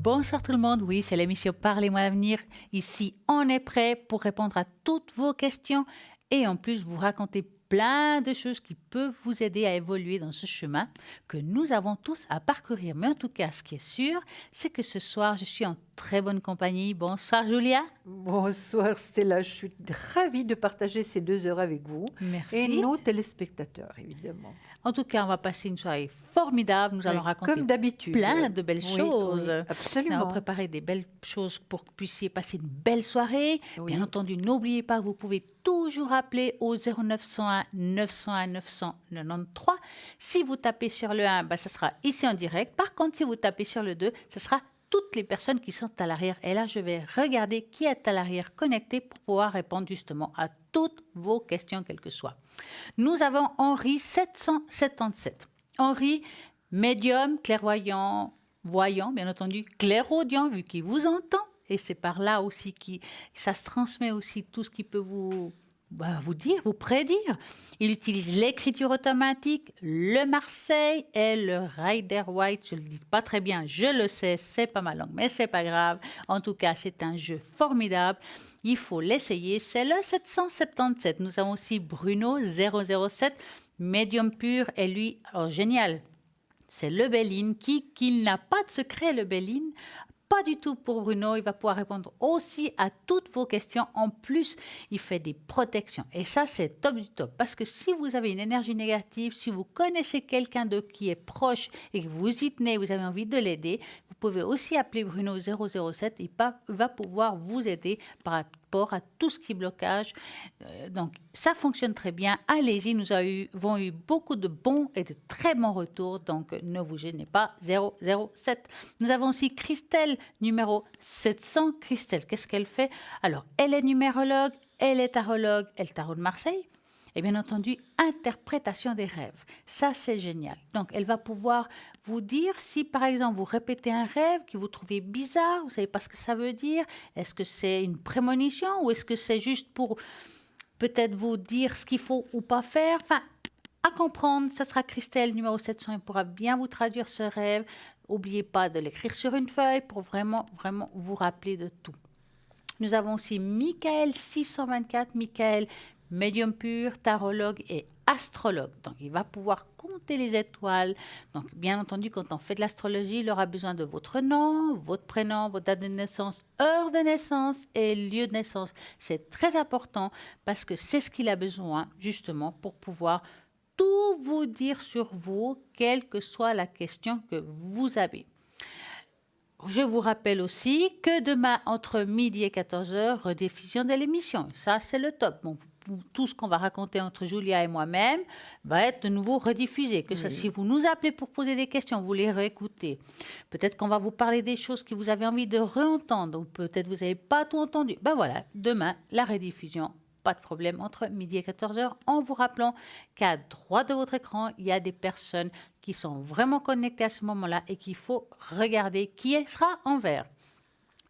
Bonsoir tout le monde, oui, c'est l'émission Parlez-moi d'avenir. Ici, on est prêt pour répondre à toutes vos questions et en plus vous raconter plein de choses qui peuvent vous aider à évoluer dans ce chemin que nous avons tous à parcourir. Mais en tout cas, ce qui est sûr, c'est que ce soir, je suis en très bonne compagnie. Bonsoir Julia. Bonsoir Stella, je suis ravie de partager ces 2 heures avec vous et Merci. nos téléspectateurs, évidemment. En tout cas, on va passer une soirée formidable. Nous allons Oui, raconter comme d'habitude. plein de belles Oui, choses. oui, Nous absolument. avons préparé des belles choses pour que vous puissiez passer une belle soirée. Oui. Bien entendu, n'oubliez pas que vous pouvez toujours appeler au 0901 901 993. Si vous tapez sur le 1, ça sera ici en direct. Par contre, si vous tapez sur le 2, ce sera toutes les personnes qui sont à l'arrière. Et là, je vais regarder qui est à l'arrière connecté pour pouvoir répondre justement à toutes vos questions, quelles que soient. Nous avons Henri 777. Henri, médium, clairvoyant, voyant, bien entendu, clairaudient, vu qu'il vous entend. Et c'est par là aussi que ça se transmet aussi tout ce qui peut vous dire, vous prédire. Il utilise l'écriture automatique, le Marseille et le Rider White. Je ne le dis pas très bien, je le sais, c'est pas ma langue, mais c'est pas grave. En tout cas, c'est un jeu formidable. Il faut l'essayer. C'est le 777. Nous avons aussi Bruno 007, médium pur, et lui, alors génial. C'est le Béline qui n'a pas de secret, le Béline. Pas du tout pour Bruno, il va pouvoir répondre aussi à toutes vos questions. En plus, il fait des protections. Et ça, c'est top du top. Parce que si vous avez une énergie négative, si vous connaissez quelqu'un de qui est proche et que vous y tenez, vous avez envie de l'aider, vous pouvez aussi appeler Bruno 007. Il va pouvoir vous aider par rapport à tout ce qui est blocage. Donc, ça fonctionne très bien. Allez-y, nous avons eu beaucoup de bons et de très bons retours. Donc, ne vous gênez pas, 007. Nous avons aussi Christelle, numéro 700. Christelle, qu'est-ce qu'elle fait? Alors, elle est numérologue, elle est tarologue, elle tarot de Marseille. Et bien entendu, interprétation des rêves. Ça, c'est génial. Donc, elle va pouvoir vous dire si, par exemple, vous répétez un rêve que vous trouvez bizarre, vous ne savez pas ce que ça veut dire. Est-ce que c'est une prémonition ou est-ce que c'est juste pour peut-être vous dire ce qu'il faut ou pas faire? Enfin, à comprendre, ça sera Christelle, numéro 700. Elle pourra bien vous traduire ce rêve. N'oubliez pas de l'écrire sur une feuille pour vraiment, vraiment vous rappeler de tout. Nous avons aussi Michael 624. Michael, médium pur, tarologue et astrologue. Donc, il va pouvoir compter les étoiles. Donc, bien entendu, quand on fait de l'astrologie, il aura besoin de votre nom, votre prénom, votre date de naissance, heure de naissance et lieu de naissance. C'est très important parce que c'est ce qu'il a besoin, justement, pour pouvoir tout vous dire sur vous, quelle que soit la question que vous avez. Je vous rappelle aussi que demain, entre midi et 14h, rediffusion de l'émission. Ça, c'est le top. Bon, tout ce qu'on va raconter entre Julia et moi-même va être de nouveau rediffusé. Que ça, si vous nous appelez pour poser des questions, vous les réécoutez. Peut-être qu'on va vous parler des choses que vous avez envie de réentendre ou peut-être vous n'avez pas tout entendu. Ben voilà, demain, la rediffusion. Pas de problème, entre midi et 14h, en vous rappelant qu'à droite de votre écran, il y a des personnes qui sont vraiment connectées à ce moment-là et qu'il faut regarder qui sera en vert.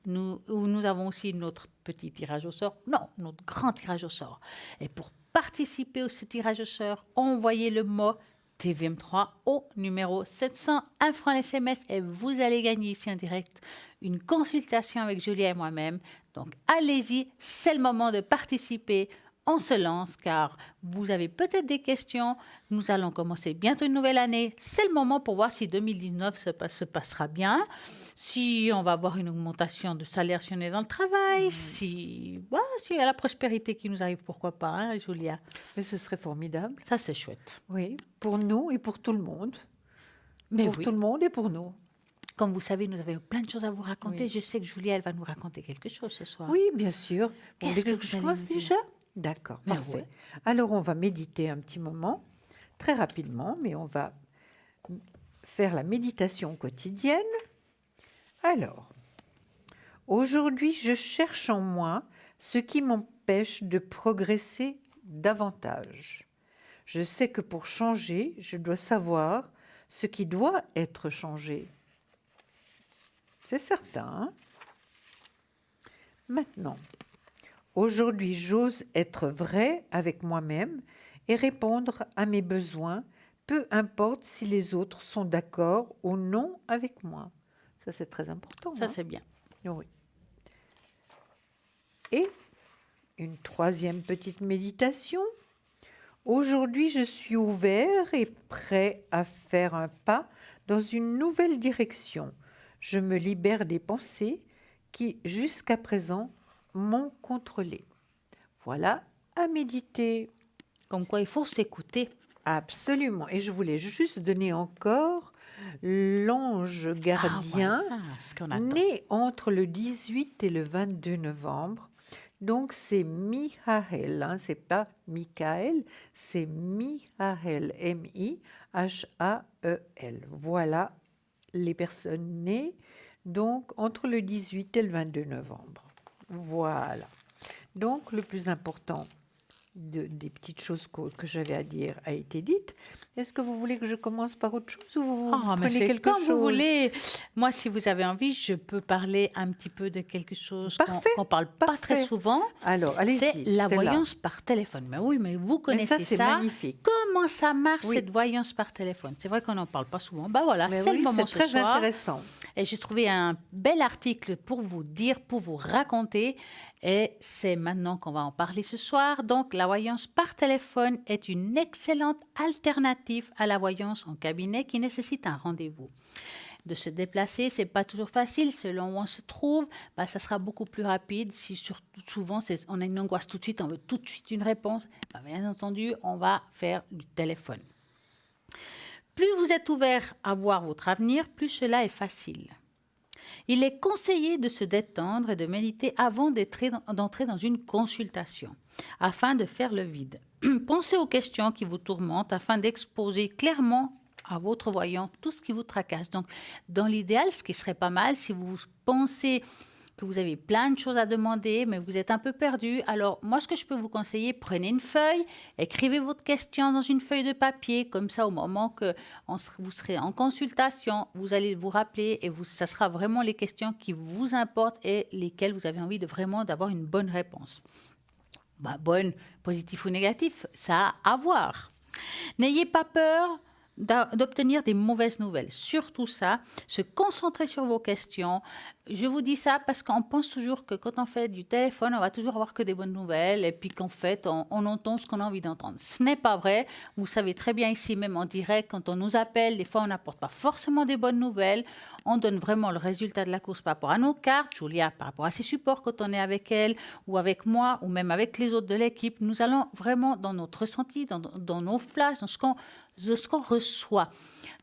Nous avons aussi notre petit tirage au sort, non, notre grand tirage au sort. Et pour participer à ce tirage au sort, envoyez le mot TVM3 au numéro 700, 1 franc SMS et vous allez gagner ici en direct une consultation avec Julia et moi-même. Donc allez-y, c'est le moment de participer. On se lance car vous avez peut-être des questions. Nous allons commencer bientôt une nouvelle année. C'est le moment pour voir si 2019 se passera bien, si on va avoir une augmentation de salaire si on est dans le travail, si il y a la prospérité qui nous arrive, pourquoi pas, hein, Julia? Mais ce serait formidable. Ça, c'est chouette. Oui, pour nous et pour tout le monde. Mais pour oui. tout le monde et pour nous. Comme vous savez, nous avons plein de choses à vous raconter. Oui. Je sais que Julia, elle va nous raconter quelque chose ce soir. Oui, bien sûr. Vous Qu'est-ce voulez que que vous je allez commence nous dire? déjà? D'accord, Mais parfait. ouais. Alors, on va méditer un petit moment, très rapidement, mais on va faire la méditation quotidienne. Alors, aujourd'hui, je cherche en moi ce qui m'empêche de progresser davantage. Je sais que pour changer, je dois savoir ce qui doit être changé. C'est certain, hein? Maintenant, aujourd'hui, j'ose être vrai avec moi-même et répondre à mes besoins, peu importe si les autres sont d'accord ou non avec moi. Ça, c'est très important. Ça, hein. c'est bien. Oui. Et une troisième petite méditation. Aujourd'hui, je suis ouvert et prêt à faire un pas dans une nouvelle direction. Je me libère des pensées qui, jusqu'à présent, m'ont contrôlé. Voilà, à méditer. Comme quoi, il faut s'écouter. Absolument. Et je voulais juste donner encore l'ange gardien, Ah, voilà ce qu'on attend. né entre le 18 et le 22 novembre. Donc, c'est Mihael, hein, c'est pas Michael, c'est Mihael, M-I-H-A-E-L. Voilà les personnes nées donc entre le 18 et le 22 novembre. Voilà. Donc, le plus important des petites choses que j'avais à dire a été dite. Est-ce que vous voulez que je commence par autre chose ou vous Ah, mais prenez c'est quelque comme chose? vous voulez. Moi, si vous avez envie, je peux parler un petit peu de quelque chose Parfait, qu'on parle pas très parfait. souvent. Alors, allez-y, C'est la Stella. voyance par téléphone. Mais oui, mais vous Mais connaissez ça, c'est ça. magnifique. Comment ça marche, Oui. cette voyance par téléphone? C'est vrai qu'on n'en parle pas souvent. Ben voilà, Mais c'est oui, le moment c'est ce très soir. intéressant. Et j'ai trouvé un bel article pour vous dire, pour vous raconter. Et c'est maintenant qu'on va en parler ce soir. Donc, la voyance par téléphone est une excellente alternative à la voyance en cabinet qui nécessite un rendez-vous. De se déplacer, c'est pas toujours facile. Selon où on se trouve, ça sera beaucoup plus rapide. Si surtout souvent, on a une angoisse tout de suite, on veut tout de suite une réponse. Bien entendu, on va faire du téléphone. Plus vous êtes ouvert à voir votre avenir, plus cela est facile. Il est conseillé de se détendre et de méditer avant d'entrer dans une consultation, afin de faire le vide. Pensez aux questions qui vous tourmentent afin d'exposer clairement à votre voyant tout ce qui vous tracasse. Donc, dans l'idéal, ce qui serait pas mal, si vous pensez que vous avez plein de choses à demander, mais vous êtes un peu perdu. Alors, moi, ce que je peux vous conseiller, prenez une feuille, écrivez votre question dans une feuille de papier, comme ça, au moment que vous serez en consultation, vous allez vous rappeler et ça sera vraiment les questions qui vous importent et lesquelles vous avez envie d'avoir une bonne réponse. Bonne, positif ou négatif, ça a à voir. N'ayez pas peur d'obtenir des mauvaises nouvelles. Surtout ça, se concentrer sur vos questions. Je vous dis ça parce qu'on pense toujours que quand on fait du téléphone, on va toujours avoir que des bonnes nouvelles et puis qu'en fait, on entend ce qu'on a envie d'entendre. Ce n'est pas vrai. Vous savez très bien ici, même en direct, quand on nous appelle, des fois, on n'apporte pas forcément des bonnes nouvelles. On donne vraiment le résultat de la course par rapport à nos cartes. Julia, par rapport à ses supports quand on est avec elle ou avec moi ou même avec les autres de l'équipe. Nous allons vraiment dans notre ressenti, dans nos flashs, dans ce qu'on reçoit.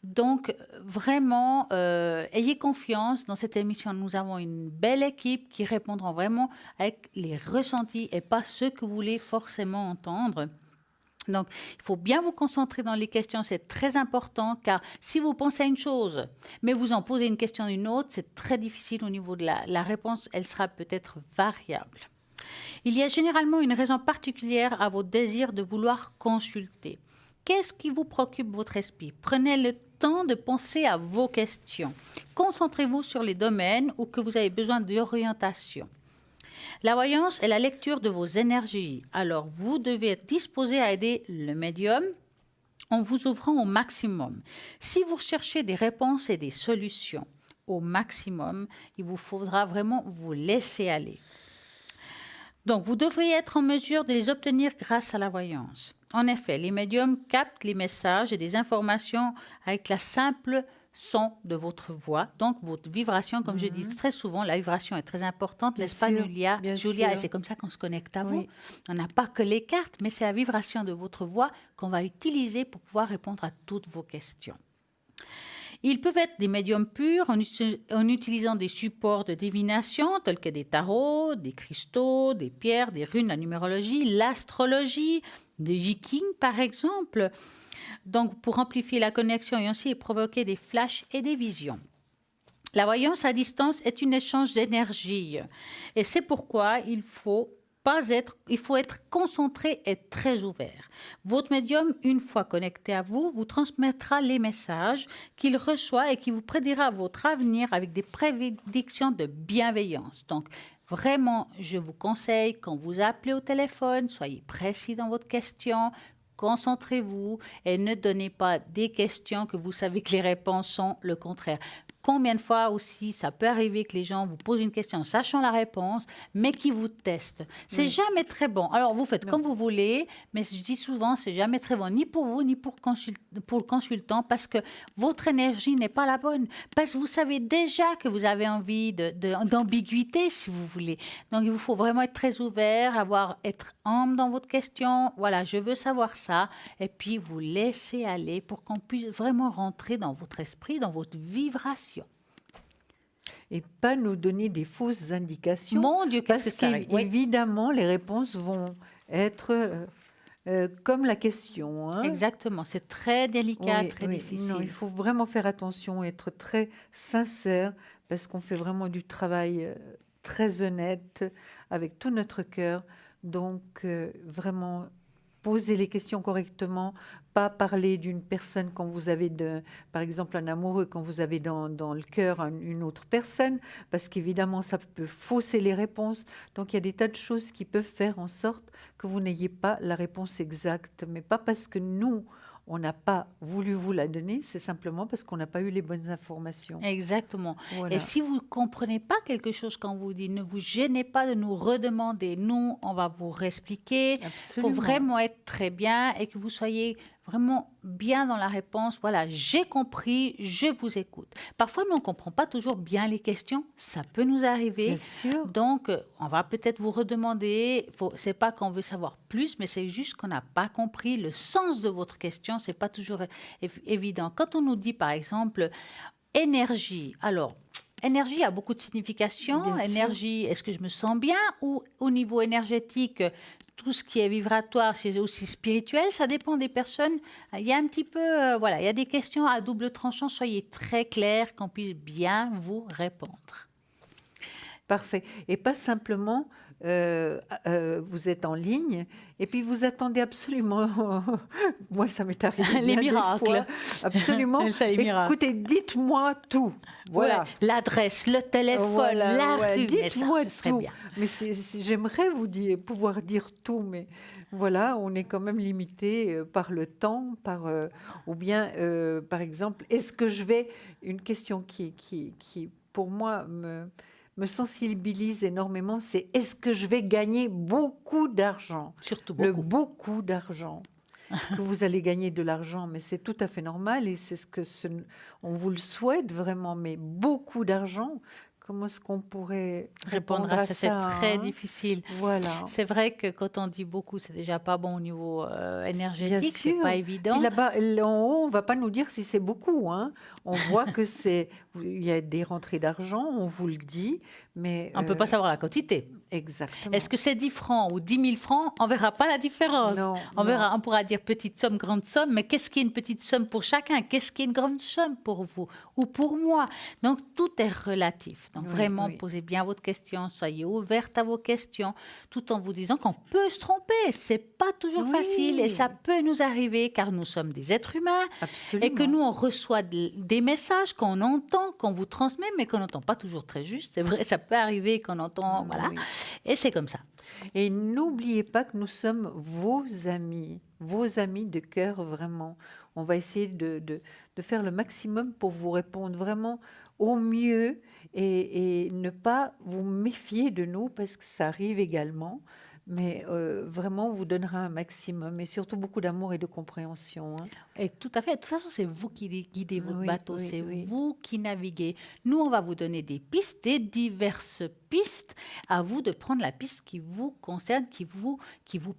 Donc, vraiment, ayez confiance dans cette émission. Nous avons une belle équipe qui répondra vraiment avec les ressentis et pas ce que vous voulez forcément entendre. Donc, il faut bien vous concentrer dans les questions, c'est très important, car si vous pensez à une chose, mais vous en posez une question d'une autre, c'est très difficile au niveau de la réponse, elle sera peut-être variable. Il y a généralement une raison particulière à votre désir de vouloir consulter. Qu'est-ce qui vous préoccupe votre esprit? Prenez le temps de penser à vos questions. Concentrez-vous sur les domaines où que vous avez besoin d'orientation. La voyance est la lecture de vos énergies. Alors, vous devez être disposé à aider le médium en vous ouvrant au maximum. Si vous cherchez des réponses et des solutions au maximum, il vous faudra vraiment vous laisser aller. Donc, vous devriez être en mesure de les obtenir grâce à la voyance. En effet, les médiums captent les messages et des informations avec la simple son de votre voix, donc votre vibration, comme je dis très souvent, la vibration est très importante, n'est-ce pas, Julia? Et c'est comme ça qu'on se connecte à vous. Oui. On n'a pas que les cartes, mais c'est la vibration de votre voix qu'on va utiliser pour pouvoir répondre à toutes vos questions. Ils peuvent être des médiums purs en utilisant des supports de divination tels que des tarots, des cristaux, des pierres, des runes, la numérologie, l'astrologie, des vikings par exemple. Donc pour amplifier la connexion et ainsi provoquer des flashs et des visions. La voyance à distance est un échange d'énergie et c'est pourquoi il faut être concentré et très ouvert. Votre médium, une fois connecté à vous, vous transmettra les messages qu'il reçoit et qui vous prédira votre avenir avec des prédictions de bienveillance. Donc, vraiment, je vous conseille, quand vous appelez au téléphone, soyez précis dans votre question, concentrez-vous et ne donnez pas des questions que vous savez que les réponses sont le contraire. combien de fois aussi ça peut arriver que les gens vous posent une question en sachant la réponse, mais qui vous testent. C'est jamais très bon. Alors, vous faites comme vous voulez, mais je dis souvent, c'est jamais très bon, ni pour vous, ni pour le consultant, parce que votre énergie n'est pas la bonne. Parce que vous savez déjà que vous avez envie d'ambiguïté, si vous voulez. Donc, il vous faut vraiment être très ouvert, être humble dans votre question. Voilà, je veux savoir ça. Et puis, vous laissez aller pour qu'on puisse vraiment rentrer dans votre esprit, dans votre vibration. Et pas nous donner des fausses indications. Mon Dieu, qu'est-ce que parce ça arrive. Oui. qu'évidemment, les réponses vont être comme la question. Hein. Exactement, c'est très délicat, Oui, très oui. difficile. Non, il faut vraiment faire attention, être très sincère, parce qu'on fait vraiment du travail très honnête, avec tout notre cœur. Donc, vraiment, poser les questions correctement, pas parler d'une personne quand vous avez, par exemple, un amoureux, quand vous avez dans le cœur une autre personne, parce qu'évidemment, ça peut fausser les réponses. Donc, il y a des tas de choses qui peuvent faire en sorte que vous n'ayez pas la réponse exacte, mais pas parce que nous, on n'a pas voulu vous la donner, c'est simplement parce qu'on n'a pas eu les bonnes informations. Exactement. Voilà. Et si vous ne comprenez pas quelque chose quand vous dites, ne vous gênez pas de nous redemander. Nous, on va vous réexpliquer. Il faut Absolument. vraiment être très bien et que vous soyez vraiment bien dans la réponse. Voilà, j'ai compris, je vous écoute. Parfois, nous, on ne comprend pas toujours bien les questions. Ça peut nous arriver. Bien sûr. Donc, on va peut-être vous redemander. Ce n'est pas qu'on veut savoir plus, mais c'est juste qu'on n'a pas compris le sens de votre question. Ce n'est pas toujours évident. Quand on nous dit, par exemple, énergie. Alors, énergie a beaucoup de significations. Bien sûr. Énergie, est-ce que je me sens bien? Ou au niveau énergétique, tout ce qui est vibratoire, c'est aussi spirituel. Ça dépend des personnes. Il y a un petit peu, voilà, il y a des questions à double tranchant. Soyez très clairs, qu'on puisse bien vous répondre. Parfait. Et pas simplement, vous êtes en ligne et puis vous attendez absolument, moi ça m'est arrivé Les bien des miracles. fois, absolument, Ça, les miracles. écoutez, dites-moi tout. Voilà. Ouais, l'adresse, le téléphone, Voilà, la ouais, rue, mais ça, dites-moi ce serait tout. bien. Mais j'aimerais vous pouvoir dire tout, mais voilà, on est quand même limité par le temps, ou bien, par exemple, est-ce que une question qui pour moi me sensibilise énormément, c'est est-ce que je vais gagner beaucoup d'argent? Surtout Le beaucoup. beaucoup d'argent. Que vous allez gagner de l'argent, mais c'est tout à fait normal et c'est on vous le souhaite vraiment, mais beaucoup d'argent, comment est-ce qu'on pourrait Répondre à ça, c'est très hein? difficile. Voilà. C'est vrai que quand on dit beaucoup, c'est déjà pas bon au niveau énergétique, c'est sûr. pas évident. Puis là-bas, en haut, on va pas nous dire si c'est beaucoup. Hein. On voit que il y a des rentrées d'argent, on vous le dit, mais On ne peut pas savoir la quantité. Exactement. Est-ce que c'est 10 francs ou 10 000 francs? On ne verra pas la différence. Non, on non. on pourra dire petite somme, grande somme, mais qu'est-ce qui est une petite somme pour chacun? Qu'est-ce qui est une grande somme pour vous ou pour moi? Donc, tout est relatif. Donc, Oui, vraiment, oui. posez bien votre question, soyez ouverte à vos questions, tout en vous disant qu'on peut se tromper. C'est pas toujours Oui. facile et ça peut nous arriver car nous sommes des êtres humains. Absolument. Et que nous, on reçoit des messages qu'on entend, qu'on vous transmet, mais qu'on n'entend pas toujours très juste. C'est vrai, ça peut arriver qu'on entend, voilà. Oui. Et c'est comme ça. Et n'oubliez pas que nous sommes vos amis de cœur, vraiment. On va essayer de faire le maximum pour vous répondre vraiment au mieux et ne pas vous méfier de nous parce que ça arrive également. Mais vraiment, on vous donnera un maximum et surtout beaucoup d'amour et de compréhension. Hein. Et tout à fait. De toute façon, c'est vous qui guidez votre Oui, bateau, oui, c'est oui. vous qui naviguez. Nous, on va vous donner des pistes, des diverses pistes. À vous de prendre la piste qui vous concerne, qui vous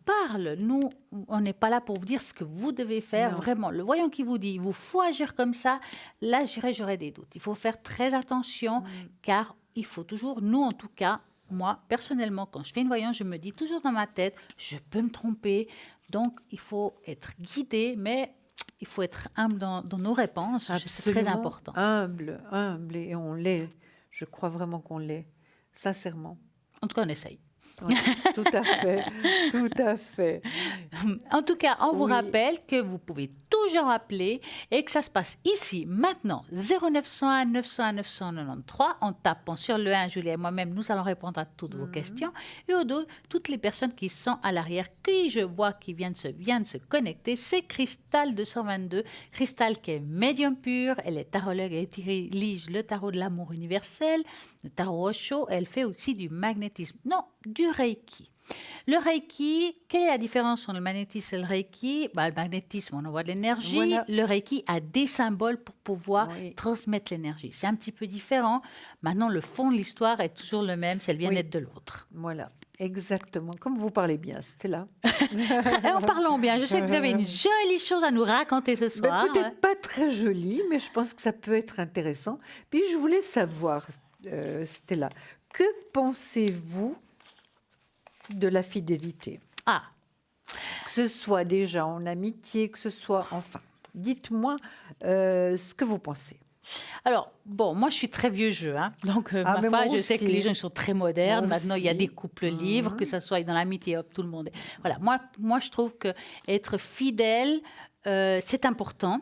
parle. Nous, on n'est pas là pour vous dire ce que vous devez faire. Non. Vraiment, le voyant qui vous dit, il vous faut agir comme ça. Là, j'aurais des doutes. Il faut faire très attention car il faut toujours, nous en tout cas, moi, personnellement, quand je fais une voyance, je me dis toujours dans ma tête, je peux me tromper. Donc, il faut être guidé, mais il faut être humble dans nos réponses. C'est très Absolument important. Humble, et on l'est. Je crois vraiment qu'on l'est, sincèrement. En tout cas, on essaye. Oui, tout à fait, tout à fait. En tout cas, on vous Oui. rappelle que vous pouvez toujours toujours appeler et que ça se passe ici, maintenant, 0901 901 993, en tapant sur le 1, Julie et moi-même, nous allons répondre à toutes vos questions. Et au dos, toutes les personnes qui sont à l'arrière, qui je vois qui viennent de se connecter, c'est Cristal 222. Cristal qui est médium pur, elle est tarologue, elle utilise le tarot de l'amour universel, le tarot Osho, elle fait aussi du magnétisme, non, du Reiki. Le Reiki, quelle est la différence entre le magnétisme et le Reiki? Le magnétisme, on envoie de l'énergie. Voilà. Le Reiki a des symboles pour pouvoir transmettre l'énergie. C'est un petit peu différent. Maintenant, le fond de l'histoire est toujours le même, c'est le bien-être de l'autre. Voilà, exactement. Comme vous parlez bien, Stella. Et en parlant bien, je sais que vous avez une jolie chose à nous raconter ce soir. Peut-être pas très jolie, mais je pense que ça peut être intéressant. Puis je voulais savoir, Stella, que pensez-vous de la fidélité? Ah, Que ce soit déjà en amitié, que ce soit... Enfin, dites-moi ce que vous pensez. alors, bon, moi je suis très vieux jeu, hein. Donc ma mais foi, moi je sais que aussi. les gens ils sont très modernes. Moi Maintenant, il y a aussi. des couples libres, que ça soit dans l'amitié, hop, tout le monde. Voilà, moi je trouve que être fidèle, c'est important.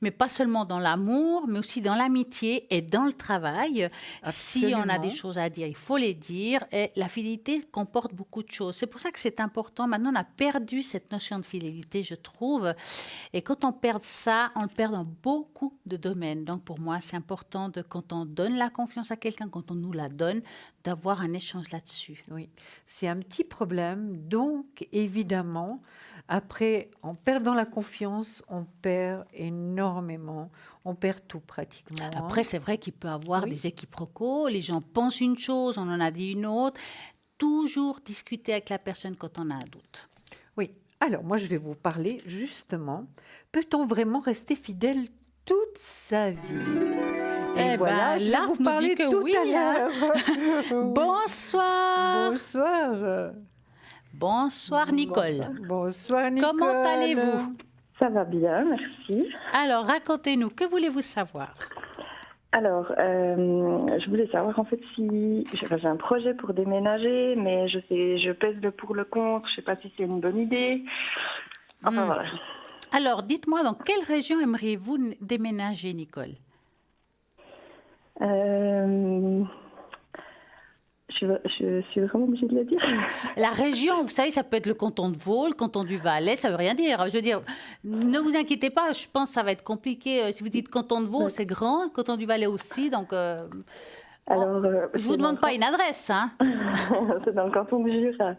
Mais pas seulement dans l'amour, mais aussi dans l'amitié et dans le travail. Si on a des Absolument. choses à dire, il faut les dire. Et la fidélité comporte beaucoup de choses. C'est pour ça que c'est important. Maintenant, on a perdu cette notion de fidélité, je trouve. Et quand on perd ça, on le perd dans beaucoup de domaines. Donc, pour moi, c'est important, quand on donne la confiance à quelqu'un, quand on nous la donne, d'avoir un échange là-dessus. Oui, c'est un petit problème. Donc, évidemment, après, en perdant la confiance, on perd énormément. On perd tout pratiquement. Après, c'est vrai qu'il peut y avoir Oui. des équiproquos. Les gens pensent une chose, on en a dit une autre. Toujours discuter avec la personne quand on a un doute. Oui. Alors, moi, je vais vous parler justement. Peut-on vraiment rester fidèle toute sa vie? Eh ben, je vais là, vous nous parler dit que tout oui, à hein. l'heure. Bonsoir. Bonsoir. Bonsoir, Nicole. Bonsoir, Nicole. Comment allez-vous? Ça va bien, merci. Alors, racontez-nous, que voulez-vous savoir? Alors, je voulais savoir en fait si j'ai un projet pour déménager, mais je pèse le pour le contre, je sais pas si c'est une bonne idée. Enfin voilà. Alors, dites-moi, dans quelle région aimeriez-vous déménager, Nicole? Je suis vraiment obligée de le dire. La région, vous savez, ça peut être le canton de Vaud, le canton du Valais, ça veut rien dire. Je veux dire, ne vous inquiétez pas, je pense que ça va être compliqué. Si vous dites canton de Vaud, c'est grand, canton du Valais aussi, donc... Alors, je vous demande pas une adresse, hein. C'est dans le canton du Jura.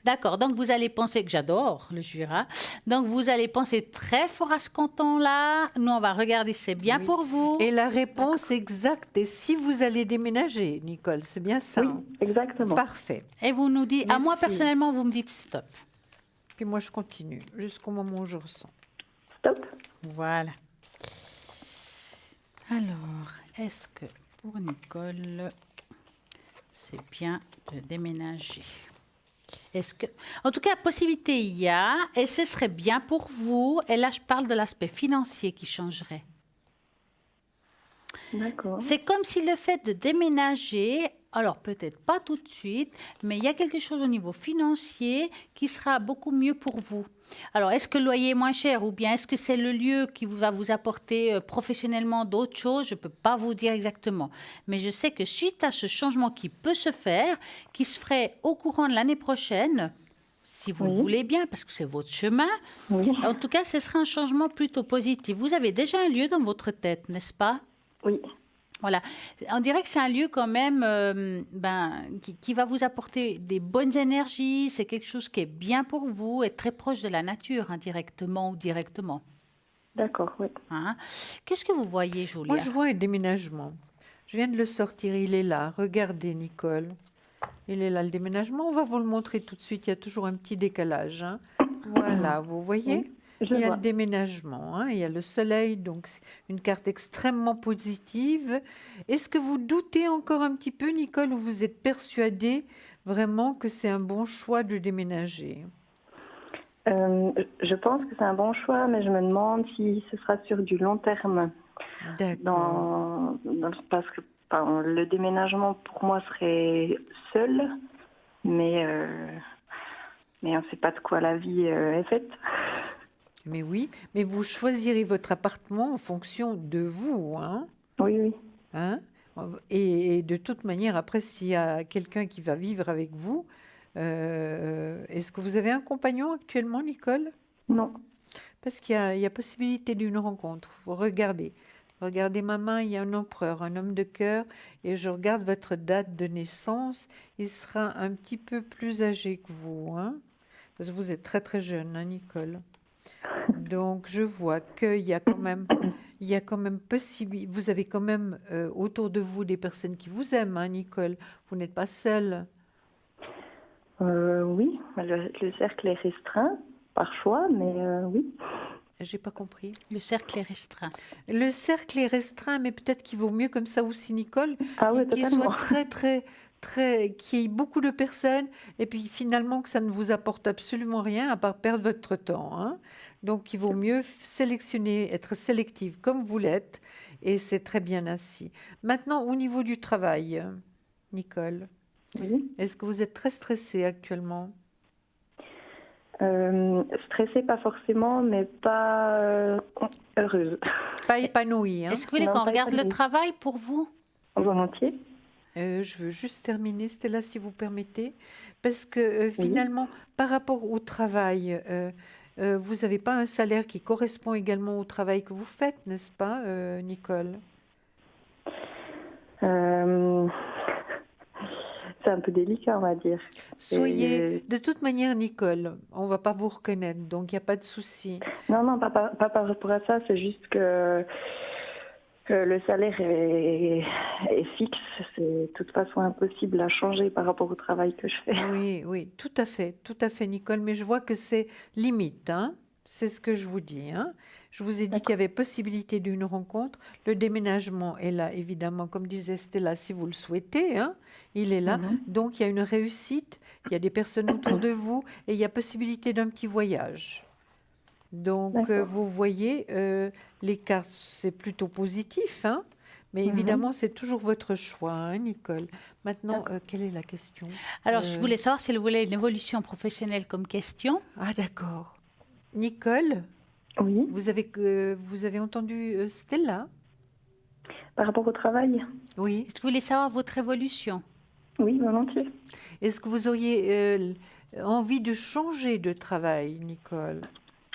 D'accord, donc vous allez penser, que j'adore le Jura, donc vous allez penser très fort à ce canton-là. Nous, on va regarder si c'est bien Oui. pour vous. Et la réponse exacte est si vous allez déménager, Nicole, c'est bien ça. Oui, hein? exactement. Parfait. Et vous nous dites, à moi Merci. personnellement, vous me dites stop. Puis moi, je continue jusqu'au moment où je ressens. Stop. Voilà. Alors, est-ce que pour Nicole, c'est bien de déménager? Est-ce que, en tout cas, possibilité il y a, et ce serait bien pour vous. Et là, je parle de l'aspect financier qui changerait. D'accord. C'est comme si le fait de déménager, alors peut-être pas tout de suite, mais il y a quelque chose au niveau financier qui sera beaucoup mieux pour vous. Alors, est-ce que le loyer est moins cher ou bien est-ce que c'est le lieu qui va vous apporter professionnellement d'autres choses? Je ne peux pas vous dire exactement. Mais je sais que suite à ce changement qui peut se faire, qui se ferait au courant de l'année prochaine, si vous le voulez bien, parce que c'est votre chemin, en tout cas, ce sera un changement plutôt positif. Vous avez déjà un lieu dans votre tête, n'est-ce pas? Oui. Voilà. On dirait que c'est un lieu quand même qui va vous apporter des bonnes énergies. C'est quelque chose qui est bien pour vous et très proche de la nature, indirectement ou directement. D'accord, oui. Hein? Qu'est-ce que vous voyez, Julia? Moi, je vois un déménagement. Je viens de le sortir, il est là. Regardez, Nicole. Il est là, le déménagement. On va vous le montrer tout de suite. Il y a toujours un petit décalage. Hein. Voilà, vous voyez? Oui, je Il y a vois. le déménagement, hein, il y a le soleil, donc c'est une carte extrêmement positive. Est-ce que vous doutez encore un petit peu, Nicole, ou vous êtes persuadée vraiment que c'est un bon choix de déménager? Je pense que c'est un bon choix, mais je me demande si ce sera sur du long terme. D'accord. Parce que le déménagement, pour moi, serait seul, mais on ne sait pas de quoi la vie est faite. Mais oui, mais vous choisirez votre appartement en fonction de vous, hein? Oui, oui. Hein? Et de toute manière, après, s'il y a quelqu'un qui va vivre avec vous, est-ce que vous avez un compagnon actuellement, Nicole? Non. Parce qu'il y a possibilité d'une rencontre. Vous regardez. Regardez ma main, il y a un empereur, un homme de cœur, et je regarde votre date de naissance. Il sera un petit peu plus âgé que vous, hein? Parce que vous êtes très très jeune, hein, Nicole. Donc je vois qu'il y a quand même, possibilité. Vous avez quand même autour de vous des personnes qui vous aiment, hein, Nicole. Vous n'êtes pas seule. Oui, le cercle est restreint, par choix, mais oui. J'ai pas compris. Le cercle est restreint. Le cercle est restreint, mais peut-être qu'il vaut mieux comme ça aussi, Nicole, Ah oui, qu'il totalement. soit qu'il y ait beaucoup de personnes, et puis finalement que ça ne vous apporte absolument rien à part perdre votre temps, hein. Donc il vaut mieux sélectionner, être sélective comme vous l'êtes, et c'est très bien ainsi. Maintenant, au niveau du travail, Nicole, Oui. est-ce que vous êtes très stressée actuellement? Stressée, pas forcément, mais pas heureuse. Pas épanouie, hein? Est-ce que vous voulez Non, qu'on pas regarde le épanouie. travail pour vous? Volontiers. Je veux juste terminer, Stella, si vous permettez, parce que Oui. finalement, par rapport au travail, vous n'avez pas un salaire qui correspond également au travail que vous faites, n'est-ce pas, Nicole? Euh, c'est un peu délicat, on va dire. Soyez, de toute manière, Nicole, on va pas vous reconnaître, donc il n'y a pas de souci. Non, pas par rapport à ça, c'est juste que le salaire est fixe. C'est de toute façon impossible à changer par rapport au travail que je fais. Oui, tout à fait, Nicole, mais je vois que c'est limite, hein. C'est ce que je vous dis, hein. Je vous ai dit qu'il y avait possibilité d'une rencontre. Le déménagement est là, évidemment, comme disait Stella, si vous le souhaitez, hein, il est là. Mhm. Donc, il y a une réussite, il y a des personnes autour de vous et il y a possibilité d'un petit voyage. Donc, D'accord. vous voyez, les cartes, c'est plutôt positif, hein, mais Mhm. évidemment, c'est toujours votre choix, hein, Nicole. Maintenant, quelle est la question? Alors, je voulais savoir si vous voulez une évolution professionnelle comme question. Ah, d'accord. Nicole, Oui, vous avez entendu Stella? par rapport au travail. Oui. Est-ce que vous voulez savoir votre évolution? Oui, volontiers. Est-ce que vous auriez envie de changer de travail, Nicole?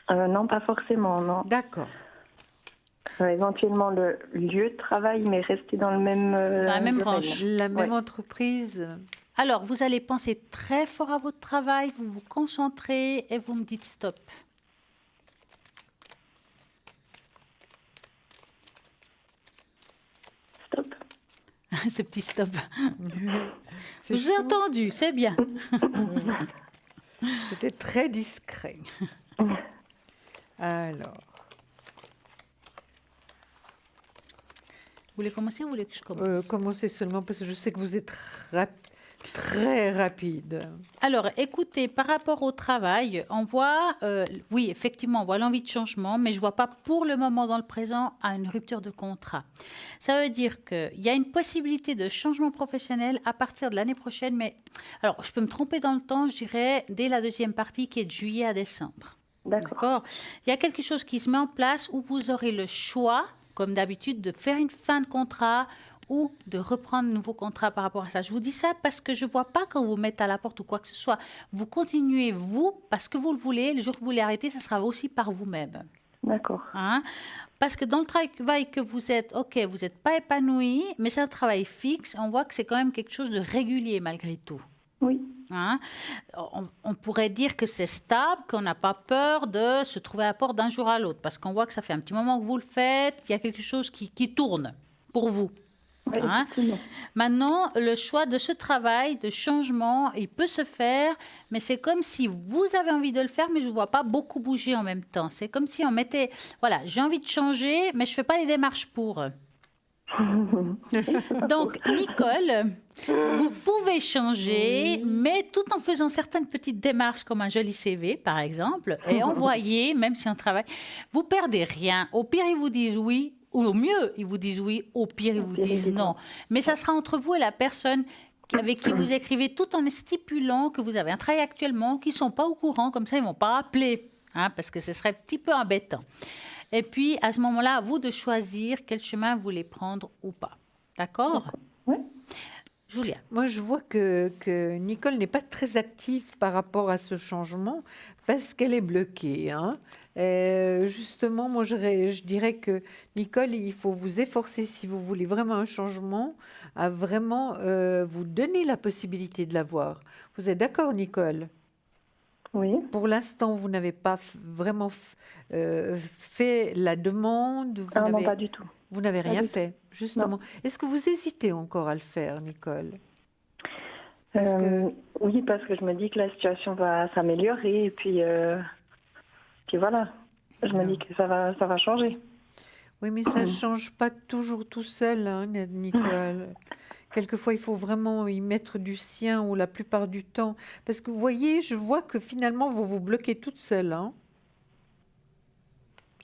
Non, pas forcément, non. D'accord. Éventuellement le lieu de travail, mais rester dans le même Dans la même domaine. branche. La même Ouais. entreprise? Alors, vous allez penser très fort à votre travail, vous vous concentrez et vous me dites stop. Stop. Ce petit stop. C'est Je vous ai chaud. entendu, c'est bien. C'était très discret. Alors, Vous voulez commencer ou vous voulez que je commence? commencez seulement parce que je sais que vous êtes très rapide. Alors, écoutez, par rapport au travail, on voit, oui, effectivement, on voit l'envie de changement, mais je ne vois pas pour le moment dans le présent à une rupture de contrat. Ça veut dire qu'il y a une possibilité de changement professionnel à partir de l'année prochaine, mais alors, je peux me tromper dans le temps, je dirais dès la deuxième partie qui est de juillet à décembre. D'accord. D'accord. Il y a quelque chose qui se met en place où vous aurez le choix, comme d'habitude, de faire une fin de contrat ou de reprendre un nouveau contrat par rapport à ça. Je vous dis ça parce que je ne vois pas quand vous mettez à la porte ou quoi que ce soit. Vous continuez, vous, parce que vous le voulez. Le jour que vous voulez arrêter, ce sera aussi par vous-même. D'accord. Hein? Parce que dans le travail que vous êtes, ok, vous n'êtes pas épanoui, mais c'est un travail fixe. On voit que c'est quand même quelque chose de régulier malgré tout. Oui. Hein? On pourrait dire que c'est stable, qu'on n'a pas peur de se trouver à la porte d'un jour à l'autre, parce qu'on voit que ça fait un petit moment que vous le faites, il y a quelque chose qui tourne pour vous. Oui, Hein? effectivement. Maintenant, le choix de ce travail, de changement, il peut se faire, mais c'est comme si vous avez envie de le faire, mais je ne vois pas beaucoup bouger en même temps. C'est comme si on mettait, voilà, j'ai envie de changer, mais je ne fais pas les démarches pour. Donc, Nicole, vous pouvez changer, mais tout en faisant certaines petites démarches, comme un joli CV, par exemple, et envoyer, même si on travaille, vous perdez rien. Au pire, ils vous disent oui, ou au mieux, ils vous disent oui, au pire, ils vous disent non. Mais ça sera entre vous et la personne avec qui vous écrivez, tout en stipulant que vous avez un travail actuellement, qu'ils ne sont pas au courant, comme ça, ils ne vont pas appeler. hein, parce que ce serait un petit peu embêtant. Et puis, à ce moment-là, à vous de choisir quel chemin vous voulez prendre ou pas. D'accord? Oui. Julia. Moi, je vois que Nicole n'est pas très active par rapport à ce changement parce qu'elle est bloquée, hein. Justement, moi, je dirais que Nicole, il faut vous efforcer si vous voulez vraiment un changement, à vraiment vous donner la possibilité de l'avoir. Vous êtes d'accord, Nicole? Oui. Pour l'instant, vous n'avez pas vraiment fait la demande, Ah non, pas du tout. vous n'avez Pas rien du tout. fait, justement. Est-ce que vous hésitez encore à le faire, Nicole? Parce Euh, Oui, parce que je me dis que la situation va s'améliorer et puis voilà. Je me dis que ça va changer. Oui, mais ça ne change pas toujours tout seul, hein, Nicole. Quelquefois, il faut vraiment y mettre du sien ou la plupart du temps. Parce que vous voyez, je vois que finalement, vous vous bloquez toute seule, hein.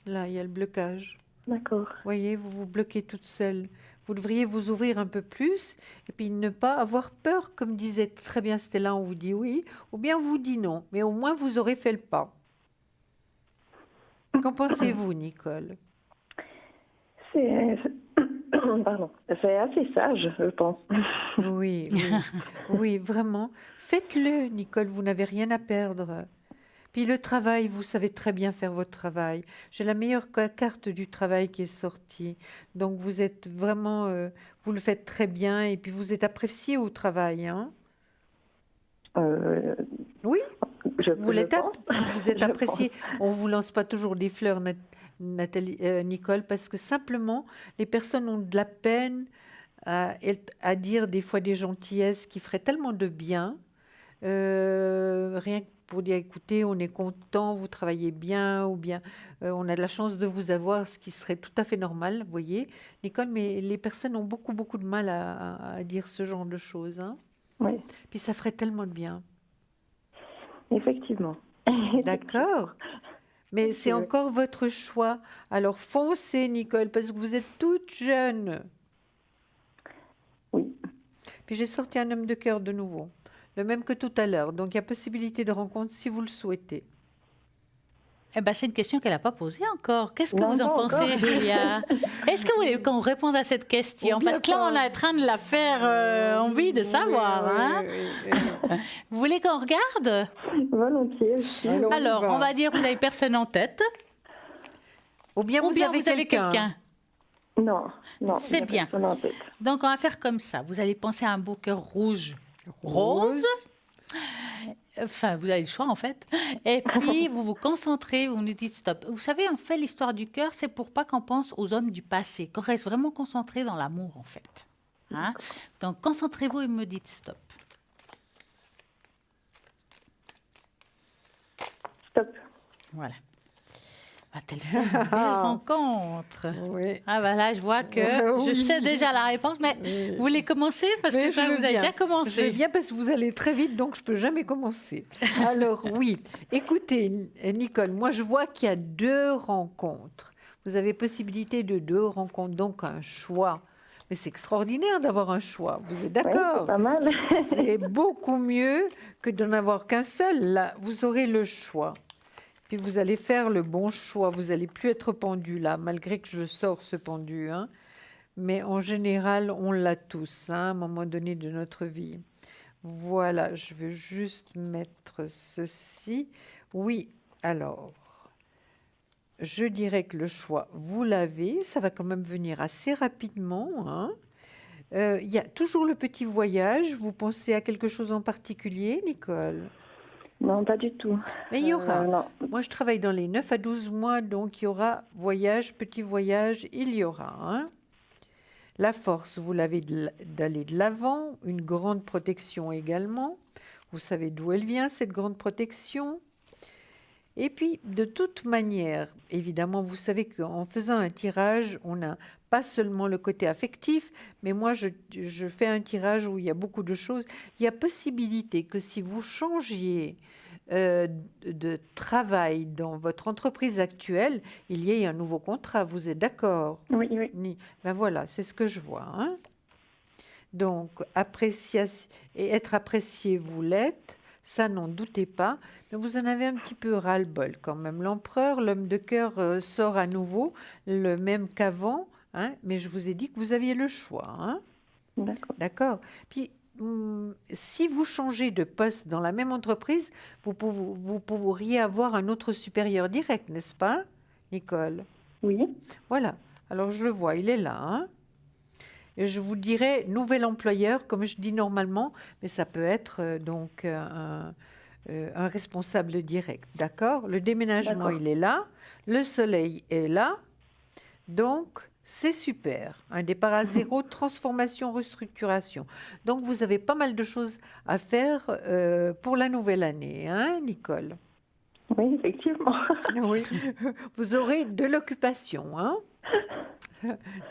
Là, il y a le blocage. D'accord. Voyez, vous vous bloquez toute seule. Vous devriez vous ouvrir un peu plus et puis ne pas avoir peur, comme disait très bien Stella, on vous dit oui, ou bien on vous dit non. Mais au moins, vous aurez fait le pas. Qu'en pensez-vous, Nicole? C'est pardon. C'est assez sage, je pense. Oui, oui, oui, vraiment. Faites-le, Nicole, vous n'avez rien à perdre. Puis le travail, vous savez très bien faire votre travail. J'ai la meilleure carte du travail qui est sortie. Donc vous êtes vraiment, vous le faites très bien et puis vous êtes apprécié au travail, hein? Euh, Oui, je vous l'êtes, pense. vous êtes Je apprécié. On vous lance pas toujours des fleurs, Nathalie, Nicole, parce que simplement les personnes ont de la peine à dire des fois des gentillesses qui feraient tellement de bien. Rien que pour dire, écoutez, on est content, vous travaillez bien, ou bien on a de la chance de vous avoir, ce qui serait tout à fait normal, vous voyez, Nicole, mais les personnes ont beaucoup, beaucoup de mal à dire ce genre de choses, hein. Oui, Puis ça ferait tellement de bien. effectivement. D'accord? Mais c'est Oui. encore votre choix. Alors foncez, Nicole, parce que vous êtes toute jeune. Oui. Puis j'ai sorti un homme de cœur de nouveau, le même que tout à l'heure. Donc il y a possibilité de rencontre si vous le souhaitez. Eh ben, c'est une question qu'elle n'a pas posée encore. Qu'est-ce que Non, vous en pas pensez, encore. Julia? Est-ce que vous voulez qu'on réponde à cette question? Ou bien Parce que là, on pas. est en train de la faire envie de savoir, hein? Vous voulez qu'on regarde? Volontiers aussi. Alors, on y Alors, va. on va dire vous n'avez personne en tête, Ou bien ou vous bien avez vous avez quelqu'un. Non, non. C'est il y a bien. personne en tête. Donc, on va faire comme ça. Vous allez penser à un beau cœur rouge, rose. Enfin, vous avez le choix en fait. Et puis, vous vous concentrez, vous nous dites stop. Vous savez, en fait, l'histoire du cœur, c'est pour pas qu'on pense aux hommes du passé, qu'on reste vraiment concentré dans l'amour en fait. Hein? Donc, concentrez-vous et me dites stop. Stop. Voilà. Va-t-elle faire une belle rencontre? Oui. Ah bah là, je vois que je Oui. sais déjà la réponse, mais vous voulez commencer parce Mais que ça, je veux vous avez bien. déjà Je veux commencé. bien parce que vous allez très vite, donc je peux jamais commencer. Alors oui, écoutez, Nicole, moi je vois qu'il y a 2 rencontres. Vous avez possibilité de 2 rencontres, donc un choix. Mais c'est extraordinaire d'avoir un choix. Vous êtes Oui, c'est d'accord? pas mal. C'est beaucoup mieux que de n'avoir qu'un seul. Là, vous aurez le choix. Puis vous allez faire le bon choix. Vous n'allez plus être pendu là, malgré que je sors ce pendu, hein. Mais en général, on l'a tous, hein, à un moment donné de notre vie. Voilà, je veux juste mettre ceci. Oui, alors, je dirais que le choix, vous l'avez. Ça va quand même venir assez rapidement, hein. Il y a toujours le petit voyage. Vous pensez à quelque chose en particulier, Nicole? Non, pas du tout. Mais il y aura. Non. Moi, je travaille dans les 9 à 12 mois, donc il y aura voyage, petit voyage, il y aura, hein. La force, vous l'avez d'aller de l'avant, une grande protection également. Vous savez d'où elle vient, cette grande protection. Et puis, de toute manière, évidemment, vous savez qu'en faisant un tirage, on n'a pas seulement le côté affectif, mais moi, je fais un tirage où il y a beaucoup de choses. Il y a possibilité que si vous changiez de travail dans votre entreprise actuelle, il y ait un nouveau contrat. Vous êtes d'accord? Oui, oui. Ben voilà, c'est ce que je vois, hein. Donc, et être apprécié, vous l'êtes. Ça, n'en doutez pas. Mais vous en avez un petit peu ras-le-bol quand même. L'empereur, l'homme de cœur, sort à nouveau, le même qu'avant. Hein, mais je vous ai dit que vous aviez le choix. Hein. D'accord. D'accord. Puis, si vous changez de poste dans la même entreprise, vous pourriez avoir un autre supérieur direct, n'est-ce pas, Nicole? Oui. Voilà. Alors, je le vois, il est là. Hein. Et je vous dirais nouvel employeur, comme je dis normalement, mais ça peut être donc un responsable direct. D'accord? Le déménagement, D'accord. il est là. Le soleil est là. Donc, c'est super. Un départ à zéro, transformation, restructuration. Donc, vous avez pas mal de choses à faire pour la nouvelle année, hein, Nicole? Oui, effectivement. Oui. Vous aurez de l'occupation, hein?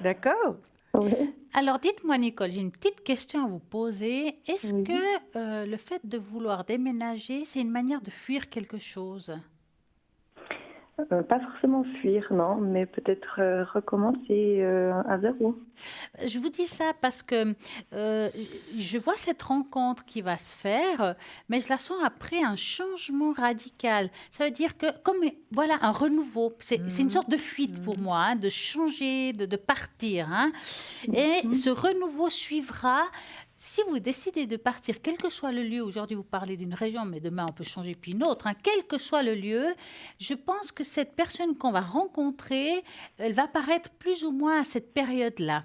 D'accord? Oui. Alors, dites-moi, Nicole, j'ai une petite question à vous poser. Est-ce Oui. que le fait de vouloir déménager, c'est une manière de fuir quelque chose? Pas forcément fuir, non, mais peut-être recommencer à zéro. Je vous dis ça parce que je vois cette rencontre qui va se faire, mais je la sens après un changement radical. Ça veut dire que, comme voilà, un renouveau, c'est une sorte de fuite pour moi, hein, de changer, de partir. Hein. Et ce renouveau suivra. Si vous décidez de partir, quel que soit le lieu, aujourd'hui vous parlez d'une région, mais demain on peut changer puis une autre, hein, quel que soit le lieu, je pense que cette personne qu'on va rencontrer, elle va paraître plus ou moins à cette période-là.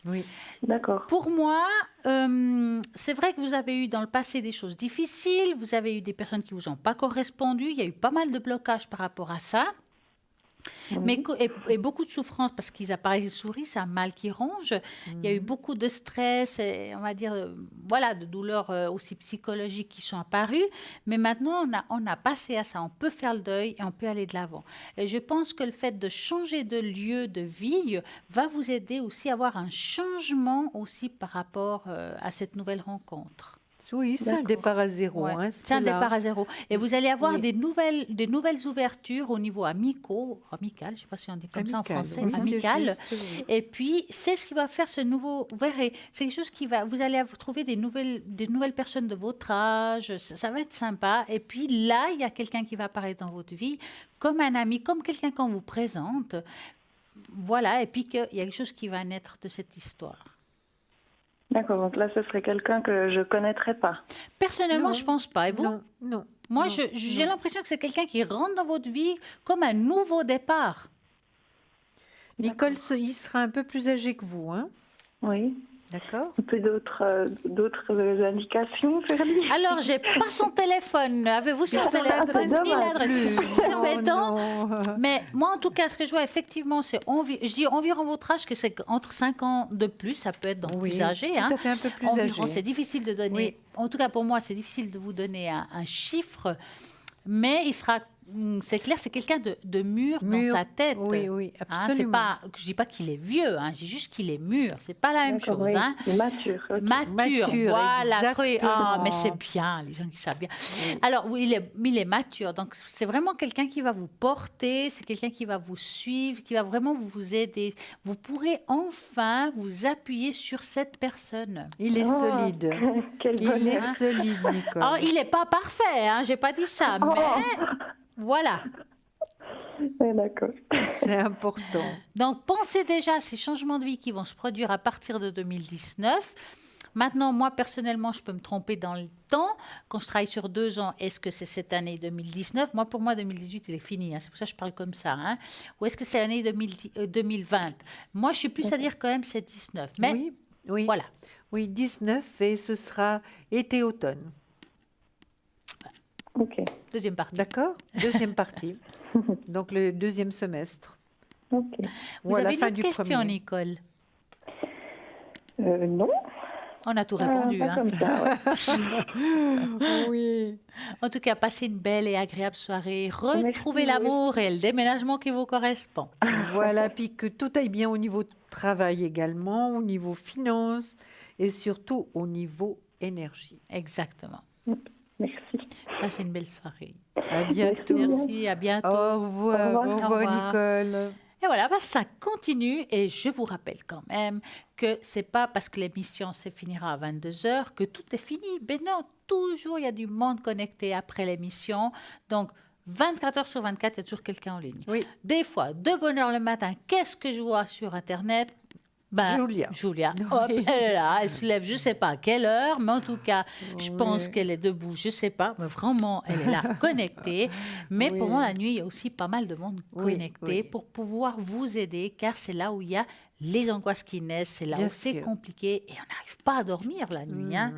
Oui. D'accord. Pour moi, c'est vrai que vous avez eu dans le passé des choses difficiles, vous avez eu des personnes qui ne vous ont pas correspondu, il y a eu pas mal de blocages par rapport à ça. Mais, et beaucoup de souffrance parce qu'ils apparaissent les souris, c'est un mal qui ronge. Il y a eu beaucoup de stress, et, on va dire, voilà, de douleurs aussi psychologiques qui sont apparues. Mais maintenant, on a passé à ça. On peut faire le deuil et on peut aller de l'avant. Et je pense que le fait de changer de lieu de vie va vous aider aussi à avoir un changement aussi par rapport à cette nouvelle rencontre. Oui, c'est un D'accord. départ à zéro. Ouais, Hein, c'est un là. départ à zéro. Et vous allez avoir Oui. des nouvelles ouvertures au niveau amical, je ne sais pas si on dit comme ça en Amical, français, oui, c'est amical. juste, oui. Et puis, c'est ce qui va faire ce nouveau, vous verrez, c'est quelque chose qui va, vous allez trouver des nouvelles personnes de votre âge, ça va être sympa. Et puis là, il y a quelqu'un qui va apparaître dans votre vie, comme un ami, comme quelqu'un qu'on vous présente. Voilà, et puis qu'il y a quelque chose qui va naître de cette histoire. D'accord, donc là, ce serait quelqu'un que je connaîtrais pas. Personnellement, Non. je ne pense pas. Et vous? Non, non. Moi, non, j'ai non. l'impression que c'est quelqu'un qui rentre dans votre vie comme un nouveau départ. Nicole, il sera un peu plus âgé que vous, hein? Oui. D'accord? Un peu d'autres indications faire lui. Alors, j'ai pas son téléphone. Avez-vous son Son téléphone adresse ni l'adresse? C'est Oh, embêtant. non. Mais moi, en tout cas, ce que je vois, effectivement, c'est je dis environ votre âge, que c'est entre 5 ans de plus, ça peut être donc Oui, plus âgé. tout Hein. à fait un peu plus Environ, âgé. c'est difficile de donner, Oui. en tout cas pour moi, c'est difficile de vous donner un chiffre, mais il sera, c'est clair, c'est quelqu'un de mûr dans Mûr, sa tête. oui, oui, Hein, c'est absolument. pas, je dis pas qu'il est vieux, hein, je dis juste qu'il est mûr. C'est pas la même D'accord, chose. oui. Hein. Mature. Ok. Mature, voilà. Ah, mais c'est exactement. bien, les gens qui savent bien. Oui. Alors, oui, il est mature. Donc, c'est vraiment quelqu'un qui va vous porter, c'est quelqu'un qui va vous suivre, qui va vraiment vous aider. Vous pourrez enfin vous appuyer sur cette personne. Il est Oh, solide. Quel Il est bonheur. solide, Nicole. Alors, il n'est pas parfait, hein, j'ai pas dit ça, mais voilà. Ouais, d'accord. C'est important. Donc, pensez déjà à ces changements de vie qui vont se produire à partir de 2019. Maintenant, moi, personnellement, je peux me tromper dans le temps. Quand je travaille sur 2 ans, est-ce que c'est cette année 2019? Moi, pour moi, 2018, il est fini. Hein. C'est pour ça que je parle comme ça. Hein. Ou est-ce que c'est l'année 2020? Moi, je suis plus à dire quand même c'est 19. Mais Oui, oui. voilà. Oui, 19 et ce sera été-automne. Ok. Deuxième partie. D'accord? Deuxième partie. Donc le deuxième semestre. Ok. Vous Ou à avez la une fin autre du question, premier. Nicole? Non. On a tout répondu. Pas Hein. comme ça, ouais. Oui. En tout cas, passez une belle et agréable soirée. Retrouvez Merci, l'amour et le déménagement qui vous correspond. Voilà, puis que tout aille bien au niveau travail également, au niveau finance et surtout au niveau énergie. Exactement. Merci. Passez une belle soirée. À bientôt. Merci, à bientôt. Au revoir, Au revoir. Au revoir. Nicole. Et voilà, ça continue. Et je vous rappelle quand même que c'est pas parce que l'émission se finira à 22 heures que tout est fini. Ben non, toujours il y a du monde connecté après l'émission. Donc, 24 heures sur 24, il y a toujours quelqu'un en ligne. Oui. Des fois, de bonne heure le matin, qu'est-ce que je vois sur Internet? Julia, hop, Oui. elle est là, elle se lève, je ne sais pas à quelle heure, mais en tout cas, je Oui. pense qu'elle est debout, je ne sais pas, mais vraiment, elle est là, connectée. Mais Oui. pendant la nuit, il y a aussi pas mal de monde Oui, connecté oui. pour pouvoir vous aider, car c'est là où il y a les angoisses qui naissent, c'est là Bien où c'est sûr. compliqué et on n'arrive pas à dormir la nuit. Hein.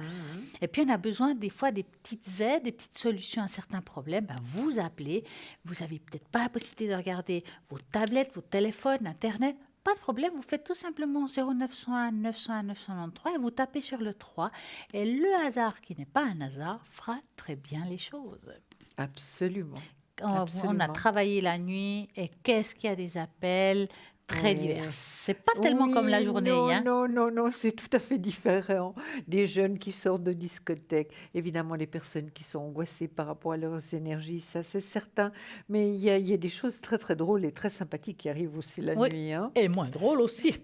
Et puis, on a besoin des fois des petites aides, des petites solutions à certains problèmes. Ben, vous appelez, vous n'avez peut-être pas la possibilité de regarder vos tablettes, vos téléphones, Internet. Pas de problème, vous faites tout simplement 0901 901 993 et vous tapez sur le 3 et le hasard, qui n'est pas un hasard, fera très bien les choses. Absolument. On a Absolument. travaillé la nuit et qu'est-ce qu'il y a des appels très divers. C'est pas tellement Oui, comme la journée. Non, Hein. non, c'est tout à fait différent. Des jeunes qui sortent de discothèque, évidemment les personnes qui sont angoissées par rapport à leurs énergies, ça c'est certain. Mais il y a des choses très très drôles et très sympathiques qui arrivent aussi la Oui. nuit. Hein. Et moins drôle aussi.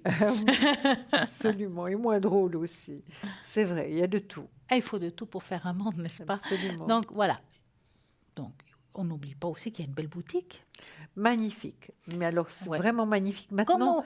Absolument, et moins drôles aussi. C'est vrai, il y a de tout. Il faut de tout pour faire un monde, n'est-ce pas? Absolument. Donc voilà. Donc on n'oublie pas aussi qu'il y a une belle boutique. Magnifique. Mais alors c'est Ouais. vraiment magnifique maintenant Comment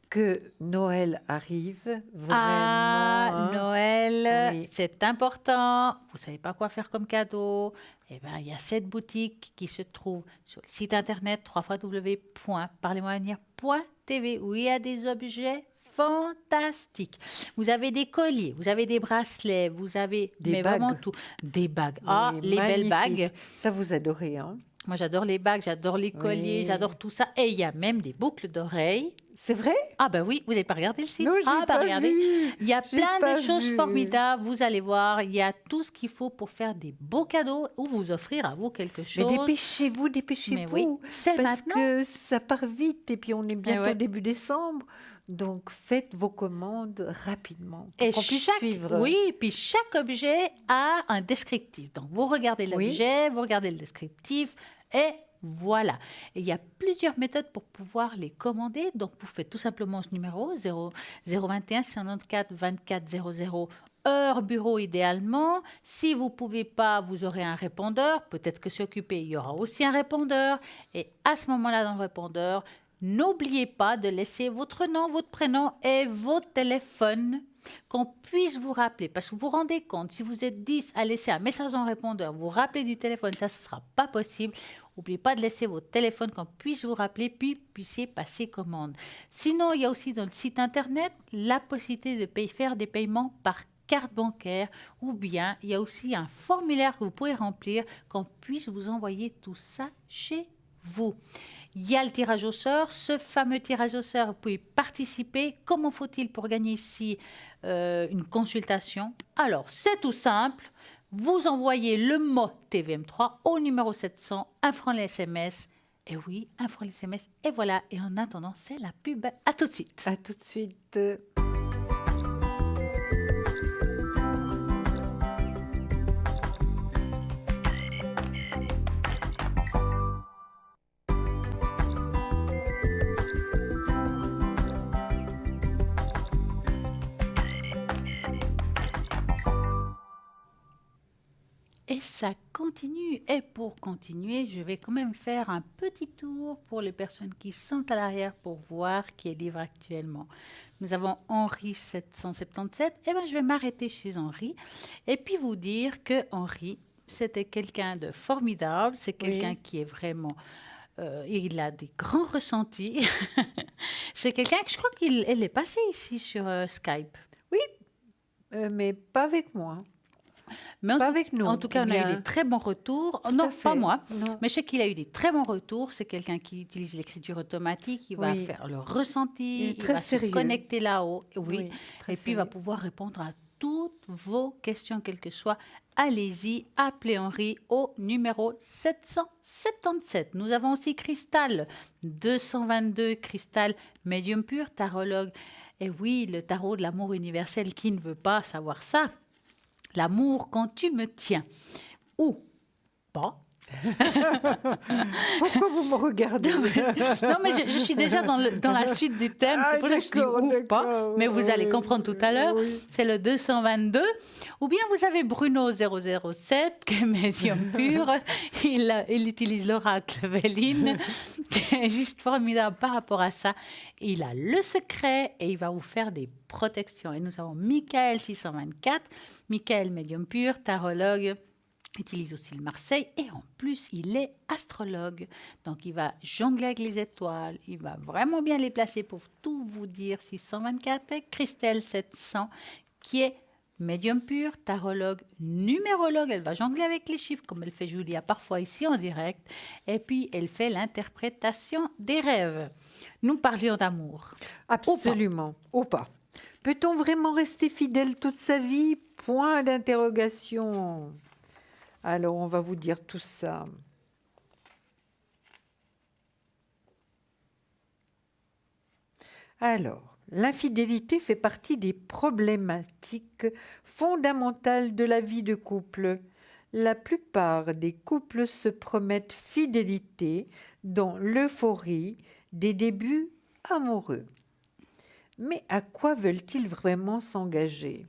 que Noël arrive. Vraiment. Ah, hein. Noël, Oui. c'est important. Vous savez pas quoi faire comme cadeau. Eh ben, il y a cette boutique qui se trouve sur le site internet www.parlez-moi-avenir.tv où il y a des objets fantastiques. Vous avez des colliers, vous avez des bracelets, vous avez Des mais vraiment bagues. tout. Des bagues. Oui, Ah, les belles magnifique. bagues. Ça, vous adorez, hein? Moi, j'adore les bagues, j'adore les colliers, Oui. j'adore tout ça. Et il y a même des boucles d'oreilles. C'est vrai? Ah ben oui, vous n'avez pas regardé le site? Non, j'ai Ah ben pas regardez. vu. Il y a J'ai plein pas de choses vu. formidables, vous allez voir. Il y a tout ce qu'il faut pour faire des beaux cadeaux ou vous offrir à vous quelque Mais chose. dépêchez-vous, Mais dépêchez-vous. oui, c'est Parce maintenant. que ça part vite et puis on est bientôt ouais. début décembre. Donc faites vos commandes rapidement pour Et qu'on puisse chaque, suivre. oui, puis chaque objet a un descriptif. Donc, vous regardez Oui. l'objet, vous regardez le descriptif, et voilà. Et il y a plusieurs méthodes pour pouvoir les commander. Donc, vous faites tout simplement ce numéro 021 194 24 00, heure bureau idéalement. Si vous ne pouvez pas, vous aurez un répondeur. Peut-être que c'est occupé, il y aura aussi un répondeur. Et à ce moment-là, dans le répondeur, n'oubliez pas de laisser votre nom, votre prénom et votre téléphone, qu'on puisse vous rappeler. Parce que vous vous rendez compte, si vous êtes 10 à laisser un message en répondeur, vous rappelez du téléphone, ça, ce ne sera pas possible. N'oubliez pas de laisser votre téléphone, qu'on puisse vous rappeler, puis puissiez passer commande. Sinon, il y a aussi dans le site internet la possibilité de faire des paiements par carte bancaire, ou bien il y a aussi un formulaire que vous pouvez remplir, qu'on puisse vous envoyer tout ça chez vous. Il y a le tirage au sort, ce fameux tirage au sort, vous pouvez participer. Comment faut-il pour gagner ici une consultation? Alors, c'est tout simple. Vous envoyez le mot TVM3 au numéro 700, 1 franc les SMS. Et oui, 1 franc les SMS. Et voilà. Et en attendant, c'est la pub. À tout de suite. À tout de suite. Et ça continue. Et pour continuer, je vais quand même faire un petit tour pour les personnes qui sont à l'arrière pour voir qui est libre actuellement. Nous avons Henri 777. Eh bien, je vais m'arrêter chez Henri et puis vous dire que Henri, c'était quelqu'un de formidable. C'est quelqu'un qui est vraiment... il a des grands ressentis. C'est quelqu'un que je crois qu'elle est passée ici sur Skype. Mais pas avec moi. Mais Pas avec nous, En tout cas, ou on a eu bien. des très bons retours. Tout Non, à pas fait. moi. Non. Mais je sais qu'il a eu des très bons retours. C'est quelqu'un qui utilise l'écriture automatique. Il va Oui. faire le ressenti. Il est très va sérieux. se connecter là-haut. Oui. très Et puis, il va sérieux. pouvoir répondre à toutes vos questions, quelles que soient. Allez-y, appelez Henri au numéro 777. Nous avons aussi Cristal, 222, Cristal, médium pur, tarologue. Et oui, le tarot de l'amour universel, qui ne veut pas savoir ça? L'amour quand tu me tiens. Ou pas. Pourquoi vous me regardez? Non, mais je suis déjà dans la suite du thème, c'est pour ça que je dis ou pas, mais vous allez comprendre tout à l'heure. Oui. C'est le 222. Ou bien vous avez Bruno 007, qui est médium pur. Il utilise l'oracle Véline, qui est juste formidable par rapport à ça. Il a le secret et il va vous faire des protections. Et nous avons Michael 624, Michael médium pur, tarologue, utilise aussi le Marseille et en plus il est astrologue. Donc il va jongler avec les étoiles, il va vraiment bien les placer pour tout vous dire. 624 et Christelle 700 qui est médium pur, tarologue, numérologue. Elle va jongler avec les chiffres comme elle fait Julia parfois ici en direct. Et puis elle fait l'interprétation des rêves. Nous parlions d'amour. Absolument. Ou pas. Peut-on vraiment rester fidèle toute sa vie? Point d'interrogation. Alors, on va vous dire tout ça. Alors, l'infidélité fait partie des problématiques fondamentales de la vie de couple. La plupart des couples se promettent fidélité dans l'euphorie des débuts amoureux. Mais à quoi veulent-ils vraiment s'engager?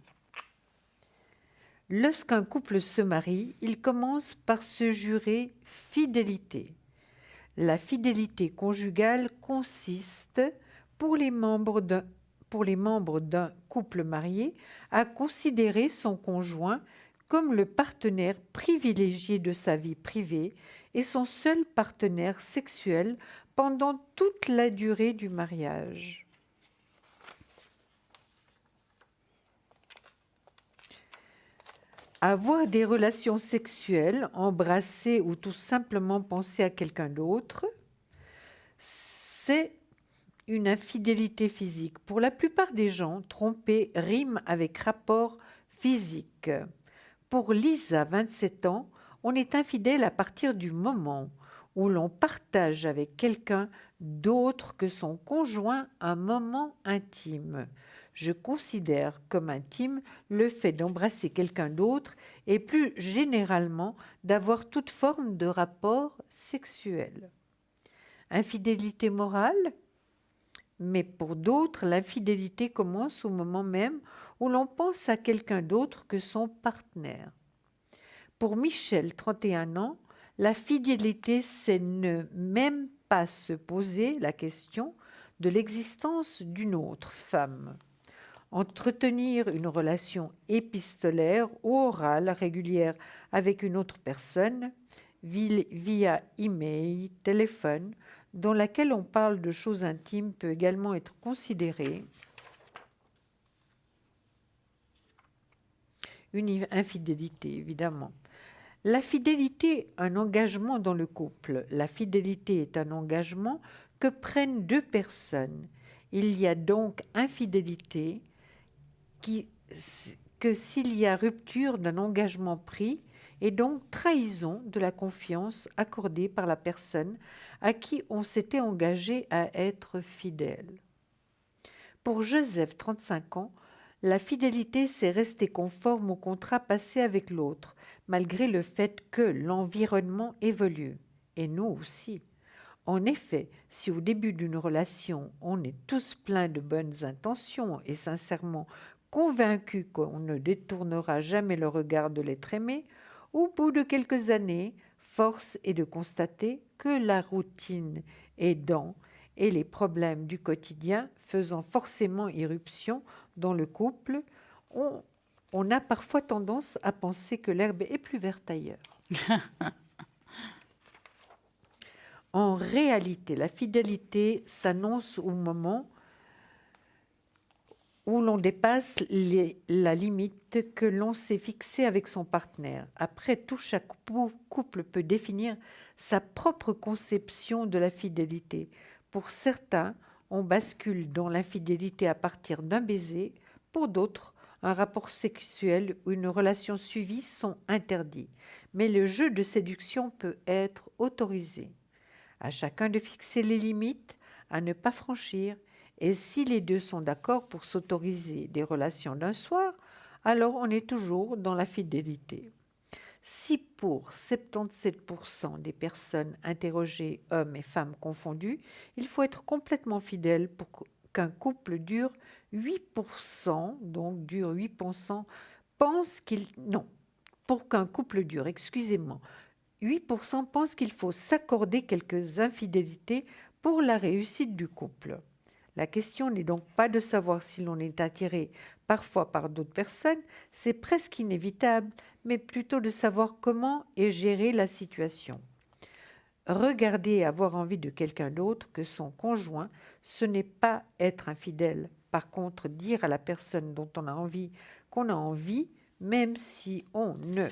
Lorsqu'un couple se marie, il commence par se jurer fidélité. La fidélité conjugale consiste, pour les membres d'un couple marié, à considérer son conjoint comme le partenaire privilégié de sa vie privée et son seul partenaire sexuel pendant toute la durée du mariage. Avoir des relations sexuelles, embrasser ou tout simplement penser à quelqu'un d'autre, c'est une infidélité physique. Pour la plupart des gens, tromper rime avec rapport physique. Pour Lisa, 27 ans, on est infidèle à partir du moment où l'on partage avec quelqu'un d'autre que son conjoint un moment intime. Je considère comme intime le fait d'embrasser quelqu'un d'autre et plus généralement d'avoir toute forme de rapport sexuel. Infidélité morale? Mais pour d'autres, l'infidélité commence au moment même où l'on pense à quelqu'un d'autre que son partenaire. Pour Michel, 31 ans, la fidélité, c'est ne même pas se poser la question de l'existence d'une autre femme. Entretenir une relation épistolaire ou orale régulière avec une autre personne via email, téléphone, dans laquelle on parle de choses intimes peut également être considérée une infidélité, évidemment. La fidélité, un engagement dans le couple. La fidélité est un engagement que prennent deux personnes. Il y a donc infidélité que s'il y a rupture d'un engagement pris et donc trahison de la confiance accordée par la personne à qui on s'était engagé à être fidèle. Pour Joseph, 35 ans, la fidélité, c'est rester conforme au contrat passé avec l'autre, malgré le fait que l'environnement évolue, et nous aussi. En effet, si au début d'une relation, on est tous pleins de bonnes intentions et sincèrement convaincus qu'on ne détournera jamais le regard de l'être aimé, au bout de quelques années, force est de constater que la routine aidant et les problèmes du quotidien faisant forcément irruption dans le couple, on a parfois tendance à penser que l'herbe est plus verte ailleurs. En réalité, la fidélité s'annonce au moment où l'on dépasse la limite que l'on s'est fixée avec son partenaire. Après tout, chaque couple peut définir sa propre conception de la fidélité. Pour certains, on bascule dans l'infidélité à partir d'un baiser. Pour d'autres, un rapport sexuel ou une relation suivie sont interdits. Mais le jeu de séduction peut être autorisé. À chacun de fixer les limites à ne pas franchir. Et si les deux sont d'accord pour s'autoriser des relations d'un soir, alors on est toujours dans la fidélité. Si pour 77% des personnes interrogées, hommes et femmes confondus, il faut être complètement fidèle pour qu'un couple dure, 8%, donc dure 8%, pensent qu'il... Non, pour qu'un couple dure, excusez-moi, 8% pensent qu'il faut s'accorder quelques infidélités pour la réussite du couple. La question n'est donc pas de savoir si l'on est attiré parfois par d'autres personnes, c'est presque inévitable, mais plutôt de savoir comment est gérée la situation. Regarder et avoir envie de quelqu'un d'autre que son conjoint, ce n'est pas être infidèle. Par contre, dire à la personne dont on a envie qu'on a envie, même si on ne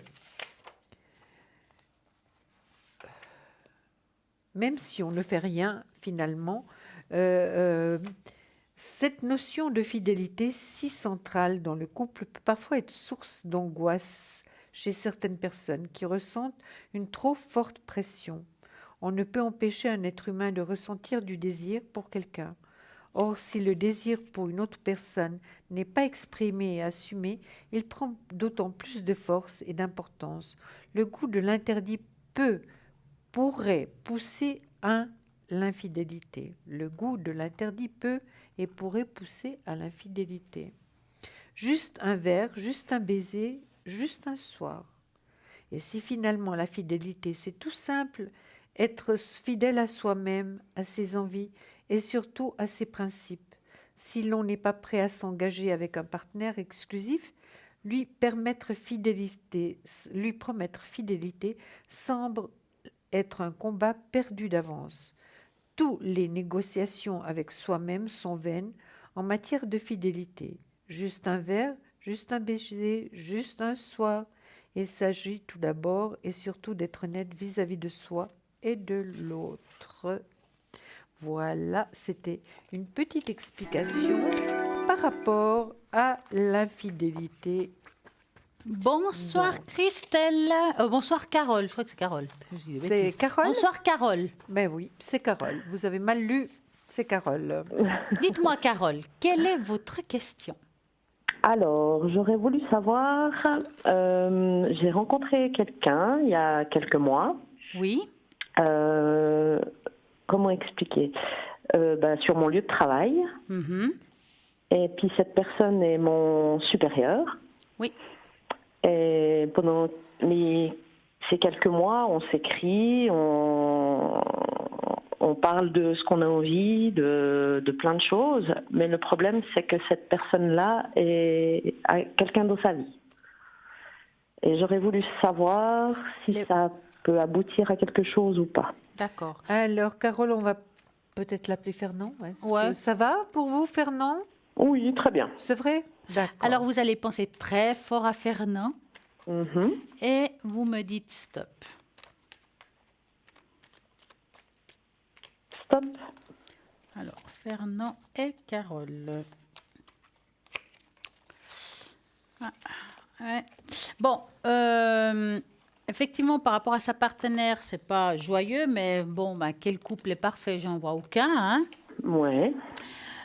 fait rien finalement, cette notion de fidélité si centrale dans le couple peut parfois être source d'angoisse chez certaines personnes qui ressentent une trop forte pression. On ne peut empêcher un être humain de ressentir du désir pour quelqu'un. Or, si le désir pour une autre personne n'est pas exprimé et assumé, il prend d'autant plus de force et d'importance. Le goût de l'interdit pourrait pousser à l'infidélité. Le goût de l'interdit peut et pourrait pousser à l'infidélité. Juste un verre, juste un baiser, juste un soir. Et si finalement la fidélité, c'est tout simple, être fidèle à soi-même, à ses envies et surtout à ses principes. Si l'on n'est pas prêt à s'engager avec un partenaire exclusif, lui promettre fidélité semble être un combat perdu d'avance. Toutes les négociations avec soi-même sont vaines en matière de fidélité. Juste un verre, juste un baiser, juste un soir. Il s'agit tout d'abord et surtout d'être honnête vis-à-vis de soi et de l'autre. Voilà, c'était une petite explication par rapport à l'infidélité. Bonsoir Christelle. Bonsoir Carole. Je crois que c'est Carole. C'est Carole? Bonsoir Carole. Ben oui, c'est Carole. Vous avez mal lu, c'est Carole. Dites-moi Carole, quelle est votre question? Alors, j'aurais voulu savoir, j'ai rencontré quelqu'un il y a quelques mois. Oui. Comment expliquer? Sur mon lieu de travail. Mhm. Et puis cette personne est mon supérieur. Oui. Et pendant ces quelques mois, on s'écrit, on parle de ce qu'on a envie, de plein de choses. Mais le problème, c'est que cette personne-là a quelqu'un dans sa vie. Et j'aurais voulu savoir si ça peut aboutir à quelque chose ou pas. D'accord. Alors, Carole, on va peut-être l'appeler Fernand. Ouais. Ça va pour vous, Fernand? Oui, très bien. C'est vrai? D'accord. Alors, vous allez penser très fort à Fernand Mhm. et vous me dites stop. Stop. Alors, Fernand et Carole. Ah, ouais. Bon, effectivement, par rapport à sa partenaire, c'est pas joyeux, mais bon, quel couple est parfait? J'en vois aucun, hein. Ouais.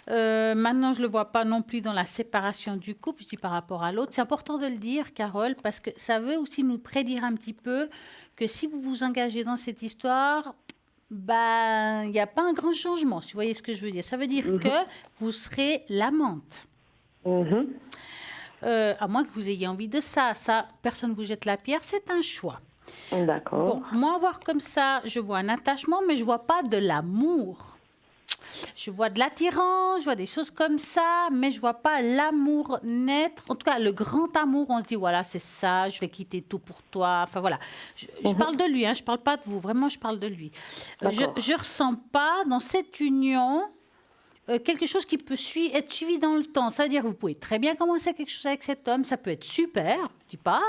Maintenant, je ne le vois pas non plus dans la séparation du couple, je dis par rapport à l'autre. C'est important de le dire, Carole, parce que ça veut aussi nous prédire un petit peu que si vous vous engagez dans cette histoire, il n'y a pas un grand changement, si vous voyez ce que je veux dire. Ça veut dire que vous serez l'amante. Mhm. À moins que vous ayez envie de ça. Ça, personne ne vous jette la pierre, c'est un choix. D'accord. Bon, moi, voir comme ça, je vois un attachement, mais je ne vois pas de l'amour. Je vois de l'attirance, je vois des choses comme ça, mais je vois pas l'amour naître. En tout cas, le grand amour, on se dit, voilà, c'est ça, je vais quitter tout pour toi. Enfin, voilà. Je parle de lui, hein, je parle pas de vous. Vraiment, je parle de lui. Je ressens pas dans cette union quelque chose qui peut être suivi dans le temps. Ça veut dire que vous pouvez très bien commencer quelque chose avec cet homme. Ça peut être super, je dis pas.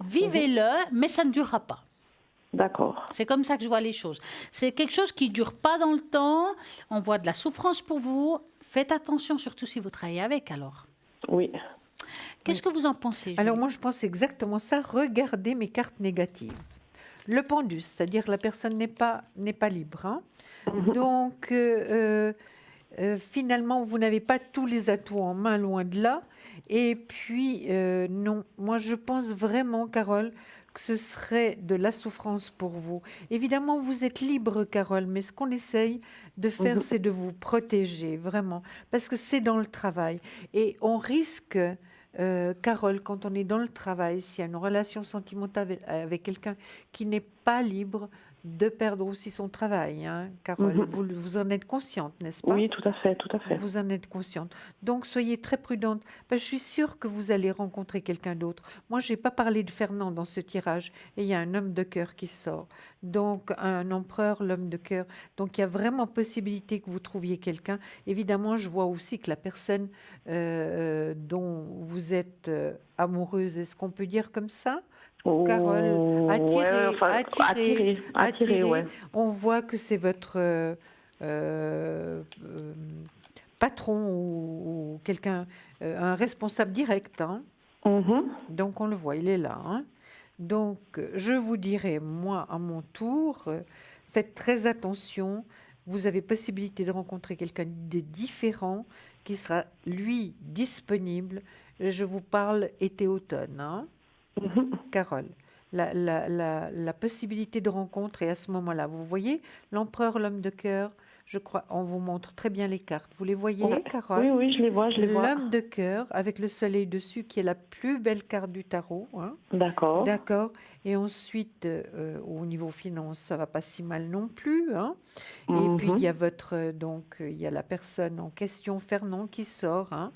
Vivez-le, mais ça ne durera pas. D'accord. C'est comme ça que je vois les choses. C'est quelque chose qui ne dure pas dans le temps. On voit de la souffrance pour vous. Faites attention, surtout si vous travaillez avec, alors. Oui. Qu'est-ce que vous en pensez, Julie? Alors moi, je pense exactement ça. Regardez mes cartes négatives. Le pendus, c'est-à-dire la personne n'est pas libre. Hein. Donc, finalement, vous n'avez pas tous les atouts en main, loin de là. Et puis, non, moi, je pense vraiment, Carole, que ce serait de la souffrance pour vous. Évidemment, vous êtes libre, Carole, mais ce qu'on essaye de faire, c'est de vous protéger, vraiment, parce que c'est dans le travail. Et on risque, Carole, quand on est dans le travail, s'il y a une relation sentimentale avec quelqu'un qui n'est pas libre, de perdre aussi son travail, hein, Carole. Vous en êtes consciente, n'est-ce pas? Oui, tout à fait, tout à fait. Vous en êtes consciente. Donc, soyez très prudente. Ben, je suis sûre que vous allez rencontrer quelqu'un d'autre. Moi, je n'ai pas parlé de Fernand dans ce tirage. Et il y a un homme de cœur qui sort. Donc, un empereur, l'homme de cœur. Donc, il y a vraiment possibilité que vous trouviez quelqu'un. Évidemment, je vois aussi que la personne dont vous êtes amoureuse, est-ce qu'on peut dire comme ça? Carole, attiré, ouais. on voit que c'est votre patron ou quelqu'un, un responsable direct. Hein. Donc on le voit, il est là. Hein. Donc je vous dirais, moi à mon tour, faites très attention. Vous avez possibilité de rencontrer quelqu'un de différent qui sera, lui, disponible. Je vous parle été-automne. Hein. Carole, la possibilité de rencontre est à ce moment-là. Vous voyez, l'empereur, l'homme de cœur, je crois, on vous montre très bien les cartes. Vous les voyez, Ouais. Carole? Oui, oui, je les vois, je les vois. L'homme de cœur avec le soleil dessus, qui est la plus belle carte du tarot. Hein. D'accord. D'accord. Et ensuite, au niveau finance, ça va pas si mal non plus. Hein. Et puis, il y a il y a la personne en question, Fernand, qui sort. Hein.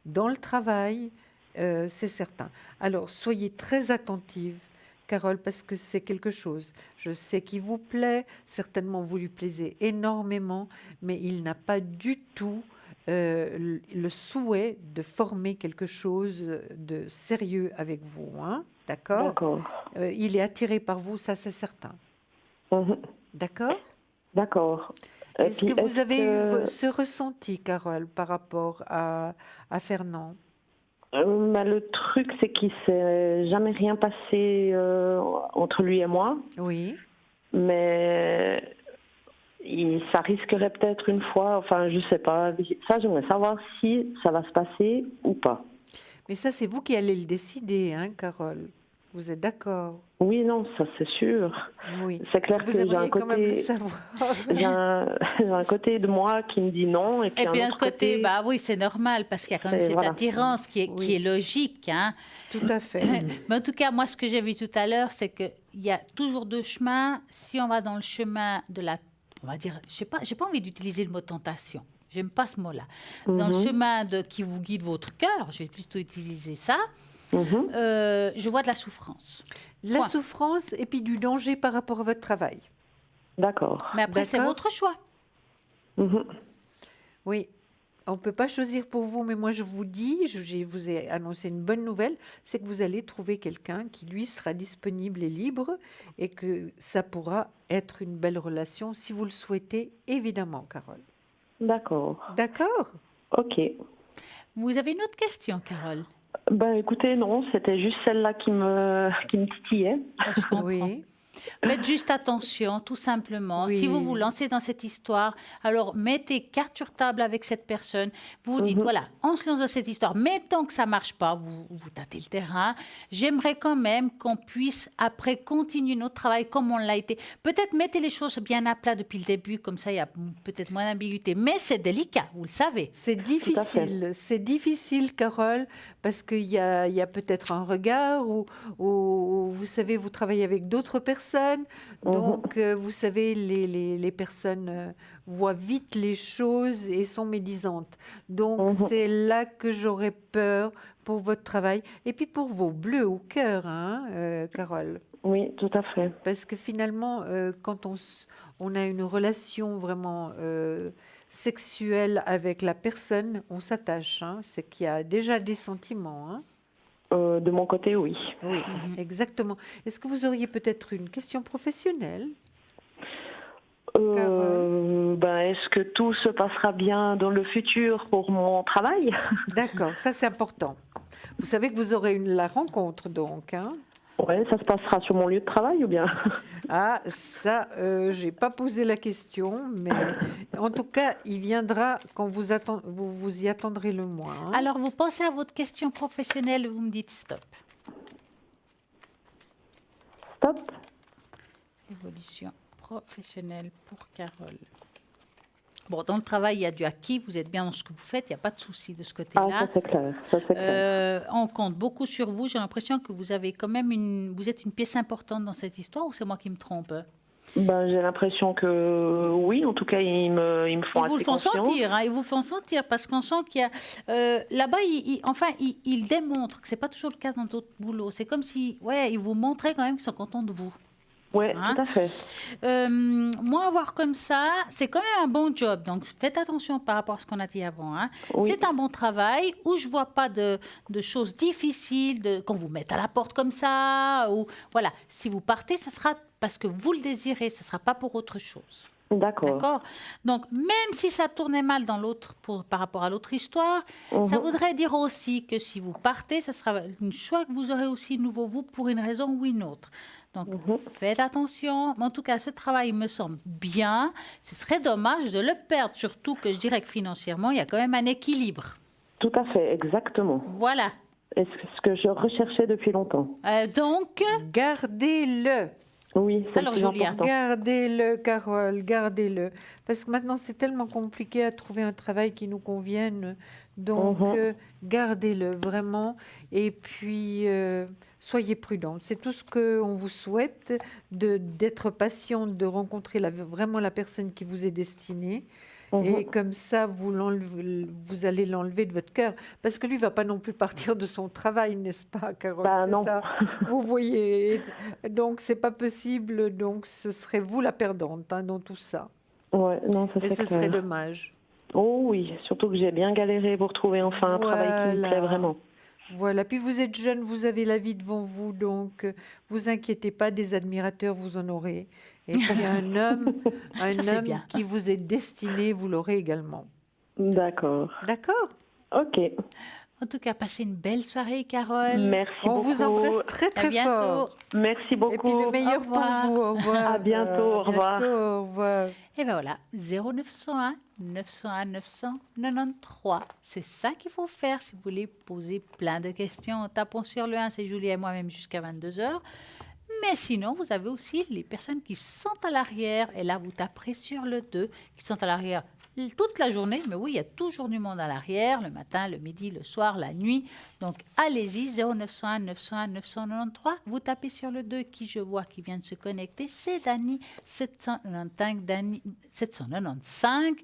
Dans le travail, c'est certain. Alors, soyez très attentive, Carole, parce que c'est quelque chose. Je sais qu'il vous plaît, certainement vous lui plaisez énormément, mais il n'a pas du tout le souhait de former quelque chose de sérieux avec vous. Hein. D'accord? D'accord. Il est attiré par vous, ça c'est certain. D'accord? D'accord. Est-ce que vous avez eu ce ressenti, Carole, par rapport à Fernand? Le truc, c'est qu'il ne s'est jamais rien passé entre lui et moi. Oui. Mais ça risquerait peut-être une fois, enfin, je ne sais pas. Ça, j'aimerais savoir si ça va se passer ou pas. Mais ça, c'est vous qui allez le décider, hein, Carole. Vous êtes d'accord? Oui, non, ça c'est sûr. Oui. C'est clair Vous que j'ai aimeriez un quand même le côté, savoir. j'ai un côté de moi qui me dit non, et puis Et puis un un autre côté, bah oui, c'est normal parce qu'il y a quand même Et cette voilà. attirance qui Oui. est logique. Hein. Tout à fait. Mais en tout cas, moi, ce que j'ai vu tout à l'heure, c'est qu'il y a toujours deux chemins. Si on va dans le chemin de la, on va dire, j'ai pas envie d'utiliser le mot tentation. J'aime pas ce mot-là. Dans le chemin qui vous guide votre cœur, je vais plutôt utiliser ça. Je vois de la souffrance. La Point. souffrance et puis du danger par rapport à votre travail. D'accord. Mais après, c'est D'accord. votre choix. Oui. On ne peut pas choisir pour vous, mais moi je vous dis, je vous ai annoncé une bonne nouvelle, c'est que vous allez trouver quelqu'un qui, lui, sera disponible et libre et que ça pourra être une belle relation si vous le souhaitez, évidemment, Carole. D'accord. D'accord? Ok. Vous avez une autre question, Carole? Ben écoutez, non, c'était juste celle-là qui me titillait. Je comprends. Oui. Faites juste attention, tout simplement. Oui. Si vous vous lancez dans cette histoire, alors mettez carte sur table avec cette personne. Vous vous dites, voilà, on se lance dans cette histoire. Mais tant que ça ne marche pas, vous tâtez le terrain. J'aimerais quand même qu'on puisse, après, continuer notre travail comme on l'a été. Peut-être mettez les choses bien à plat depuis le début, comme ça, il y a peut-être moins d'ambiguïté. Mais c'est délicat, vous le savez. C'est difficile, Carole, parce qu'il y a peut-être un regard où, vous savez, vous travaillez avec d'autres personnes. Donc, vous savez, les personnes voient vite les choses et sont médisantes. Donc, c'est là que j'aurais peur pour votre travail. Et puis, pour vos bleus au cœur, hein, Carole. Oui, tout à fait. Parce que finalement, quand on a une relation vraiment sexuelle avec la personne, on s'attache. Hein, c'est qu'il y a déjà des sentiments. Hein. De mon côté, oui. Oui, exactement. Est-ce que vous auriez peut-être une question professionnelle? Est-ce que tout se passera bien dans le futur pour mon travail? D'accord, ça c'est important. Vous savez que vous aurez la rencontre donc. Hein? Oui, ça se passera sur mon lieu de travail ou bien? Ah, ça, j'ai pas posé la question, mais en tout cas, il viendra quand vous y attendrez le moins. Hein. Alors, vous pensez à votre question professionnelle, vous me dites stop. Stop. Évolution professionnelle pour Carole. Bon, dans le travail, il y a du acquis, vous êtes bien dans ce que vous faites, il n'y a pas de souci de ce Ah, côté-là. ça c'est clair. Ça c'est clair. On compte beaucoup sur vous. J'ai l'impression que vous avez quand même vous êtes une pièce importante dans cette histoire, ou c'est moi qui me trompe? Ben, j'ai l'impression que oui, en tout cas, ils me font Ils vous le assez font confiance. sentir, hein, ils vous le font sentir parce qu'on sent qu'il y a là-bas, ils démontrent que c'est pas toujours le cas dans d'autres boulots. C'est comme si, ouais, ils vous montraient quand même qu'ils sont contents de vous. Oui, Hein? tout à fait. Moi, voir comme ça, c'est quand même un bon job. Donc, faites attention par rapport à ce qu'on a dit avant. Hein. Oui. C'est un bon travail où je vois pas de choses difficiles, qu'on vous mette à la porte comme ça. Ou voilà, si vous partez, ce sera parce que vous le désirez. Ce sera pas pour autre chose. D'accord. D'accord. Donc, même si ça tournait mal dans l'autre, par rapport à l'autre histoire, ça voudrait dire aussi que si vous partez, ce sera un choix que vous aurez aussi nouveau vous pour une raison ou une autre. Donc, faites attention. Mais en tout cas, ce travail me semble bien. Ce serait dommage de le perdre, surtout que je dirais que financièrement, il y a quand même un équilibre. Tout à fait, exactement. Voilà. Et ce que je recherchais depuis longtemps. Donc, Gardez-le. Oui, c'est Alors, le plus Julia. important. Gardez-le, Carole, gardez-le. Parce que maintenant, c'est tellement compliqué à trouver un travail qui nous convienne. Donc, gardez-le vraiment. Et puis, soyez prudente. C'est tout ce qu'on vous souhaite, d'être patiente, de rencontrer vraiment la personne qui vous est destinée. Et comme ça, vous allez l'enlever de votre cœur. Parce que lui ne va pas non plus partir de son travail, n'est-ce pas, Carole? Bah, C'est non. ça. Vous voyez. Donc, c'est pas possible. Donc, ce serait vous la perdante dans tout ça. Ouais, non, ça Et c'est ce clair. serait dommage. Oh oui, surtout que j'ai bien galéré pour trouver enfin un travail qui me plaît vraiment. Voilà. Puis vous êtes jeune, vous avez la vie devant vous. Donc, vous inquiétez pas, des admirateurs, vous en aurez. Et puis, un homme c'est bien. qui vous est destiné, vous l'aurez également. D'accord. D'accord? Ok. en tout cas, passez une belle soirée, Carole. Merci On beaucoup. vous embrasse très, À très bientôt. fort. Merci beaucoup. Et puis le meilleur Au pour revoir. vous. Au revoir. À bientôt, au revoir. bientôt, au revoir. Et bien voilà, 0901 901 993. C'est ça qu'il faut faire si vous voulez poser plein de questions. Tapons sur le 1, c'est Julie et moi-même jusqu'à 22h. Mais sinon, vous avez aussi les personnes qui sont à l'arrière. Et là, vous taperez sur le 2, qui sont à l'arrière toute la journée. Mais oui, il y a toujours du monde à l'arrière, le matin, le midi, le soir, la nuit. Donc, allez-y, 0901 901 993. Vous tapez sur le 2, qui je vois qui vient de se connecter. C'est Dani 795.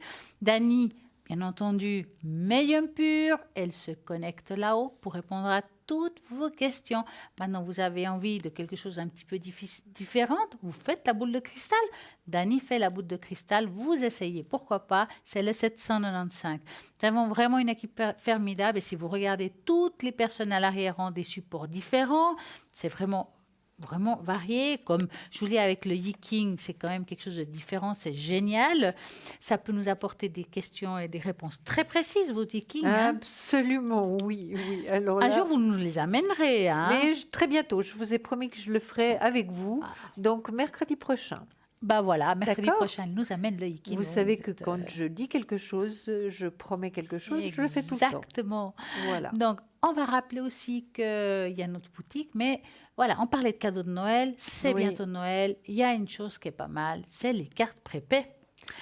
Dani, bien entendu, médium pur. Elle se connecte là-haut pour répondre à toutes vos questions. Maintenant, vous avez envie de quelque chose un petit peu différent, vous faites la boule de cristal. Dani fait la boule de cristal, vous essayez, pourquoi pas, c'est le 795. Nous avons vraiment une équipe formidable et si vous regardez, toutes les personnes à l'arrière ont des supports différents. C'est vraiment varié, comme Julie avec le Yiking, c'est quand même quelque chose de différent, c'est génial. Ça peut nous apporter des questions et des réponses très précises, vos Yiking. Hein. Absolument, oui, oui. Alors Un là, jour, vous nous les amènerez. Hein. mais très bientôt, je vous ai promis que je le ferai avec vous. Donc, mercredi prochain. Bah voilà, mercredi D'accord. prochain, elle nous amène le Yiking. Vous savez que quand je dis quelque chose, je promets quelque chose, je le fais tout le temps. Exactement. Voilà. Donc, on va rappeler aussi qu'il y a notre boutique, mais voilà, on parlait de cadeaux de Noël, c'est Oui. bientôt Noël. Il y a une chose qui est pas mal, c'est les cartes prépay.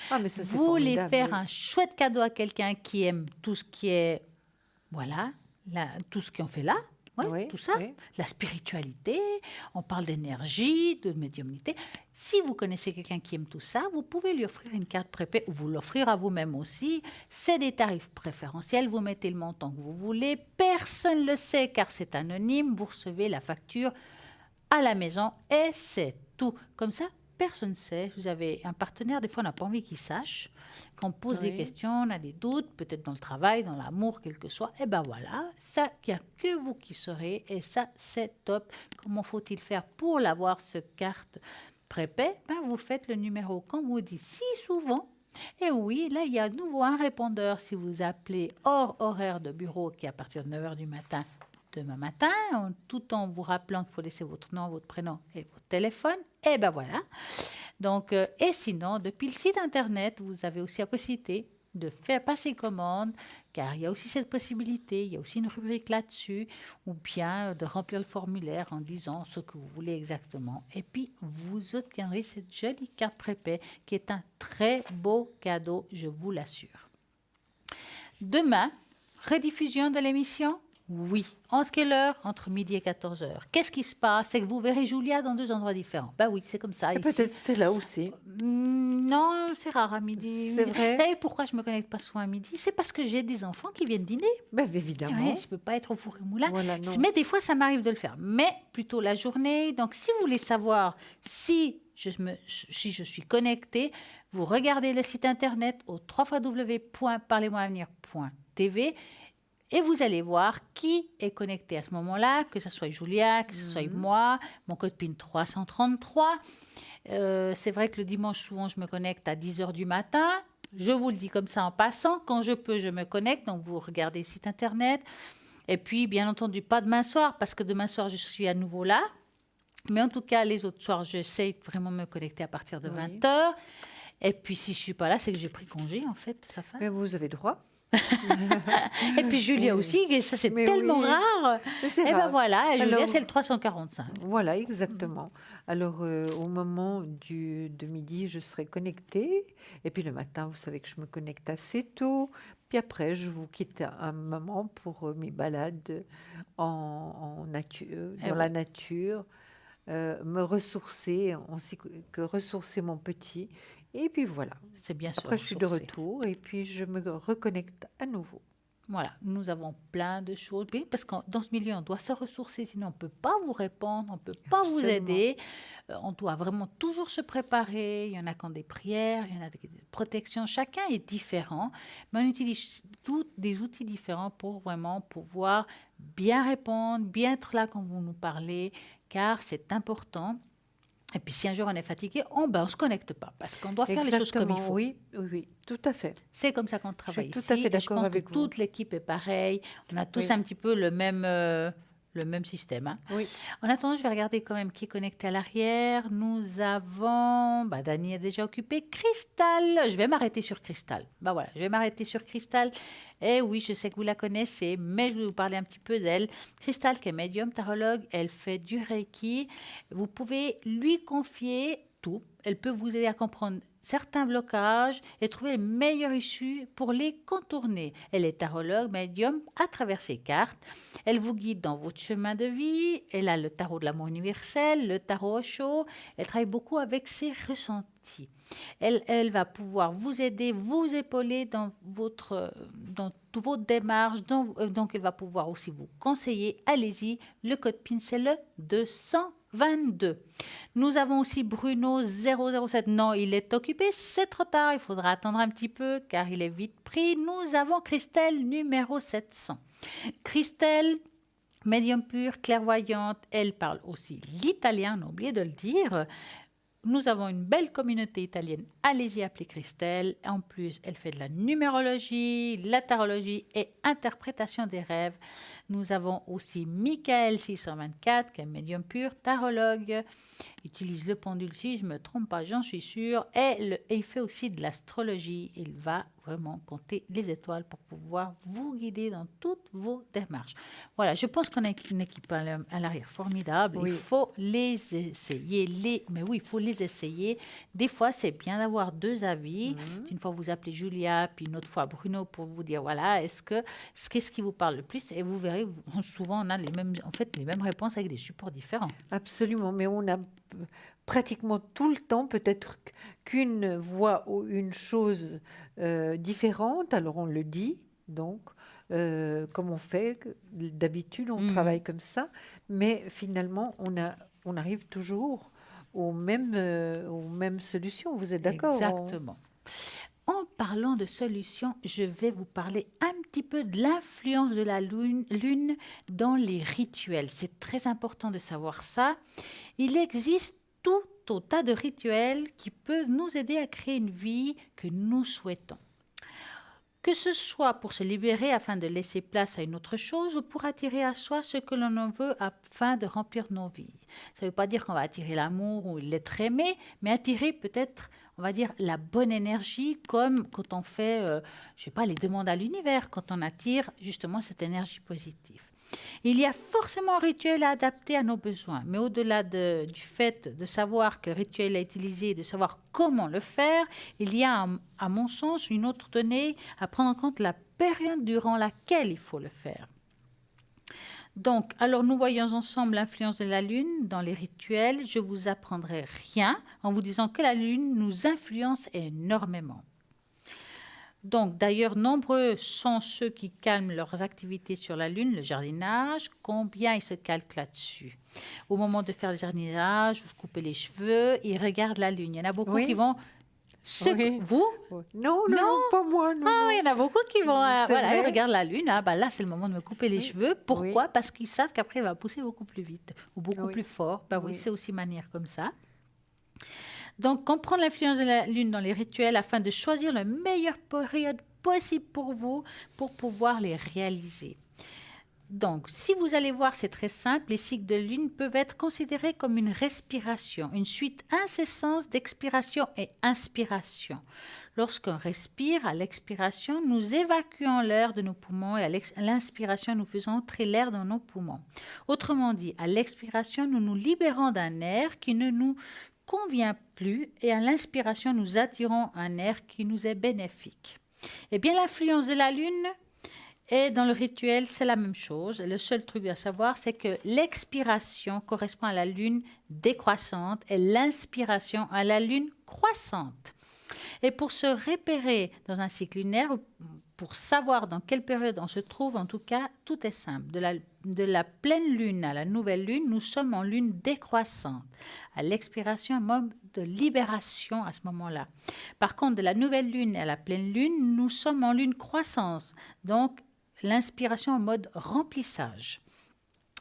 Ah, mais ça, c'est Vous voulez formidable, faire oui. un chouette cadeau à quelqu'un qui aime tout ce qui est, voilà, tout ce qu'on fait là, ouais, Oui, tout ça, oui. la spiritualité, on parle d'énergie, de médiumnité. Si vous connaissez quelqu'un qui aime tout ça, vous pouvez lui offrir une carte prépay ou vous l'offrir à vous-même aussi. C'est des tarifs préférentiels, vous mettez le montant que vous voulez, personne ne le sait car c'est anonyme, vous recevez la facture à la maison et c'est tout. Comme ça, personne ne sait. Vous avez un partenaire, des fois on n'a pas envie qu'il sache. Quand on pose des Oui. questions, on a des doutes, peut-être dans le travail, dans l'amour, quel que soit. Et ben voilà, ça, il n'y a que vous qui saurez. Et ça, c'est top. Comment faut-il faire pour l'avoir, ce carte prépay? Ben, vous faites le numéro qu'on vous dit si souvent. Et oui, là, il y a à nouveau un répondeur si vous appelez hors horaire de bureau qui est à partir de 9h du matin demain matin, tout en vous rappelant qu'il faut laisser votre nom, votre prénom et votre téléphone. Et ben voilà. Donc, et sinon, depuis le site internet, vous avez aussi la possibilité de faire passer commande car il y a aussi cette possibilité, il y a aussi une rubrique là-dessus, ou bien de remplir le formulaire en disant ce que vous voulez exactement. Et puis, vous obtiendrez cette jolie carte prépay qui est un très beau cadeau, je vous l'assure. Demain, rediffusion de l'émission? Oui. Entre quelle heure? Entre midi et 14 heures. Qu'est-ce qui se passe? C'est que vous verrez Julia dans 2 endroits différents. Ben oui, c'est comme ça. Et ici. peut-être Stella aussi. Non, c'est rare à midi. C'est vrai. Vous savez pourquoi je me connecte pas souvent à midi? C'est parce que j'ai des enfants qui viennent dîner. Ben, évidemment. Ouais, je peux pas être au four et au moulin. Voilà, non. Mais des fois, ça m'arrive de le faire. Mais plutôt la journée. Donc, si vous voulez savoir si je suis connectée, vous regardez le site internet au www.parlez-moi-avenir.tv et vous allez voir qui est connecté à ce moment-là, que ce soit Julia, que ce soit moi, mon code PIN 333. C'est vrai que le dimanche, souvent, je me connecte à 10 heures du matin. Je vous le dis comme ça en passant. Quand je peux, je me connecte. Donc, vous regardez le site internet. Et puis, bien entendu, pas demain soir, parce que demain soir, je suis à nouveau là. Mais en tout cas, les autres soirs, j'essaie de vraiment me connecter à partir de 20 heures. Et puis, si je ne suis pas là, c'est que j'ai pris congé, en fait, de sa femme. Mais vous avez droit. Et puis Julia aussi, et ça c'est Mais tellement oui. rare. C'est Et rare. ben voilà, Julia Alors, c'est le 345. Voilà, exactement. Alors, au moment de midi, je serai connectée. Et puis le matin, vous savez que je me connecte assez tôt. Puis après, je vous quitte un moment pour mes balades en nature, dans la nature, me ressourcer, ainsi que ressourcer mon petit. Et puis voilà. C'est bien sûr. Après, je suis de retour et puis je me reconnecte à nouveau. Voilà, nous avons plein de choses. Oui, parce que dans ce milieu, on doit se ressourcer, sinon on ne peut pas vous répondre, on ne peut pas vous aider. On doit vraiment toujours se préparer. Il y en a qui ont des prières, il y en a des protections. Chacun est différent, mais on utilise tous des outils différents pour vraiment pouvoir bien répondre, bien être là quand vous nous parlez, car c'est important. Et puis, si un jour on est fatigué, on ne se connecte pas parce qu'on doit faire les choses comme il faut. Oui, tout à fait. C'est comme ça qu'on travaille tout ici. à fait d'accord je pense avec que vous. toute l'équipe est pareille. On a tous un petit peu le même système. Hein. Oui. En attendant, je vais regarder quand même qui est connecté à l'arrière. Nous avons... Dani est déjà occupé. Cristal. Je vais m'arrêter sur Cristal. Voilà, je vais m'arrêter sur Cristal. Et oui, je sais que vous la connaissez, mais je vais vous parler un petit peu d'elle. Cristal, qui est médium tarologue, elle fait du Reiki. Vous pouvez lui confier tout. Elle peut vous aider à comprendre certains blocages et trouver les meilleures issues pour les contourner. Elle est tarologue, médium à travers ses cartes. Elle vous guide dans votre chemin de vie. Elle a le tarot de l'amour universel, le tarot Osho. Elle travaille beaucoup avec ses ressentis. Elle va pouvoir vous aider, vous épauler dans toute votre démarche. Donc, elle va pouvoir aussi vous conseiller. Allez-y, le code PIN, c'est le 222. Nous avons aussi Bruno 007. Non, il est occupé, c'est trop tard. Il faudra attendre un petit peu car il est vite pris. Nous avons Christelle numéro 700. Christelle, médium pure, clairvoyante. Elle parle aussi l'italien, on a oublié de le dire. Nous avons une belle communauté italienne. Allez-y, appelez Christelle. En plus, elle fait de la numérologie, la tarologie et interprétation des rêves. Nous avons aussi Michael 624, qui est médium pur, tarologue. Utilise le pendule, si je ne me trompe pas, j'en suis sûre. Et il fait aussi de l'astrologie. Il va vraiment compter les étoiles pour pouvoir vous guider dans toutes vos démarches. Voilà, je pense qu'on a une équipe à l'arrière formidable. Oui. Il faut les essayer. Mais oui, il faut les essayer. Des fois, c'est bien d'avoir deux avis. Une fois, vous appelez Julia, puis une autre fois Bruno pour vous dire, voilà, qu'est-ce qui vous parle le plus? Et vous verrez, souvent, on a les mêmes réponses avec des supports différents. Absolument, mais on a pratiquement tout le temps peut-être qu'une voix ou une chose différente, alors on le dit, donc comme on fait d'habitude, on travaille comme ça, mais finalement on arrive toujours aux mêmes solutions, vous êtes d'accord? Exactement. En parlant de solutions, je vais vous parler un petit peu de l'influence de la lune dans les rituels. C'est très important de savoir ça. Il existe tout un tas de rituels qui peuvent nous aider à créer une vie que nous souhaitons. Que ce soit pour se libérer afin de laisser place à une autre chose ou pour attirer à soi ce que l'on en veut afin de remplir nos vies. Ça ne veut pas dire qu'on va attirer l'amour ou l'être aimé, mais attirer peut-être, on va dire, la bonne énergie, comme quand on fait, je sais pas, les demandes à l'univers, quand on attire justement cette énergie positive. Il y a forcément un rituel à adapter à nos besoins, mais au-delà du fait de savoir quel rituel est utilisé et de savoir comment le faire, il y a, à mon sens, une autre donnée à prendre en compte, la période durant laquelle il faut le faire. Donc, alors nous voyons ensemble l'influence de la Lune dans les rituels. Je vous apprendrai rien en vous disant que la Lune nous influence énormément. Donc, d'ailleurs, nombreux sont ceux qui calment leurs activités sur la Lune, le jardinage. Combien ils se calquent là-dessus? Au moment de faire le jardinage, vous coupez les cheveux, ils regardent la Lune. Il y en a beaucoup qui vont... Oui. Vous? Non, pas moi. Non, Ah, il y en a beaucoup qui vont... vrai. ils regardent la Lune. Ah, là, c'est le moment de me couper les cheveux. Pourquoi? Parce qu'ils savent qu'après, il va pousser beaucoup plus vite ou beaucoup plus fort. Oui, c'est aussi manière comme ça. Donc, comprendre l'influence de la Lune dans les rituels afin de choisir la meilleure période possible pour vous pour pouvoir les réaliser. Donc, si vous allez voir, c'est très simple. Les cycles de Lune peuvent être considérés comme une respiration, une suite incessante d'expiration et inspiration. Lorsqu'on respire, à l'expiration, nous évacuons l'air de nos poumons et à l'inspiration, nous faisons entrer l'air dans nos poumons. Autrement dit, à l'expiration, nous nous libérons d'un air qui ne nous convient plus et à l'inspiration, nous attirons un air qui nous est bénéfique. Eh bien, l'influence de la Lune et dans le rituel, c'est la même chose. Le seul truc à savoir, c'est que l'expiration correspond à la Lune décroissante et l'inspiration à la Lune croissante. Et pour se repérer dans un cycle lunaire, pour savoir dans quelle période on se trouve, en tout cas, tout est simple. De la pleine lune à la nouvelle lune, nous sommes en lune décroissante. À l'expiration, un mode de libération à ce moment-là. Par contre, de la nouvelle lune à la pleine lune, nous sommes en lune croissance. Donc, l'inspiration en mode remplissage.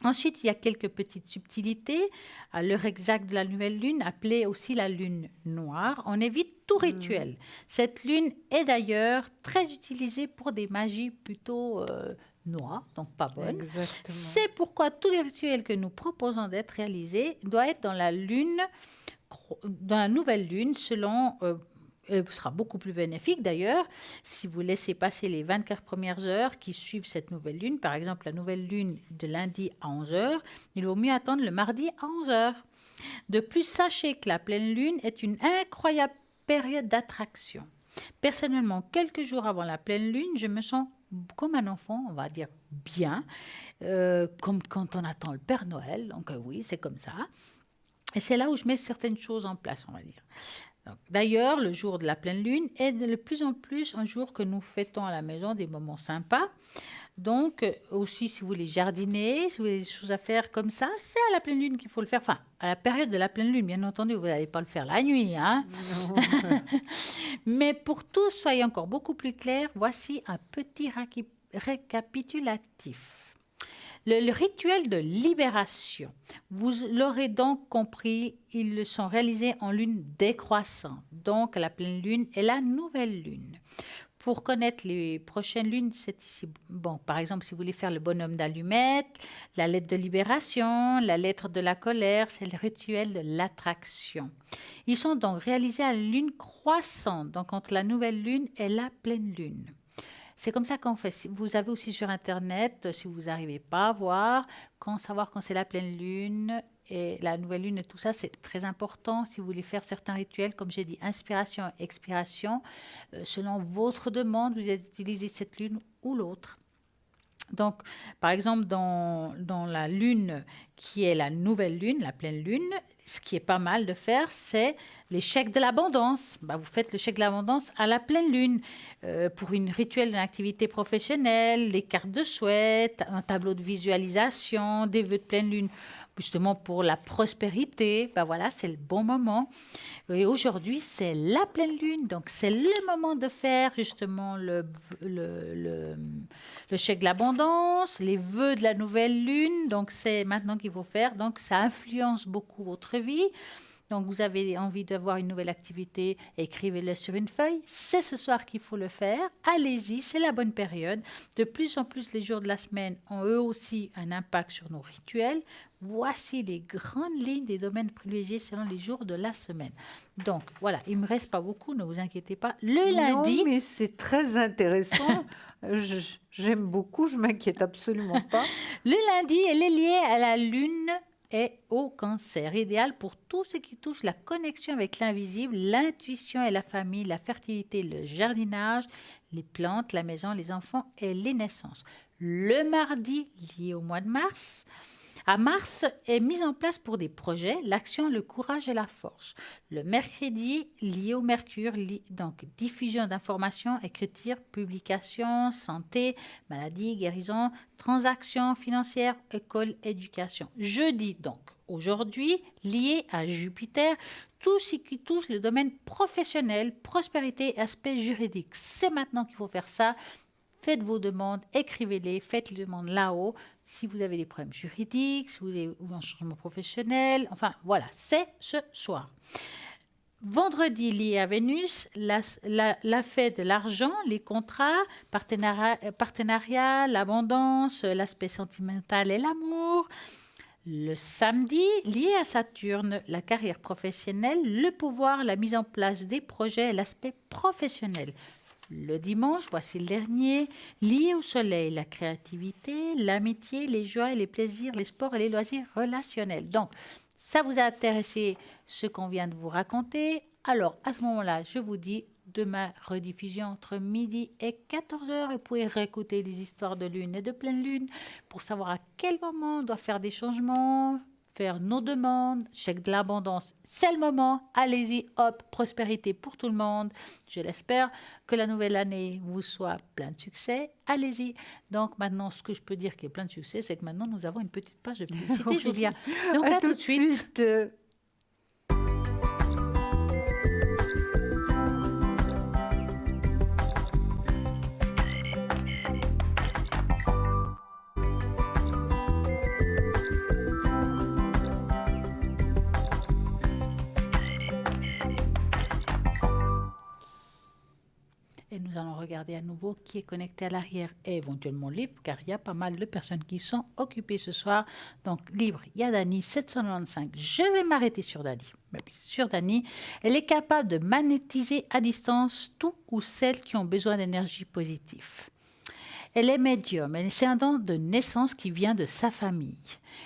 Ensuite, il y a quelques petites subtilités. À l'heure exacte de la nouvelle lune, appelée aussi la lune noire, on évite tout rituel. Cette lune est d'ailleurs très utilisée pour des magies plutôt noires, donc pas bonnes. Exactement. C'est pourquoi tous les rituels que nous proposons d'être réalisés doivent être dans la nouvelle lune, selon... sera beaucoup plus bénéfique d'ailleurs si vous laissez passer les 24 premières heures qui suivent cette nouvelle lune. Par exemple, la nouvelle lune de lundi à 11h, il vaut mieux attendre le mardi à 11h. De plus, sachez que la pleine lune est une incroyable période d'attraction. Personnellement, quelques jours avant la pleine lune, je me sens comme un enfant, on va dire bien, comme quand on attend le Père Noël. Donc oui, c'est comme ça. Et c'est là où je mets certaines choses en place, on va dire. D'ailleurs, le jour de la pleine lune est de plus en plus un jour que nous fêtons à la maison des moments sympas. Donc, aussi, si vous voulez jardiner, si vous avez des choses à faire comme ça, c'est à la pleine lune qu'il faut le faire. Enfin, à la période de la pleine lune, bien entendu, vous n'allez pas le faire la nuit. Hein. Mais pour tous, soyez encore beaucoup plus clairs, voici un petit récapitulatif. Le rituel de libération, vous l'aurez donc compris, ils sont réalisés en lune décroissante, donc la pleine lune et la nouvelle lune. Pour connaître les prochaines lunes, c'est ici. Bon, par exemple, si vous voulez faire le bonhomme d'allumette, la lettre de libération, la lettre de la colère, c'est le rituel de l'attraction. Ils sont donc réalisés à la lune croissante, donc entre la nouvelle lune et la pleine lune. C'est comme ça qu'on fait. Vous avez aussi sur Internet, si vous n'arrivez pas à voir, savoir quand c'est la pleine lune et la nouvelle lune et tout ça, c'est très important. Si vous voulez faire certains rituels, comme j'ai dit, inspiration, expiration, selon votre demande, vous utilisez cette lune ou l'autre. Donc, par exemple, dans la lune qui est la nouvelle lune, la pleine lune, ce qui est pas mal de faire, c'est les chèques de l'abondance. Vous faites le chèque de l'abondance à la pleine lune pour une rituel d'une activité professionnelle, les cartes de souhait, un tableau de visualisation, des vœux de pleine lune, justement pour la prospérité. Voilà, c'est le bon moment. Et aujourd'hui, c'est la pleine lune, donc c'est le moment de faire justement le chèque de l'abondance, les vœux de la nouvelle lune. Donc c'est maintenant qu'il faut faire. Donc ça influence beaucoup votre vie. Donc, vous avez envie d'avoir une nouvelle activité, écrivez-le sur une feuille. C'est ce soir qu'il faut le faire. Allez-y, c'est la bonne période. De plus en plus, les jours de la semaine ont eux aussi un impact sur nos rituels. Voici les grandes lignes des domaines privilégiés selon les jours de la semaine. Donc, voilà, il ne me reste pas beaucoup, ne vous inquiétez pas. Le lundi... Non, mais c'est très intéressant. J'aime beaucoup, je m'inquiète absolument pas. Le lundi, elle est liée à la lune et au cancer, idéal pour tout ce qui touche la connexion avec l'invisible, l'intuition et la famille, la fertilité, le jardinage, les plantes, la maison, les enfants et les naissances. Le mardi, lié au mois de mars, à Mars est mise en place pour des projets, l'action, le courage et la force. Le mercredi, lié au Mercure, donc diffusion d'informations, écriture, publication, santé, maladie, guérison, transactions financières, école, éducation. Jeudi, donc, aujourd'hui, lié à Jupiter, tout ce qui touche le domaine professionnel, prospérité et aspect juridique. C'est maintenant qu'il faut faire ça. Faites vos demandes, écrivez-les, faites les demandes là-haut. Si vous avez des problèmes juridiques, si vous avez ou un changement professionnel, enfin voilà, c'est ce soir. Vendredi, lié à Vénus, la fête de l'argent, les contrats, partenariat, l'abondance, l'aspect sentimental et l'amour. Le samedi, lié à Saturne, la carrière professionnelle, le pouvoir, la mise en place des projets et l'aspect professionnel. Le dimanche, voici le dernier, lié au soleil, la créativité, l'amitié, les joies, les plaisirs, les sports et les loisirs relationnels. Donc, ça vous a intéressé ce qu'on vient de vous raconter. Alors, à ce moment-là, je vous dis, demain, rediffusion entre midi et 14h. Vous pouvez réécouter les histoires de lune et de pleine lune pour savoir à quel moment on doit faire des changements, faire nos demandes, chèque de l'abondance, c'est le moment. Allez-y, hop, prospérité pour tout le monde. Je l'espère que la nouvelle année vous soit plein de succès. Allez-y. Donc maintenant, ce que je peux dire qui est plein de succès, c'est que maintenant, nous avons une petite page de publicité, Oui. Julia. Donc à tout de suite. Et nous allons regarder à nouveau qui est connecté à l'arrière et éventuellement libre, car il y a pas mal de personnes qui sont occupées ce soir. Donc libre, il y a Dani, 795. Je vais m'arrêter sur Dani. Mais oui, sur Dani, elle est capable de magnétiser à distance tout ou celles qui ont besoin d'énergie positive. Elle est médium, c'est un don de naissance qui vient de sa famille.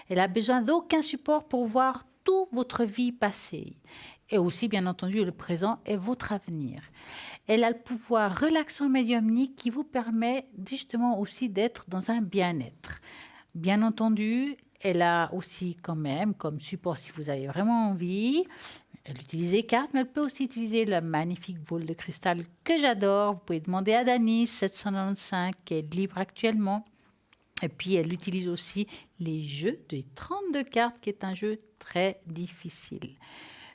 Elle a besoin d'aucun support pour voir toute votre vie passée. Et aussi, bien entendu, le présent et votre avenir. Elle a le pouvoir relaxant médiumnique qui vous permet justement aussi d'être dans un bien-être. Bien entendu, elle a aussi quand même comme support, si vous avez vraiment envie, elle utilise les cartes, mais elle peut aussi utiliser la magnifique boule de cristal que j'adore. Vous pouvez demander à Dani, 795, qui est libre actuellement. Et puis, elle utilise aussi les jeux des 32 cartes, qui est un jeu très difficile.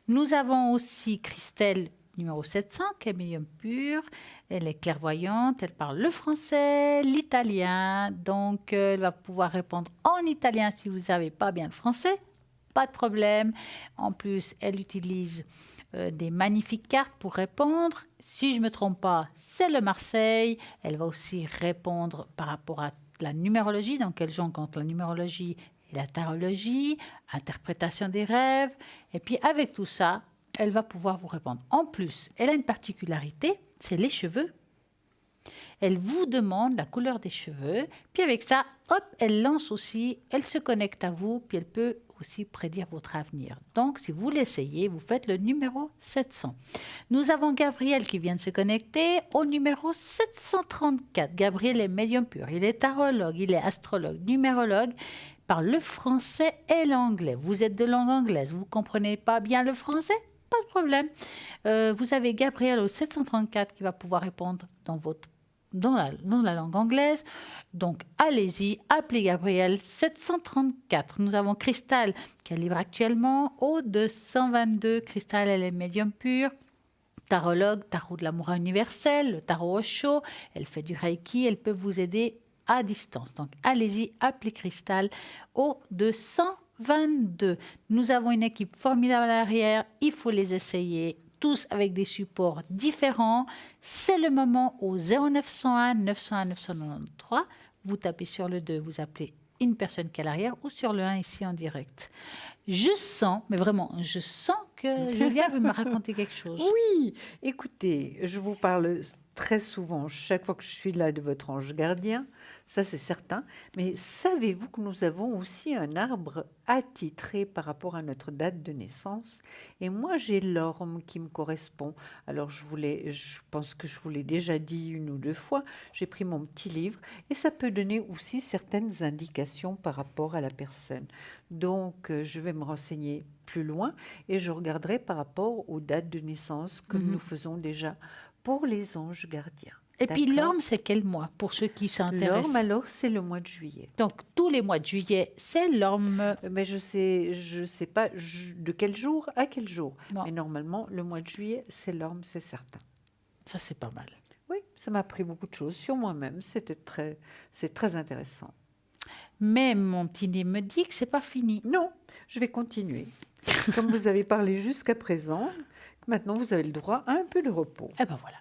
Nous avons aussi Christelle, numéro 700, qui est médium pur. Elle est clairvoyante, elle parle le français, l'italien. Donc, elle va pouvoir répondre en italien si vous n'avez pas bien le français. Pas de problème. En plus, elle utilise des magnifiques cartes pour répondre. Si je ne me trompe pas, c'est le Marseille. Elle va aussi répondre par rapport à la numérologie. Donc, elle jongle entre la numérologie et la tarologie, interprétation des rêves. Et puis, avec tout ça, elle va pouvoir vous répondre. En plus, elle a une particularité, c'est les cheveux. Elle vous demande la couleur des cheveux. Puis avec ça, hop, elle lance aussi, elle se connecte à vous, puis elle peut aussi prédire votre avenir. Donc, si vous l'essayez, vous faites le numéro 700. Nous avons Gabriel qui vient de se connecter au numéro 734. Gabriel est médium pur, il est tarologue, il est astrologue, numérologue, parle le français et l'anglais. Vous êtes de langue anglaise, vous ne comprenez pas bien le français? Pas de problème. Vous avez Gabriel au 734 qui va pouvoir répondre dans la langue anglaise. Donc, allez-y, appelez Gabriel 734. Nous avons Cristal qui est libre actuellement au 222. Cristal, elle est médium pur. Tarologue, tarot de l'amour universel, le tarot Osho. Elle fait du Reiki, elle peut vous aider à distance. Donc, allez-y, appelez Cristal au 222. 22. Nous avons une équipe formidable à l'arrière. Il faut les essayer tous avec des supports différents. C'est le moment au 0901 901 993. Vous tapez sur le 2, vous appelez une personne qui est à l'arrière ou sur le 1 ici en direct. Je sens, mais vraiment, je sens que Julia veut me raconter quelque chose. Oui, écoutez, je vous parle très souvent, chaque fois que je suis là, de votre ange gardien, ça c'est certain. Mais savez-vous que nous avons aussi un arbre attitré par rapport à notre date de naissance? Et moi, j'ai l'orme qui me correspond. Alors, je pense que je vous l'ai déjà dit une ou deux fois, j'ai pris mon petit livre et ça peut donner aussi certaines indications par rapport à la personne. Donc, je vais me renseigner plus loin et je regarderai par rapport aux dates de naissance comme nous faisons déjà pour les anges gardiens. Et puis D'accord. l'orme, c'est quel mois pour ceux qui s'intéressent? L'orme, alors, c'est le mois de juillet. Donc tous les mois de juillet, c'est l'orme. Mais je sais pas de quel jour à quel jour. Non. Mais normalement, le mois de juillet, c'est l'orme, c'est certain. Ça, c'est pas mal. Oui, ça m'a appris beaucoup de choses sur moi-même. C'est très intéressant. Mais mon petit nez me dit que c'est pas fini. Non, je vais continuer. Comme vous avez parlé jusqu'à présent, maintenant vous avez le droit à un peu de repos. Eh ben voilà.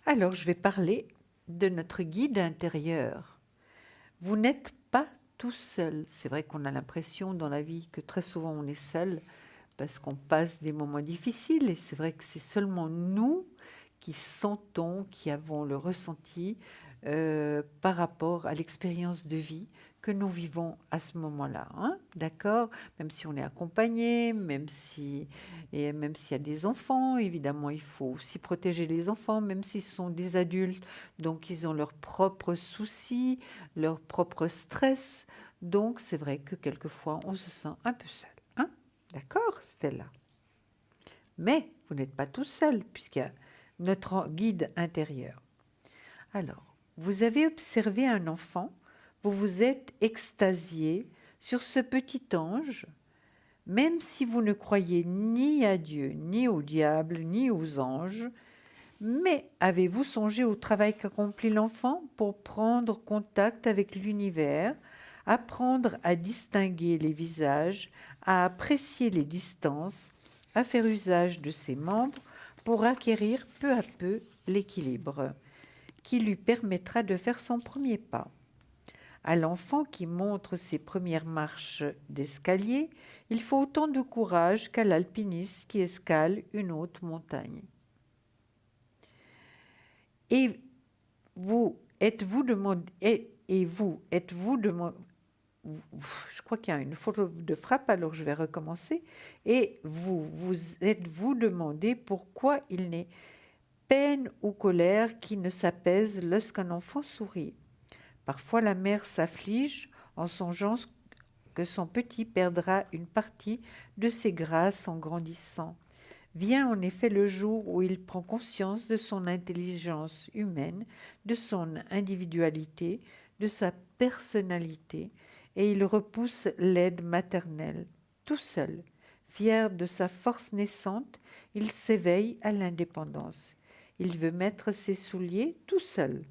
Alors, je vais parler de notre guide intérieur. Vous n'êtes pas tout seul. C'est vrai qu'on a l'impression dans la vie que très souvent on est seul parce qu'on passe des moments difficiles et c'est vrai que c'est seulement nous qui sentons, qui avons le ressenti par rapport à l'expérience de vie que nous vivons à ce moment-là. Hein? D'accord? Même si on est accompagné, même s'il y a des enfants, évidemment, il faut aussi protéger les enfants, même s'ils sont des adultes. Donc, ils ont leurs propres soucis, leurs propres stress. Donc, c'est vrai que quelquefois, on se sent un peu seul. Hein? D'accord, Stella? Mais vous n'êtes pas tout seul, puisqu'il y a notre guide intérieur. Alors, vous avez observé un enfant, vous vous êtes extasié sur ce petit ange, même si vous ne croyez ni à Dieu, ni au diable, ni aux anges. Mais avez-vous songé au travail qu'accomplit l'enfant pour prendre contact avec l'univers, apprendre à distinguer les visages, à apprécier les distances, à faire usage de ses membres pour acquérir peu à peu l'équilibre qui lui permettra de faire son premier pas? À l'enfant qui montre ses premières marches d'escalier, il faut autant de courage qu'à l'alpiniste qui escale une haute montagne. Et vous, êtes-vous demandé, je crois qu'il y a une faute de frappe, alors je vais recommencer. Et êtes-vous demandé pourquoi il n'est peine ou colère qui ne s'apaise lorsqu'un enfant sourit? Parfois, la mère s'afflige en songeant que son petit perdra une partie de ses grâces en grandissant. Vient en effet le jour où il prend conscience de son intelligence humaine, de son individualité, de sa personnalité, et il repousse l'aide maternelle. Tout seul, fier de sa force naissante, il s'éveille à l'indépendance. Il veut mettre ses souliers tout seul,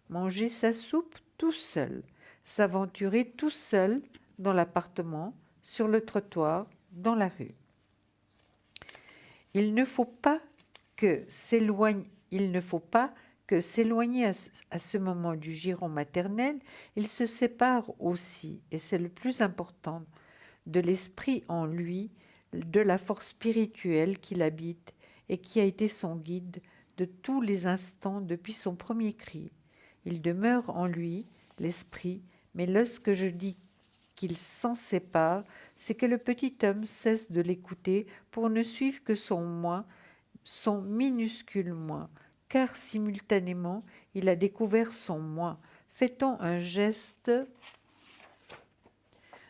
manger sa soupe tout seul, s'aventurer tout seul dans l'appartement, sur le trottoir, dans la rue. Il ne faut pas que s'éloigner à ce moment du giron maternel, il se sépare aussi, et c'est le plus important, de l'esprit en lui, de la force spirituelle qui l'habite et qui a été son guide de tous les instants depuis son premier cri. Il demeure en lui, l'esprit, mais lorsque je dis qu'il s'en sépare, c'est que le petit homme cesse de l'écouter pour ne suivre que son moi, son minuscule moi, car simultanément, il a découvert son moi. Fait-on un geste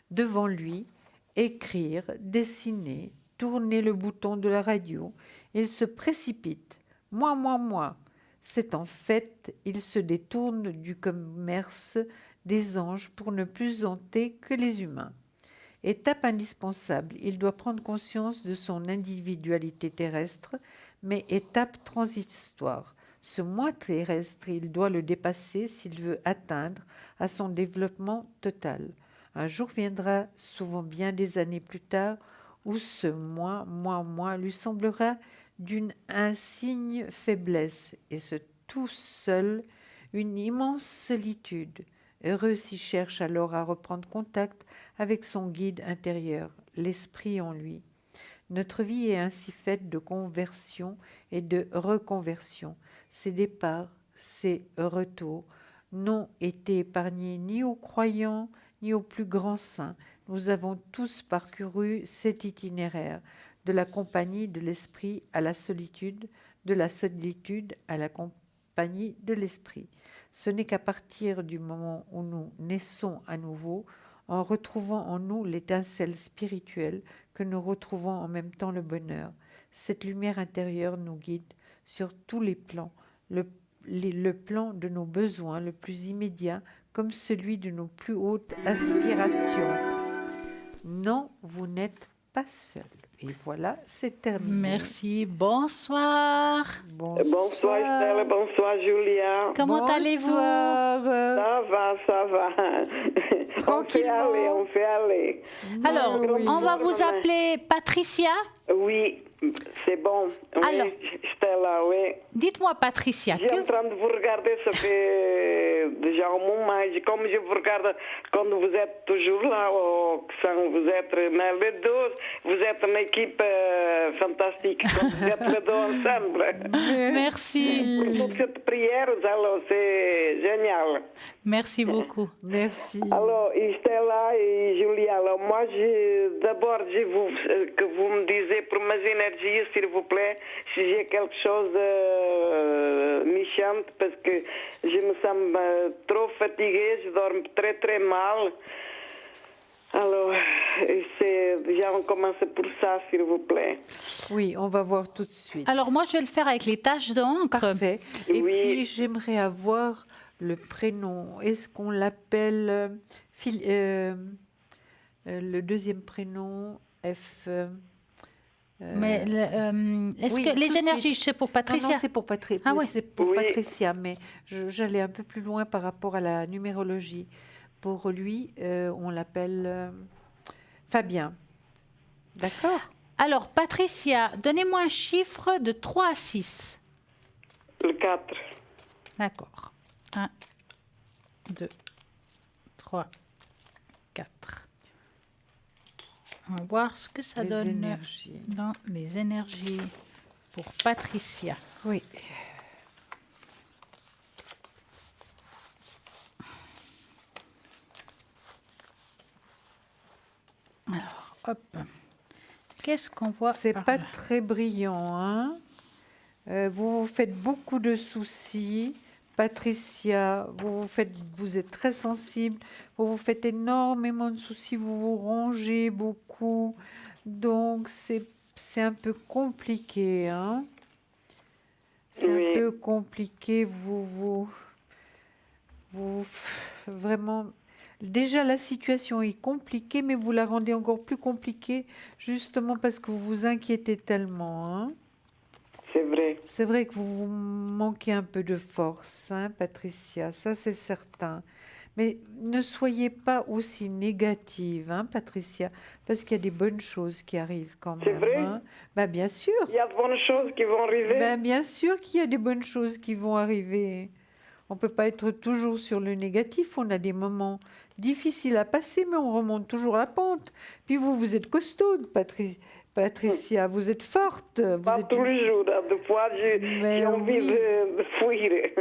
devant lui, écrire, dessiner, tourner le bouton de la radio, il se précipite. Moi. C'est en fait, il se détourne du commerce des anges pour ne plus hanter que les humains. Étape indispensable, il doit prendre conscience de son individualité terrestre, mais étape transitoire. Ce moi terrestre, il doit le dépasser s'il veut atteindre à son développement total. Un jour viendra, souvent bien des années plus tard, où ce moi, lui semblera d'une insigne faiblesse, et ce tout seul, une immense solitude. Heureux s'y cherche alors à reprendre contact avec son guide intérieur, l'esprit en lui. Notre vie est ainsi faite de conversion et de reconversion. Ces départs, ces retours n'ont été épargnés ni aux croyants ni aux plus grands saints. Nous avons tous parcouru cet itinéraire, de la compagnie de l'esprit à la solitude, de la solitude à la compagnie de l'esprit. Ce n'est qu'à partir du moment où nous naissons à nouveau, en retrouvant en nous l'étincelle spirituelle, que nous retrouvons en même temps le bonheur. Cette lumière intérieure nous guide sur tous les plans, le plan de nos besoins le plus immédiat comme celui de nos plus hautes aspirations. Non, vous n'êtes pas seul. Et voilà, c'est terminé. Merci. Bonsoir. Bonsoir Estelle, bonsoir Julia. Comment allez-vous? Ça va. Tranquillement. On fait aller. Alors, Oui. on va vous appeler Patricia. Oui, c'est bon. Oui, Alors. Stella, oui. Dites-moi, Patricia, Je suis en train de vous regarder, ça fait déjà un moment, et comme je vous regarde quand vous êtes toujours là, quand vous êtes, mais les deux, vous êtes une équipe fantastique, quand vous êtes les deux ensemble. merci. Pour toute cette prière, alors c'est génial. Merci beaucoup. Merci. Alors, Estela et Julia, alors moi, d'abord, que vous me disiez pour mes énergies, s'il vous plaît, si j'ai quelque chose de méchant, parce que je me sens trop fatiguée, je dors très très mal. Alors, déjà, on commence pour ça, s'il vous plaît. Oui, on va voir tout de suite. Alors, moi, je vais le faire avec les taches d'encre. Parfait. Et Oui. puis, j'aimerais avoir le prénom. Est-ce qu'on l'appelle le deuxième prénom F Mais est-ce oui, que tout les de énergies, suite. c'est pour Patricia? Non, c'est pour, Ah ouais. c'est pour Oui. Patricia, mais j'allais un peu plus loin par rapport à la numérologie. Pour lui, on l'appelle Fabien. D'accord? Alors, Patricia, donnez-moi un chiffre de 3 à 6. Le 4. D'accord. 1, 2, 3, 4. On va voir ce que ça Les donne énergies. dans les énergies pour Patricia. Oui. Alors, hop. Qu'est-ce qu'on voit C'est par pas là? très brillant, hein? Vous vous faites beaucoup de soucis. Patricia, vous êtes très sensible, vous vous faites énormément de soucis, vous vous rongez beaucoup, donc c'est un peu compliqué, hein? C'est Oui. un peu compliqué, vraiment. Déjà, la situation est compliquée, mais vous la rendez encore plus compliquée, justement parce que vous vous inquiétez tellement, hein? C'est vrai. C'est vrai que vous manquez un peu de force, hein, Patricia, ça c'est certain. Mais ne soyez pas aussi négative, hein, Patricia, parce qu'il y a des bonnes choses qui arrivent quand C'est même. vrai? Hein. Ben, bien sûr, Il y a de bonnes choses qui vont arriver. ben, bien sûr qu'il y a des bonnes choses qui vont arriver. On ne peut pas être toujours sur le négatif, on a des moments difficiles à passer, mais on remonte toujours la pente. Puis vous êtes costaude, Patricia, vous êtes forte. Vous Pas êtes tous les jours, hein. Des fois, Mais j'ai envie oui. de fuir.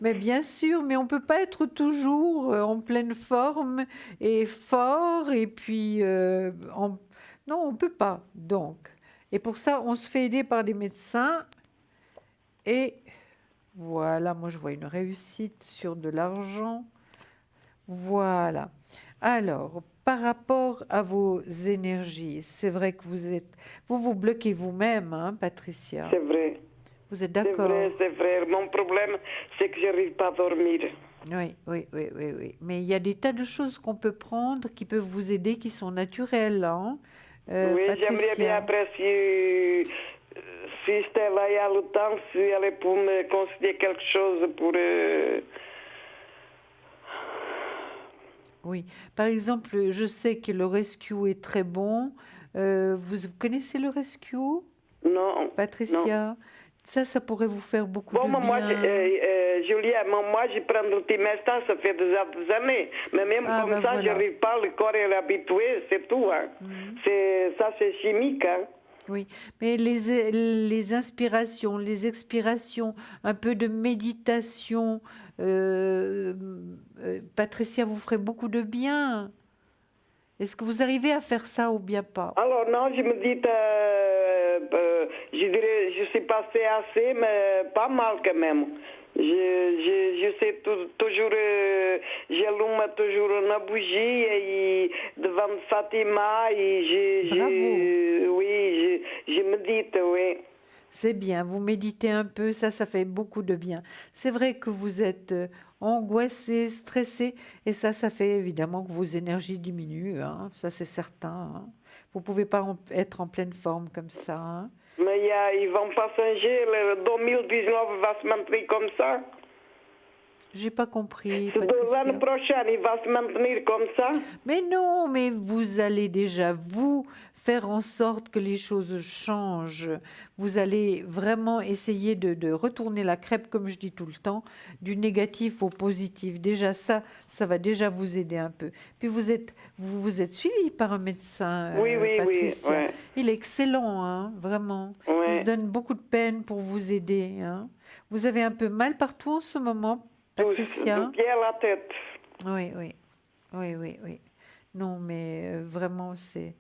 Mais bien sûr, mais on ne peut pas être toujours en pleine forme et fort, et puis... non, on ne peut pas, donc. Et pour ça, on se fait aider par des médecins. Et voilà, moi je vois une réussite sur de l'argent. Voilà. Alors, par rapport à vos énergies, c'est vrai que vous vous bloquez vous-même, hein, Patricia. C'est vrai. Vous êtes C'est d'accord? vrai, c'est vrai. Mon problème, c'est que je n'arrive pas à dormir. Oui. Mais il y a des tas de choses qu'on peut prendre qui peuvent vous aider, qui sont naturelles, hein, Oui, Patricia. j'aimerais bien apprécier si Stella y a le temps, si elle est pour me conseiller quelque chose pour... Oui. Par exemple, je sais que le rescue est très bon. Vous connaissez le rescue, Non. Patricia? Ça pourrait vous faire beaucoup Bon, de mais moi, bien. Julia, moi, je prends l'ultimestin, ça fait des années. Mais même Ah, comme ben ça, voilà. je n'arrive pas, le corps est habitué, c'est tout. Hein. Ça, c'est chimique. Hein. Oui, mais les inspirations, les expirations, un peu de méditation, Patricia vous ferait beaucoup de bien. Est-ce que vous arrivez à faire ça ou bien pas? Alors, non, je me dis, je dirais, je suis passée assez, mais pas mal quand même. Je sais toujours, j'allume toujours une bougie et devant Fatima et oui, je médite, oui. C'est bien, vous méditez un peu, ça fait beaucoup de bien. C'est vrai que vous êtes angoissé, stressé, et ça fait évidemment que vos énergies diminuent, hein, ça c'est certain. Hein. Vous ne pouvez pas être en pleine forme comme ça. Hein. Mais ils vont pas changer, le 2019 va se maintenir comme ça. J'ai pas compris, L'année Patricia. prochaine, il va se maintenir comme ça. Mais non, mais vous allez déjà vous faire en sorte que les choses changent. Vous allez vraiment essayer de retourner la crêpe, comme je dis tout le temps, du négatif au positif. Déjà ça va déjà vous aider un peu. Puis vous êtes suivi par un médecin, Oui, Patricia. ouais. Il est excellent, hein, vraiment. Ouais. Il se donne beaucoup de peine pour vous aider. Hein. Vous avez un peu mal partout en ce moment, Patricia? Du pied à la tête. Oui. Non, mais vraiment, c'est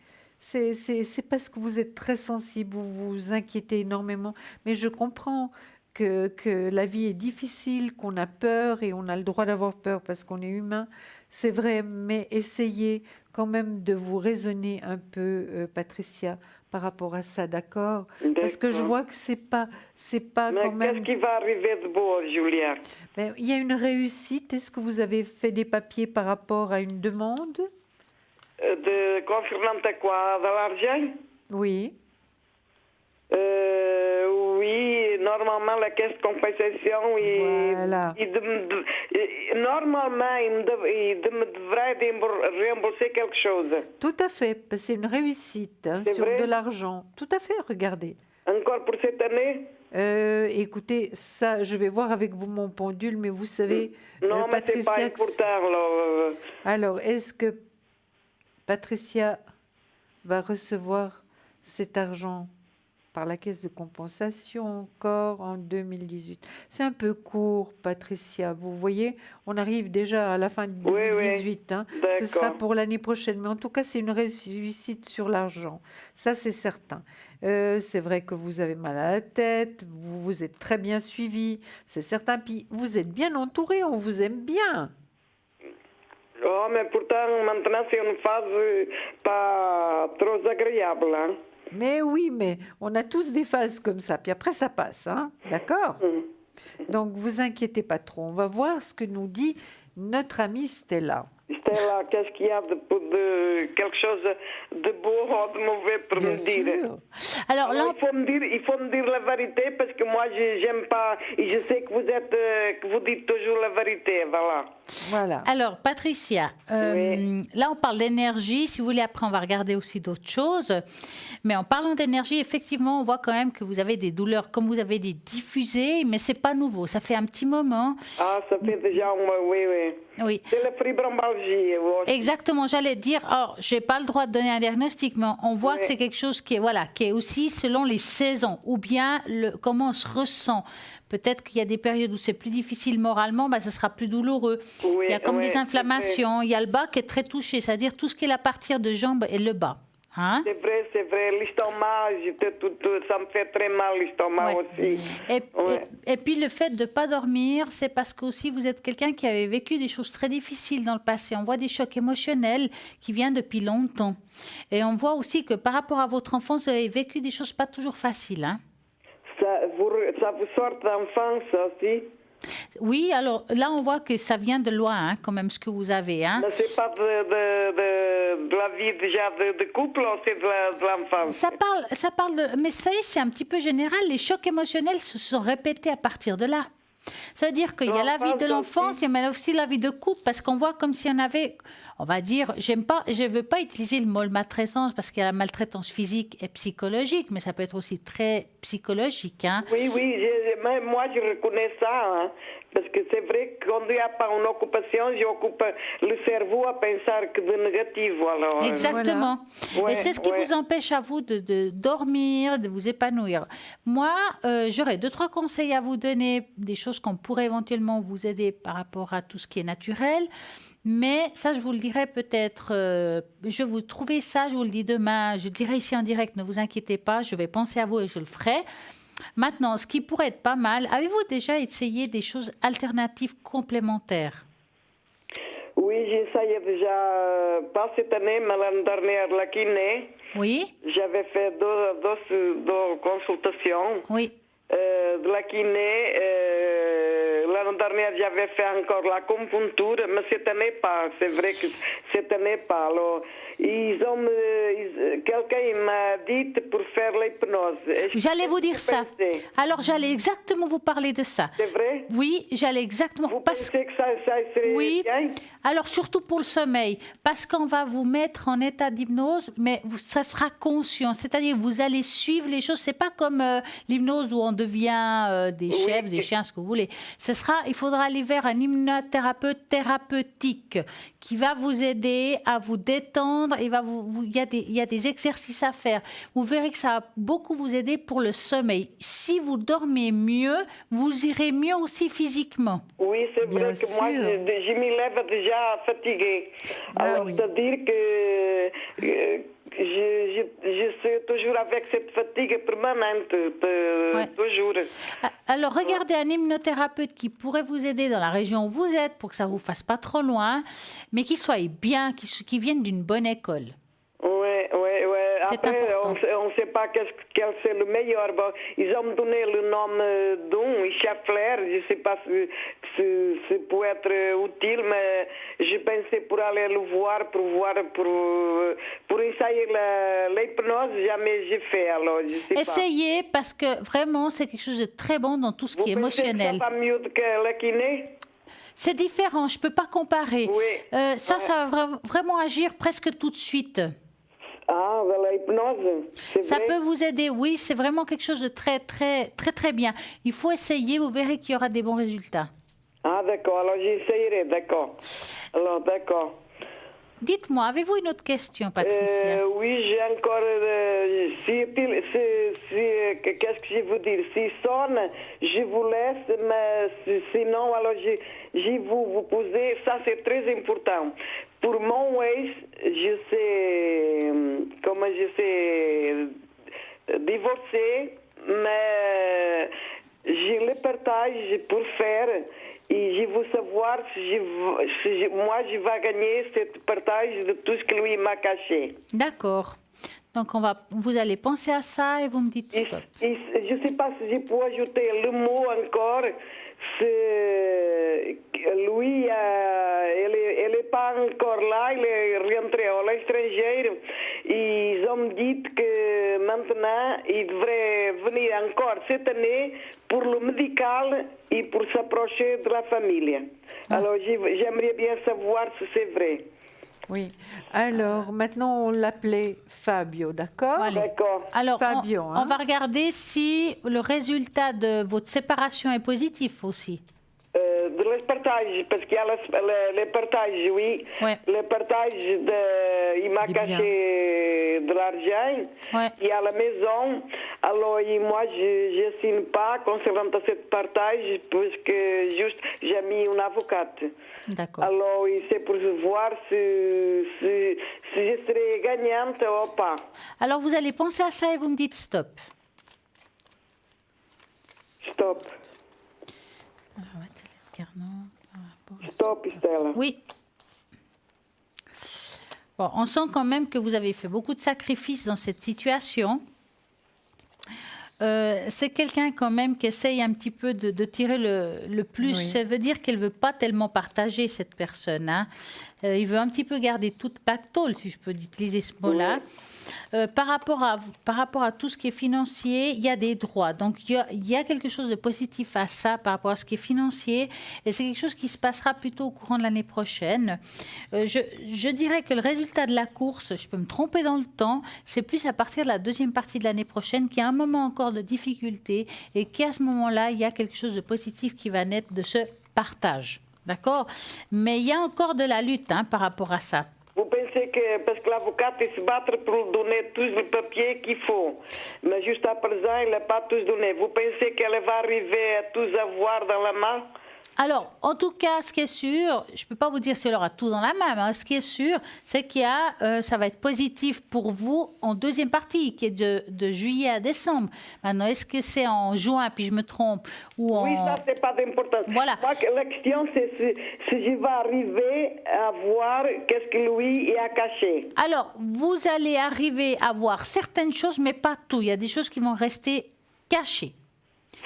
parce que vous êtes très sensible, vous vous inquiétez énormément. Mais je comprends que la vie est difficile, qu'on a peur et on a le droit d'avoir peur parce qu'on est humain. C'est vrai, mais essayez quand même de vous raisonner un peu, Patricia, par rapport à ça, d'accord? Parce que je vois que c'est pas Mais quand même. qu'est-ce qui va arriver de beau, Julia? Mais il y a une réussite. Est-ce que vous avez fait des papiers par rapport à une demande? Concernant quoi? De l'argent? Oui. Oui, normalement, la caisse de compensation, Voilà. normalement, il devrait rembourser quelque chose. Tout à fait. C'est une réussite hein, C'est sur vrai? de l'argent. Tout à fait. Regardez. Encore pour cette année? Écoutez, ça, je vais voir avec vous mon pendule, mais vous savez, Non, mais c'est pas Patricia. important. Là. Alors, est-ce que Patricia va recevoir cet argent par la caisse de compensation encore en 2018? C'est un peu court, Patricia. Vous voyez, on arrive déjà à la fin de 2018. Hein. Ce sera D'accord. pour l'année prochaine. Mais en tout cas, c'est une réussite sur l'argent. Ça, c'est certain. C'est vrai que vous avez mal à la tête. Vous êtes très bien suivi. C'est certain. Puis, vous êtes bien entouré. On vous aime bien. Oh, mais pourtant, maintenant, c'est une phase pas trop agréable. Hein? Mais oui, mais on a tous des phases comme ça, puis après ça passe, hein? D'accord? Donc vous inquiétez pas trop. On va voir ce que nous dit notre amie Stella. Stella, qu'est-ce qu'il y a de quelque chose de beau ou de mauvais pour Bien me dire? sûr. Alors là, Il faut me dire la vérité parce que moi, j'aime pas. Et je sais que vous dites toujours la vérité, voilà. Voilà. Alors, Patricia, là, on parle d'énergie. Si vous voulez, après, on va regarder aussi d'autres choses. Mais en parlant d'énergie, effectivement, on voit quand même que vous avez des douleurs, comme vous avez dit, diffusées, mais c'est pas nouveau. Ça fait un petit moment. Ah, ça fait déjà, oui. Oui. C'est la fibromyalgie. Exactement, j'allais dire, alors, je n'ai pas le droit de donner un diagnostic, mais on voit Oui. que c'est quelque chose qui est aussi selon les saisons, ou bien comment on se ressent. Peut-être qu'il y a des périodes où c'est plus difficile moralement, ça sera plus douloureux. Oui, Il y a comme oui, des inflammations, il y a le bas qui est très touché, c'est-à-dire tout ce qui est la partie de jambes et le bas. Hein? C'est vrai. L'estomac, ça me fait très mal, l'estomac Ouais. aussi. Et puis le fait de ne pas dormir, c'est parce que aussi vous êtes quelqu'un qui avait vécu des choses très difficiles dans le passé. On voit des chocs émotionnels qui viennent depuis longtemps. Et on voit aussi que par rapport à votre enfance, vous avez vécu des choses pas toujours faciles. Hein? Ça vous sort d'enfance aussi? Oui, alors là on voit que ça vient de loin, hein, quand même, ce que vous avez. Hein? Mais c'est pas de la vie déjà de couple, ou c'est de l'enfance? Ça parle de... Mais ça y est, c'est un petit peu général. Les chocs émotionnels se sont répétés à partir de là. Ça veut dire qu'il y a la vie de l'enfance, mais aussi la vie de couple, parce qu'on voit comme si on avait... on va dire, je ne veux pas utiliser le mot maltraitance parce qu'il y a la maltraitance physique et psychologique, mais ça peut être aussi très psychologique. Hein. Oui, mais moi je reconnais ça, hein, parce que c'est vrai que quand il n'y a pas une occupation, j'occupe le cerveau à penser que de négatif. Alors, Exactement. Ouais, Et c'est ce qui ouais. vous empêche à vous de dormir, de vous épanouir. Moi, j'aurais 2-3 conseils à vous donner, des choses qu'on pourrait éventuellement vous aider par rapport à tout ce qui est naturel. Mais ça, je vous le dirai peut-être, je vais vous trouver ça, je vous le dis demain, je le dirai ici en direct, ne vous inquiétez pas, je vais penser à vous et je le ferai. Maintenant, ce qui pourrait être pas mal, avez-vous déjà essayé des choses alternatives complémentaires? Oui, j'essayais déjà, pas cette année, mais l'année dernière, la kiné. Oui, J'avais fait deux consultations. oui. De la kiné. L'année dernière, j'avais fait encore l'acupuncture, mais cette année pas. C'est vrai que cette année pas. Alors, quelqu'un m'a dit pour faire l'hypnose. J'allais vous dire ça. Alors, j'allais exactement vous parler de ça. C'est vrai? Oui, j'allais exactement. Vous pensez que ça serait Oui. bien? Alors, surtout pour le sommeil, parce qu'on va vous mettre en état d'hypnose, mais ça sera conscient. C'est-à-dire que vous allez suivre les choses. C'est pas comme l'hypnose où on devient des chefs, des chiens, ce que vous voulez. Il faudra aller vers un hypnothérapeute thérapeutique qui va vous aider à vous détendre. Il y a des exercices à faire. Vous verrez que ça va beaucoup vous aider pour le sommeil. Si vous dormez mieux, vous irez mieux aussi physiquement. Oui, c'est vrai Bien que moi, sûr. je me lève déjà fatiguée. Alors, oui. c'est-à-dire que je suis toujours avec cette fatigue permanente, toujours. Alors, regardez un hypnothérapeute qui pourrait vous aider dans la région où vous êtes pour que ça ne vous fasse pas trop loin, mais qui soit bien, qui vienne d'une bonne école. Oui. C'est Après, important. on ne sait pas quel c'est le meilleur. Bon, ils ont donné le nom d'un Schaeffler. Je ne sais pas si peut être utile, mais je pensais pour aller le voir, pour essayer l'hypnose. Jamais j'ai fait. Alors, je sais Essayez parce que vraiment, c'est quelque chose de très bon dans tout ce qui est pas. Vous pensez que émotionnel. ça va mieux que la kiné? C'est différent, je ne peux pas comparer. Oui. Ça va vraiment agir presque tout de suite. Ah, de l'hypnose, c'est Ça vrai? peut vous aider, oui, c'est vraiment quelque chose de très, très, très, très bien. Il faut essayer, vous verrez qu'il y aura des bons résultats. Ah, d'accord. Alors, j'essayerai, d'accord. Alors, d'accord. Dites-moi, avez-vous une autre question, Patricia? Oui, j'ai encore. Qu'est-ce que je veux dire? Si sonne, je vous laisse, mais sinon, alors je vous poser. Ça, c'est très important. Pour mon ex, je sais divorcer, mais j'ai le partage pour faire. Et je veux savoir si moi je vais gagner ce partage de tout ce que lui m'a caché. D'accord. Donc, vous allez penser à ça et vous me dites stop. Et je ne sais pas si je peux ajouter le mot encore. Lui, elle n'est pas encore là, il est rentré à l'étranger. Ils ont dit que maintenant, il devrait venir encore cette année pour le médical et pour s'approcher de la famille. Alors, j'aimerais bien savoir si c'est vrai. Oui. Alors, maintenant, on l'appelait Fabio, d'accord? Voilà. D'accord. Alors, Fabio, on hein. va regarder si le résultat de votre séparation est positif aussi. De les partages, parce qu'il y a les partages, oui. Ouais. Les partages, il m'a Des caché de l'argent. Ouais. Il y a la maison. Alors, moi, je ne signe pas concernant ce partage, parce que juste, j'ai mis une avocate. D'accord. Alors, c'est pour voir si je serai gagnante ou pas. Alors, vous allez penser à ça et vous me dites stop. Stop. Stop, Stella. Oui. Bon, on sent quand même que vous avez fait beaucoup de sacrifices dans cette situation. C'est quelqu'un quand même qui essaye un petit peu de tirer le plus. Oui. Ça veut dire qu'elle ne veut pas tellement partager cette personne. Hein. Il veut un petit peu garder toute pactole, si je peux utiliser ce mot-là. Par rapport à tout ce qui est financier, il y a des droits. Donc, il y a quelque chose de positif à ça par rapport à ce qui est financier. Et c'est quelque chose qui se passera plutôt au courant de l'année prochaine. Je dirais que le résultat de la course, je peux me tromper dans le temps, c'est plus à partir de la deuxième partie de l'année prochaine, qu'il y a un moment encore de difficulté et qu'à ce moment-là, il y a quelque chose de positif qui va naître de ce partage. D'accord? Mais il y a encore de la lutte par rapport à ça. Vous pensez que, parce que l'avocat il se battre pour donner tous les papiers qu'il faut, mais juste à présent, il n'a pas tous donné. Vous pensez qu'elle va arriver à tous avoir dans la main? Alors, en tout cas, ce qui est sûr, je ne peux pas vous dire si elle aura tout dans la main, mais ce qui est sûr, c'est qu'il y a, ça va être positif pour vous en deuxième partie, qui est de juillet à décembre. Maintenant, est-ce que c'est en juin, puis je me trompe, ou en... Oui, ça, c'est pas d'importance. Voilà. Moi, la question, c'est si je vais arriver à voir qu'est-ce que lui a caché. Alors, vous allez arriver à voir certaines choses, mais pas tout. Il y a des choses qui vont rester cachées.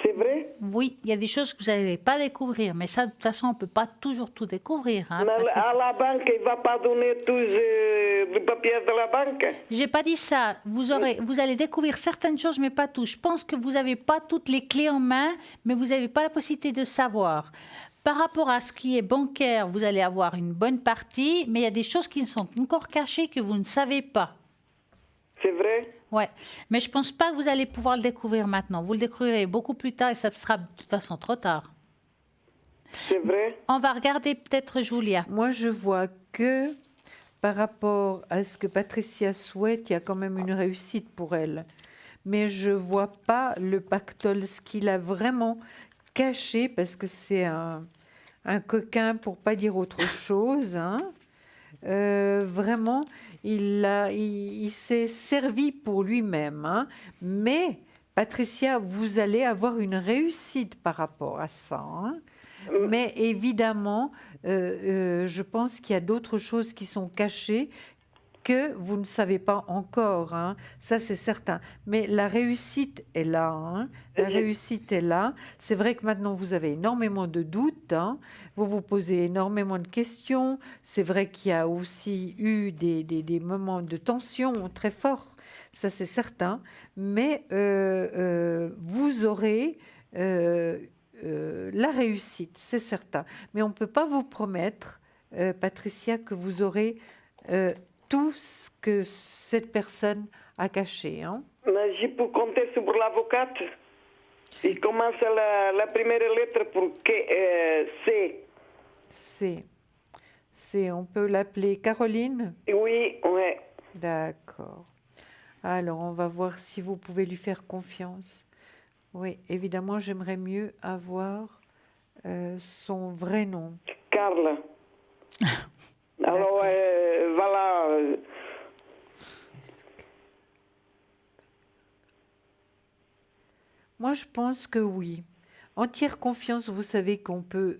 C'est vrai? Oui, il y a des choses que vous n'allez pas découvrir, mais ça, de toute façon, on ne peut pas toujours tout découvrir. Mais à la banque, il ne va pas donner tous les papiers de la banque? Je n'ai pas dit ça. Vous allez découvrir certaines choses, mais pas tout. Je pense que vous n'avez pas toutes les clés en main, mais vous n'avez pas la possibilité de savoir. Par rapport à ce qui est bancaire, vous allez avoir une bonne partie, mais il y a des choses qui sont encore cachées que vous ne savez pas. C'est vrai? Ouais, mais je pense pas que vous allez pouvoir le découvrir maintenant. Vous le découvrirez beaucoup plus tard et ça sera de toute façon trop tard. C'est vrai? On va regarder peut-être Julia. Moi, je vois que par rapport à ce que Patricia souhaite, il y a quand même une réussite pour elle. Mais je vois pas le pactole, ce qu'il a vraiment caché, parce que c'est un coquin pour pas dire autre chose. Vraiment, il s'est servi pour lui-même. Mais Patricia, vous allez avoir une réussite par rapport à ça. Mais évidemment, je pense qu'il y a d'autres choses qui sont cachées que vous ne savez pas encore. Ça, c'est certain. Mais la réussite est là. La réussite est là. C'est vrai que maintenant, vous avez énormément de doutes. Vous vous posez énormément de questions. C'est vrai qu'il y a aussi eu des moments de tension très forts. Ça, c'est certain. Mais vous aurez la réussite, c'est certain. Mais on ne peut pas vous promettre, Patricia, que vous aurez tout ce que cette personne a caché. Mais je peux compter sur l'avocate. Il commence la première lettre pour C. On peut l'appeler Caroline? Oui, oui. D'accord. Alors, on va voir si vous pouvez lui faire confiance. Oui, évidemment, j'aimerais mieux avoir son vrai nom. Carla. Alors, voilà. Moi, je pense que oui. Entière confiance, vous savez qu'on peut,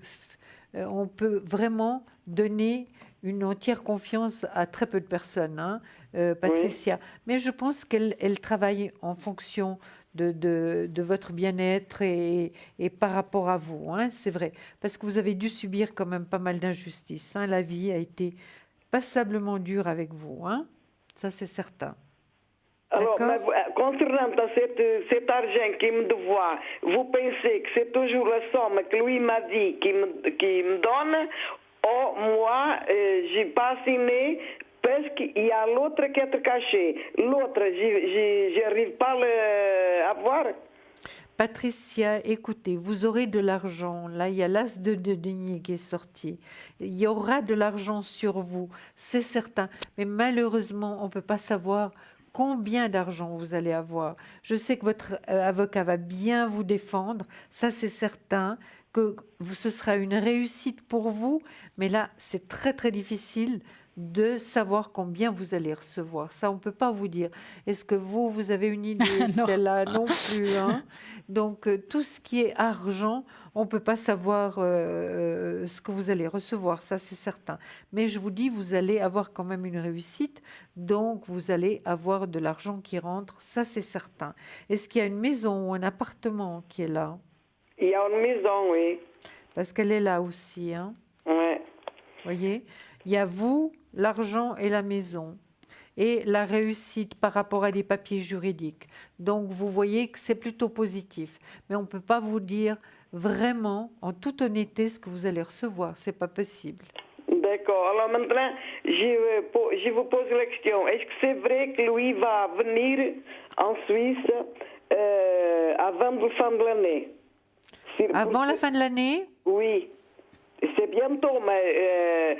on peut vraiment donner une entière confiance à très peu de personnes, Patricia. Oui. Mais je pense qu'elle travaille en fonction de votre bien-être et par rapport à vous, c'est vrai. Parce que vous avez dû subir quand même pas mal d'injustices. La vie a été passablement dure avec vous. Ça, c'est certain. Alors, concernant cet argent qu'il me doit, vous pensez que c'est toujours la somme que lui m'a dit qu'il me donne, ou moi, j'ai pas signé parce qu'il y a l'autre qui est caché. L'autre, je n'arrive pas à voir. Patricia, écoutez, vous aurez de l'argent. Là, il y a l'as de denier qui est sorti. Il y aura de l'argent sur vous, c'est certain. Mais malheureusement, on ne peut pas savoir combien d'argent vous allez avoir. Je sais que votre avocat va bien vous défendre, ça c'est certain, que ce sera une réussite pour vous, mais là c'est très très difficile de savoir combien vous allez recevoir. Ça, on ne peut pas vous dire. Est-ce que vous avez une idée, Stella? Non plus. Donc, tout ce qui est argent, on ne peut pas savoir ce que vous allez recevoir. Ça, c'est certain. Mais je vous dis, vous allez avoir quand même une réussite. Donc, vous allez avoir de l'argent qui rentre. Ça, c'est certain. Est-ce qu'il y a une maison ou un appartement qui est là? Il y a une maison, oui. Parce qu'elle est là aussi. Oui. Voyez, Il y a vous, l'argent et la maison. Et la réussite par rapport à des papiers juridiques. Donc, vous voyez que c'est plutôt positif. Mais on ne peut pas vous dire vraiment, en toute honnêteté, ce que vous allez recevoir. Ce n'est pas possible. D'accord. Alors maintenant, je vous pose la question. Est-ce que c'est vrai que lui va venir en Suisse avant la fin de l'année? Avant la fin de l'année? Oui. C'est bientôt, mais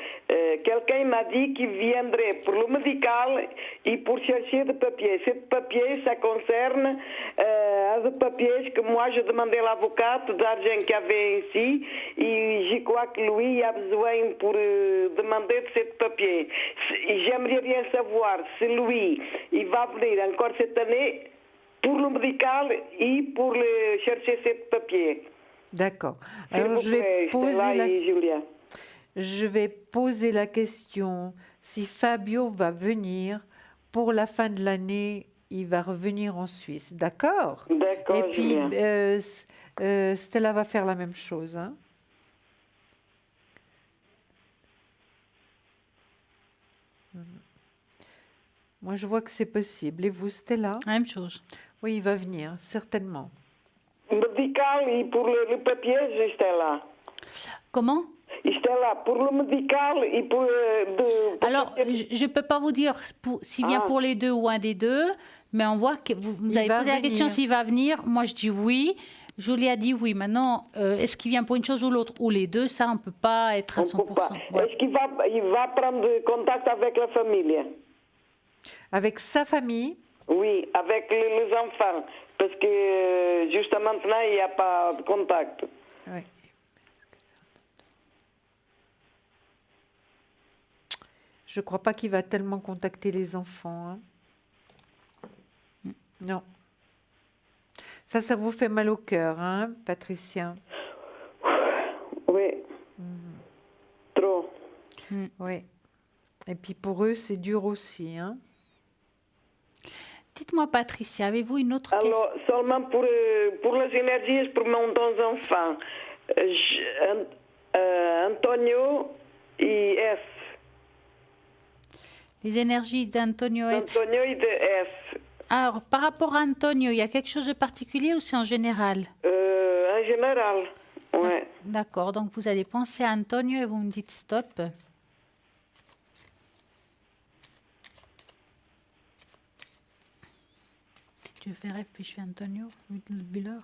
quelqu'un m'a dit qu'il viendrait pour le médical et pour chercher des papiers. Ces papiers, ça concerne des papiers que moi, je demandais à l'avocate d'argent qu'il y avait ici. Et je crois que lui a besoin pour demander de ces papiers. J'aimerais bien savoir si lui, il va venir encore cette année pour le médical et pour chercher ces papiers. D'accord. S'il Alors, vous plaît, Stella et Julia. je vais poser la question si Fabio va venir pour la fin de l'année. Il va revenir en Suisse, d'accord? D'accord, Et puis, Julia. Stella va faire la même chose. Hein? Moi, je vois que c'est possible. Et vous, Stella? Même chose. Oui, il va venir, certainement. Médical et pour le papier, j'étais là. Comment? J'étais là pour le médical et pour... Alors, je ne peux pas vous dire s'il vient pour les deux ou un des deux, mais on voit que vous avez va posé la question venir. s'il va venir. Moi, je dis oui. Julie a dit oui. Maintenant, est-ce qu'il vient pour une chose ou l'autre ou les deux? Ça, on ne peut pas être à on 100%. peut pas. Ouais. Est-ce qu'il va prendre contact avec la famille? Avec sa famille? Oui, avec les enfants. Parce que juste maintenant, il n'y a pas de contact. Oui. Je ne crois pas qu'il va tellement contacter les enfants. Hein. Non. Ça vous fait mal au cœur, hein, Patricia? Oui. Trop. Oui. Et puis pour eux, c'est dur aussi. Hein. Dites-moi, Patricia, avez-vous une autre question? Alors, seulement pour les énergies, pour mon enfant, Antonio et S. Les énergies d'Antonio F. Antonio et de S. Alors, par rapport à Antonio, il y a quelque chose de particulier ou c'est en général? En général, ouais. D'accord, donc vous allez penser à Antonio et vous me dites stop. Tu veux faire F puis je fais Antonio, Buller?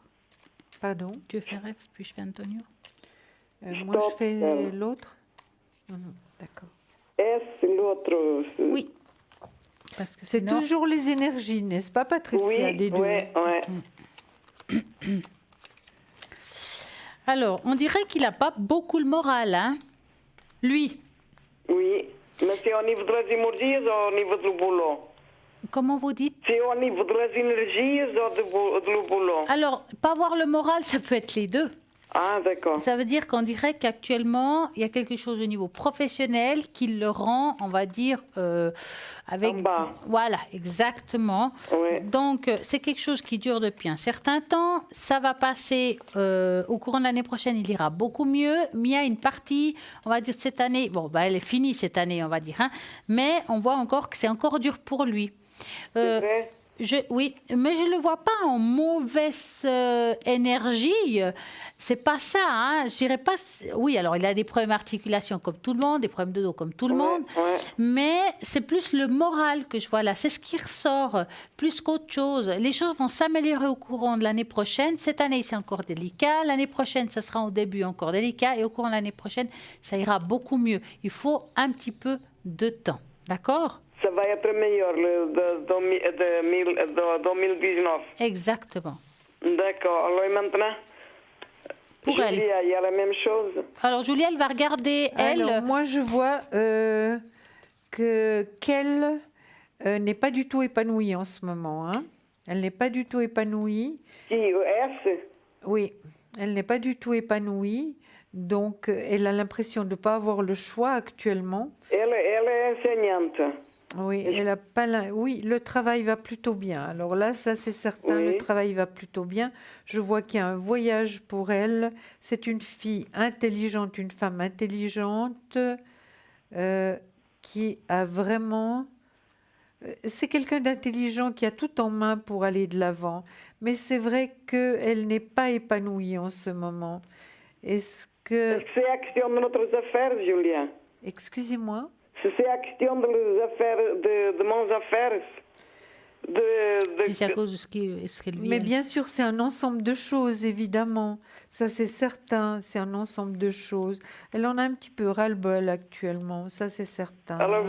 Pardon? Tu veux faire F puis je fais Antonio? Moi, je fais Stop. l'autre. D'accord. S, l'autre. Oui. Parce que C'est sinon- toujours les énergies, n'est-ce pas, Patricia? Oui, des deux. ouais. Alors, on dirait qu'il n'a pas beaucoup le moral, hein? Lui. Oui. Mais c'est au niveau des énergies ou au niveau du boulot? Comment vous dites? C'est au niveau des énergies ou du boulot? Alors, pas avoir le moral, ça peut être les deux. Ah, d'accord. Ça veut dire qu'on dirait qu'actuellement, il y a quelque chose au niveau professionnel qui le rend, on va dire, avec... En bas. Voilà, exactement. Ouais. Donc, c'est quelque chose qui dure depuis un certain temps. Ça va passer au courant de l'année prochaine, il ira beaucoup mieux. Mais il y a une partie, on va dire, cette année, bon, bah, elle est finie cette année, on va dire, hein, mais on voit encore que c'est encore dur pour lui. C'est vrai? Oui, mais je ne le vois pas en mauvaise énergie. C'est pas ça, hein. Je dirais pas. Oui, alors il a des problèmes d'articulation comme tout le monde, des problèmes de dos comme tout le monde, ouais. mais c'est plus le moral que je vois là. C'est ce qui ressort plus qu'autre chose. Les choses vont s'améliorer au courant de l'année prochaine. Cette année, c'est encore délicat. L'année prochaine, ça sera au début encore délicat, et au courant de l'année prochaine, ça ira beaucoup mieux. Il faut un petit peu de temps, d'accord? Ça va être meilleur de 2019. Exactement. D'accord. Alors et maintenant, Pour elle. Julia, il y a la même chose. Alors, Julie, elle va regarder, elle. Alors, moi, je vois qu'elle n'est pas du tout épanouie en ce moment. Hein. Elle n'est pas du tout épanouie. Qui, S? Oui, elle n'est pas du tout épanouie. Donc, elle a l'impression de ne pas avoir le choix actuellement. Elle est enseignante. Oui, elle a pas oui, le travail va plutôt bien. Alors là, ça c'est certain, Oui. le travail va plutôt bien. Je vois qu'il y a un voyage pour elle. C'est une fille intelligente, une femme intelligente. qui a vraiment... C'est quelqu'un d'intelligent qui a tout en main pour aller de l'avant, mais c'est vrai qu'elle n'est pas épanouie en ce moment. Est-ce que... Est-ce que c'est a questão de noutras affaires, Julia? Excusez-moi. Se c'est a questão de affaires, de mãos affaires, Si c'est à cause de ce qu'elle vit. Mais bien sûr, c'est un ensemble de choses, évidemment. Ça, c'est certain. C'est un ensemble de choses. Elle en a un petit peu ras-le-bol actuellement. Ça, c'est certain. Alors,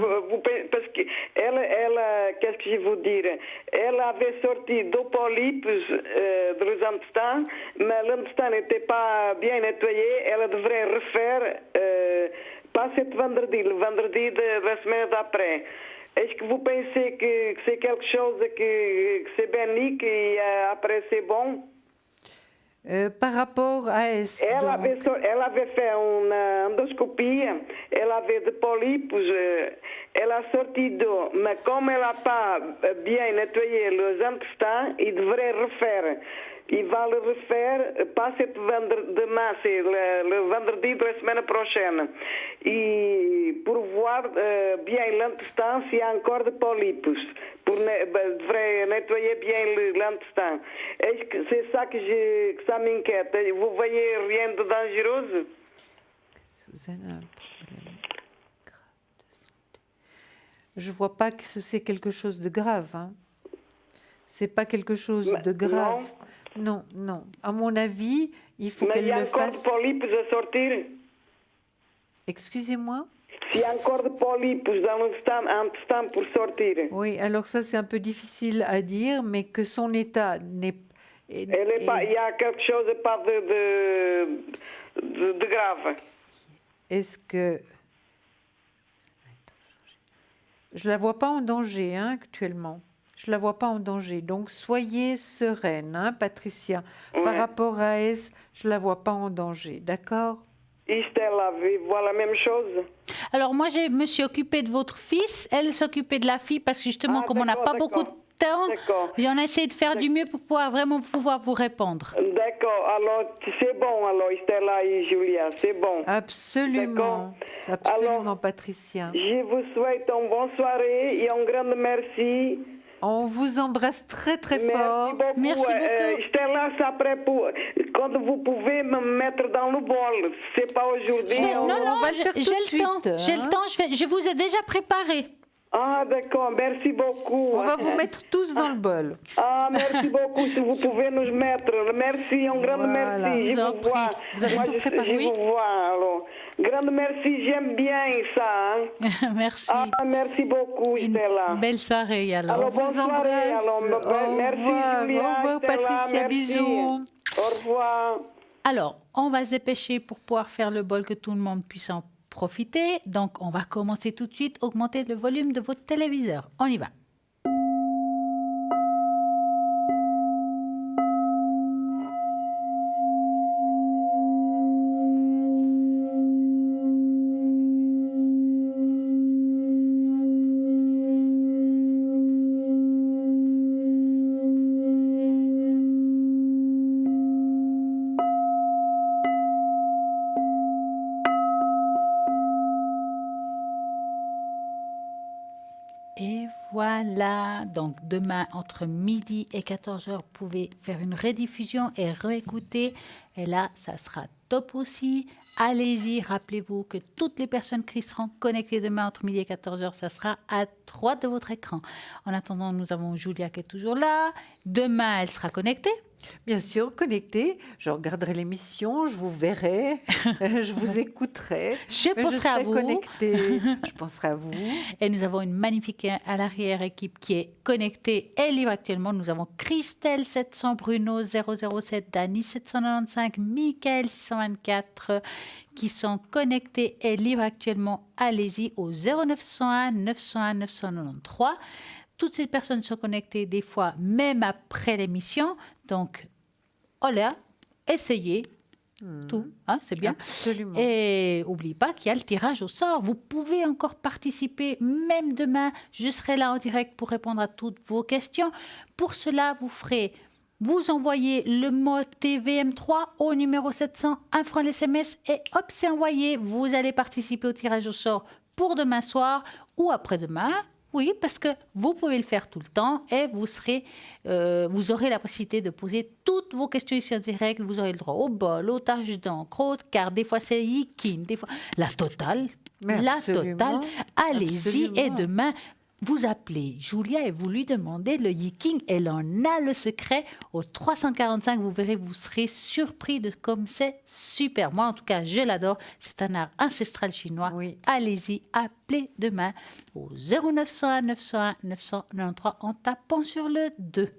parce que qu'est-ce que je vais vous dire? Elle avait sorti 2 polypes de l'intestin, mais l'intestin n'était pas bien nettoyé. Elle devrait refaire, pas ce vendredi, le vendredi de la semaine d'après. Est-ce que vous pensez que c'est quelque chose que c'est bénique et après c'est bon? Par rapport à est Elle avait fait une endoscopie, elle avait des polypes, elle a sorti d'eau, mais comme elle n'a pas bien nettoyé les intestins, il devrait refaire. Il va le refaire, pas demain, c'est le vendredi de la semaine prochaine. Et pour voir bien l'intestin s'il y a encore des polypes. Devrait nettoyer bien l'intestin. Est-ce que c'est ça que ça m'inquiète? Vous voyez rien de dangereux? Vous avez un problème grave de santé. Je vois pas que c'est quelque chose de grave. Hein. C'est pas quelque chose de grave. Non, non. À mon avis, il faut qu'elle le fasse. Mais il y a encore des polypes à sortir. Excusez-moi? S'il y a encore des polypes dans l'intestin pour sortir. Oui, alors ça, c'est un peu difficile à dire, mais que son état n'est... Il y a quelque chose de pas de grave. Est-ce que... Je la vois pas en danger, hein, actuellement. Je la vois pas en danger. Donc, soyez sereine, hein, Patricia. Ouais. Par rapport à S, je la vois pas en danger, d'accord? Et Stella, vous voyez la même chose? Alors, moi, je me suis occupée de votre fils. Elle s'occupait de la fille parce que justement, comme on n'a pas beaucoup de temps, on a essayé de faire du mieux pour pouvoir vous répondre. D'accord. Alors, c'est bon, alors, Stella et Julia, c'est bon. Absolument. Absolument, alors, Patricia. Je vous souhaite une bonne soirée et un grand merci. On vous embrasse très, très fort. Merci beaucoup. Stella, c'est après quand vous pouvez me mettre dans le bol. C'est pas aujourd'hui. Non, on va le faire tout de suite, J'ai le temps. Je vous ai déjà préparé. Ah, d'accord. Merci beaucoup. On va vous mettre tous dans le bol. Ah, merci beaucoup. Si vous pouvez nous mettre. Merci, un grand merci. Je vous en prie. Vous avez tout préparé? Je vous vois, alors. Grand merci, j'aime bien ça. Hein. Merci. Ah, merci beaucoup, Stella. Belle soirée, alors. Alors, bonne vous soirée. embrasse. Alors, merci, Au Julia, revoir, Stella, Patricia. merci. Bisous. Au revoir. Alors, on va se dépêcher pour pouvoir faire le bol que tout le monde puisse en profiter. Donc, on va commencer tout de suite, augmenter le volume de votre téléviseur. On y va. Et voilà, donc demain entre midi et 14h, vous pouvez faire une rediffusion et réécouter. Et là, ça sera top aussi. Allez-y, rappelez-vous que toutes les personnes qui seront connectées demain entre midi et 14h, ça sera à droite de votre écran. En attendant, nous avons Julia qui est toujours là. Demain, elle sera connectée. Bien sûr, connecté. Je regarderai l'émission, je vous verrai, je vous écouterai. Je penserai à vous. Connectée. Je penserai à vous. Et nous avons une magnifique à l'arrière équipe qui est connectée et libre actuellement. Nous avons Christelle 700, Bruno 007, Dani 795, Michael 624 qui sont connectés et libres actuellement. Allez-y au 0901 901 993. Toutes ces personnes sont connectées des fois même après l'émission. Donc, voilà, essayez tout, hein, c'est bien. Absolument. Et n'oubliez pas qu'il y a le tirage au sort. Vous pouvez encore participer, même demain. Je serai là en direct pour répondre à toutes vos questions. Pour cela, vous envoyez le mot TVM3 au numéro 700, 1 franc l'SMS et hop, c'est envoyé. Vous allez participer au tirage au sort pour demain soir ou après-demain. Oui, parce que vous pouvez le faire tout le temps et vous aurez la possibilité de poser toutes vos questions ici en direct. Vous aurez le droit au bol, aux taches d'encre, aux cartes, des fois c'est Yikin, des fois la totale. Mais La absolument, totale. Allez-y et absolument. demain, vous appelez Julia et vous lui demandez le Yiking. Elle en a le secret au 345. Vous verrez, vous serez surpris de comme c'est super. Moi, en tout cas, je l'adore. C'est un art ancestral chinois. Oui. Allez-y, appelez demain au 0901 901 993 en tapant sur le 2.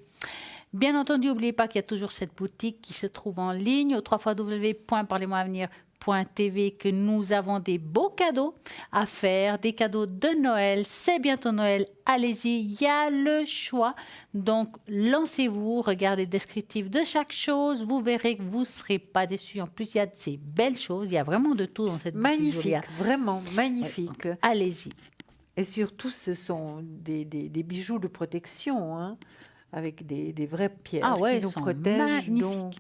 Bien entendu, n'oubliez pas qu'il y a toujours cette boutique qui se trouve en ligne au www.parlez-moi-avenir.tv que nous avons des beaux cadeaux à faire, des cadeaux de Noël. C'est bientôt Noël. Allez-y, il y a le choix. Donc, lancez-vous, regardez le descriptif de chaque chose. Vous verrez que vous ne serez pas déçus. En plus, il y a de ces belles choses. Il y a vraiment de tout dans cette boutique. Magnifique, Julia. vraiment magnifique. Allez-y. Et surtout, ce sont des bijoux de protection, hein, avec des vraies pierres Ah ouais, qui nous ils sont protègent. magnifiques. Donc,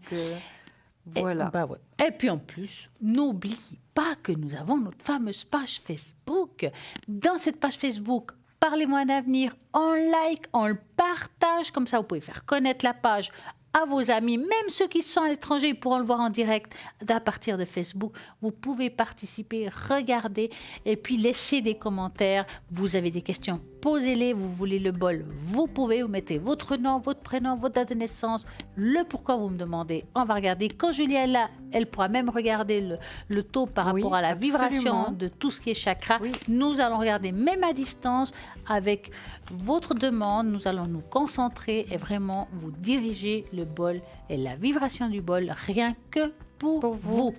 voilà. Bah ouais. Et puis en plus, n'oubliez pas que nous avons notre fameuse page Facebook. Dans cette page Facebook, Parlez-moi d'avenir, on like, on le partage. Comme ça, vous pouvez faire connaître la page à vos amis, même ceux qui sont à l'étranger, ils pourront le voir en direct à partir de Facebook. Vous pouvez participer, regarder et puis laisser des commentaires. Vous avez des questions, posez-les. Vous voulez le bol, vous pouvez. Vous mettez votre nom, votre prénom, votre date de naissance, le pourquoi vous me demandez. On va regarder. Quand Julia est là, elle pourra même regarder le taux par rapport à la vibration de tout ce qui est chakra. Oui. Nous allons regarder même à distance avec votre demande. Nous allons nous concentrer et vraiment vous diriger le bol et la vibration du bol rien que pour vous.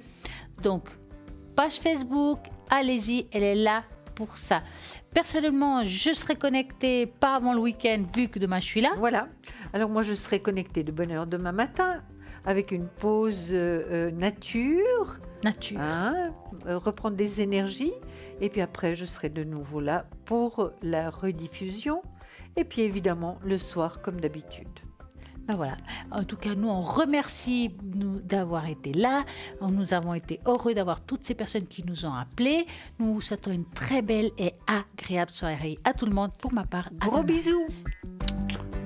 Donc, page Facebook, allez-y, elle est là pour ça. Personnellement, je serai connectée pas avant le week-end vu que demain je suis là. Voilà. Alors moi, je serai connectée de bonne heure demain matin avec une pause nature. Hein, reprendre des énergies. Et puis après, je serai de nouveau là pour la rediffusion. Et puis évidemment, le soir, comme d'habitude. Ben voilà. En tout cas, nous, on remercie d'avoir été là. Nous avons été heureux d'avoir toutes ces personnes qui nous ont appelés. Nous vous souhaitons une très belle et agréable soirée à tout le monde. Pour ma part, à Gros demain. bisous.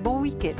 Bon week-end.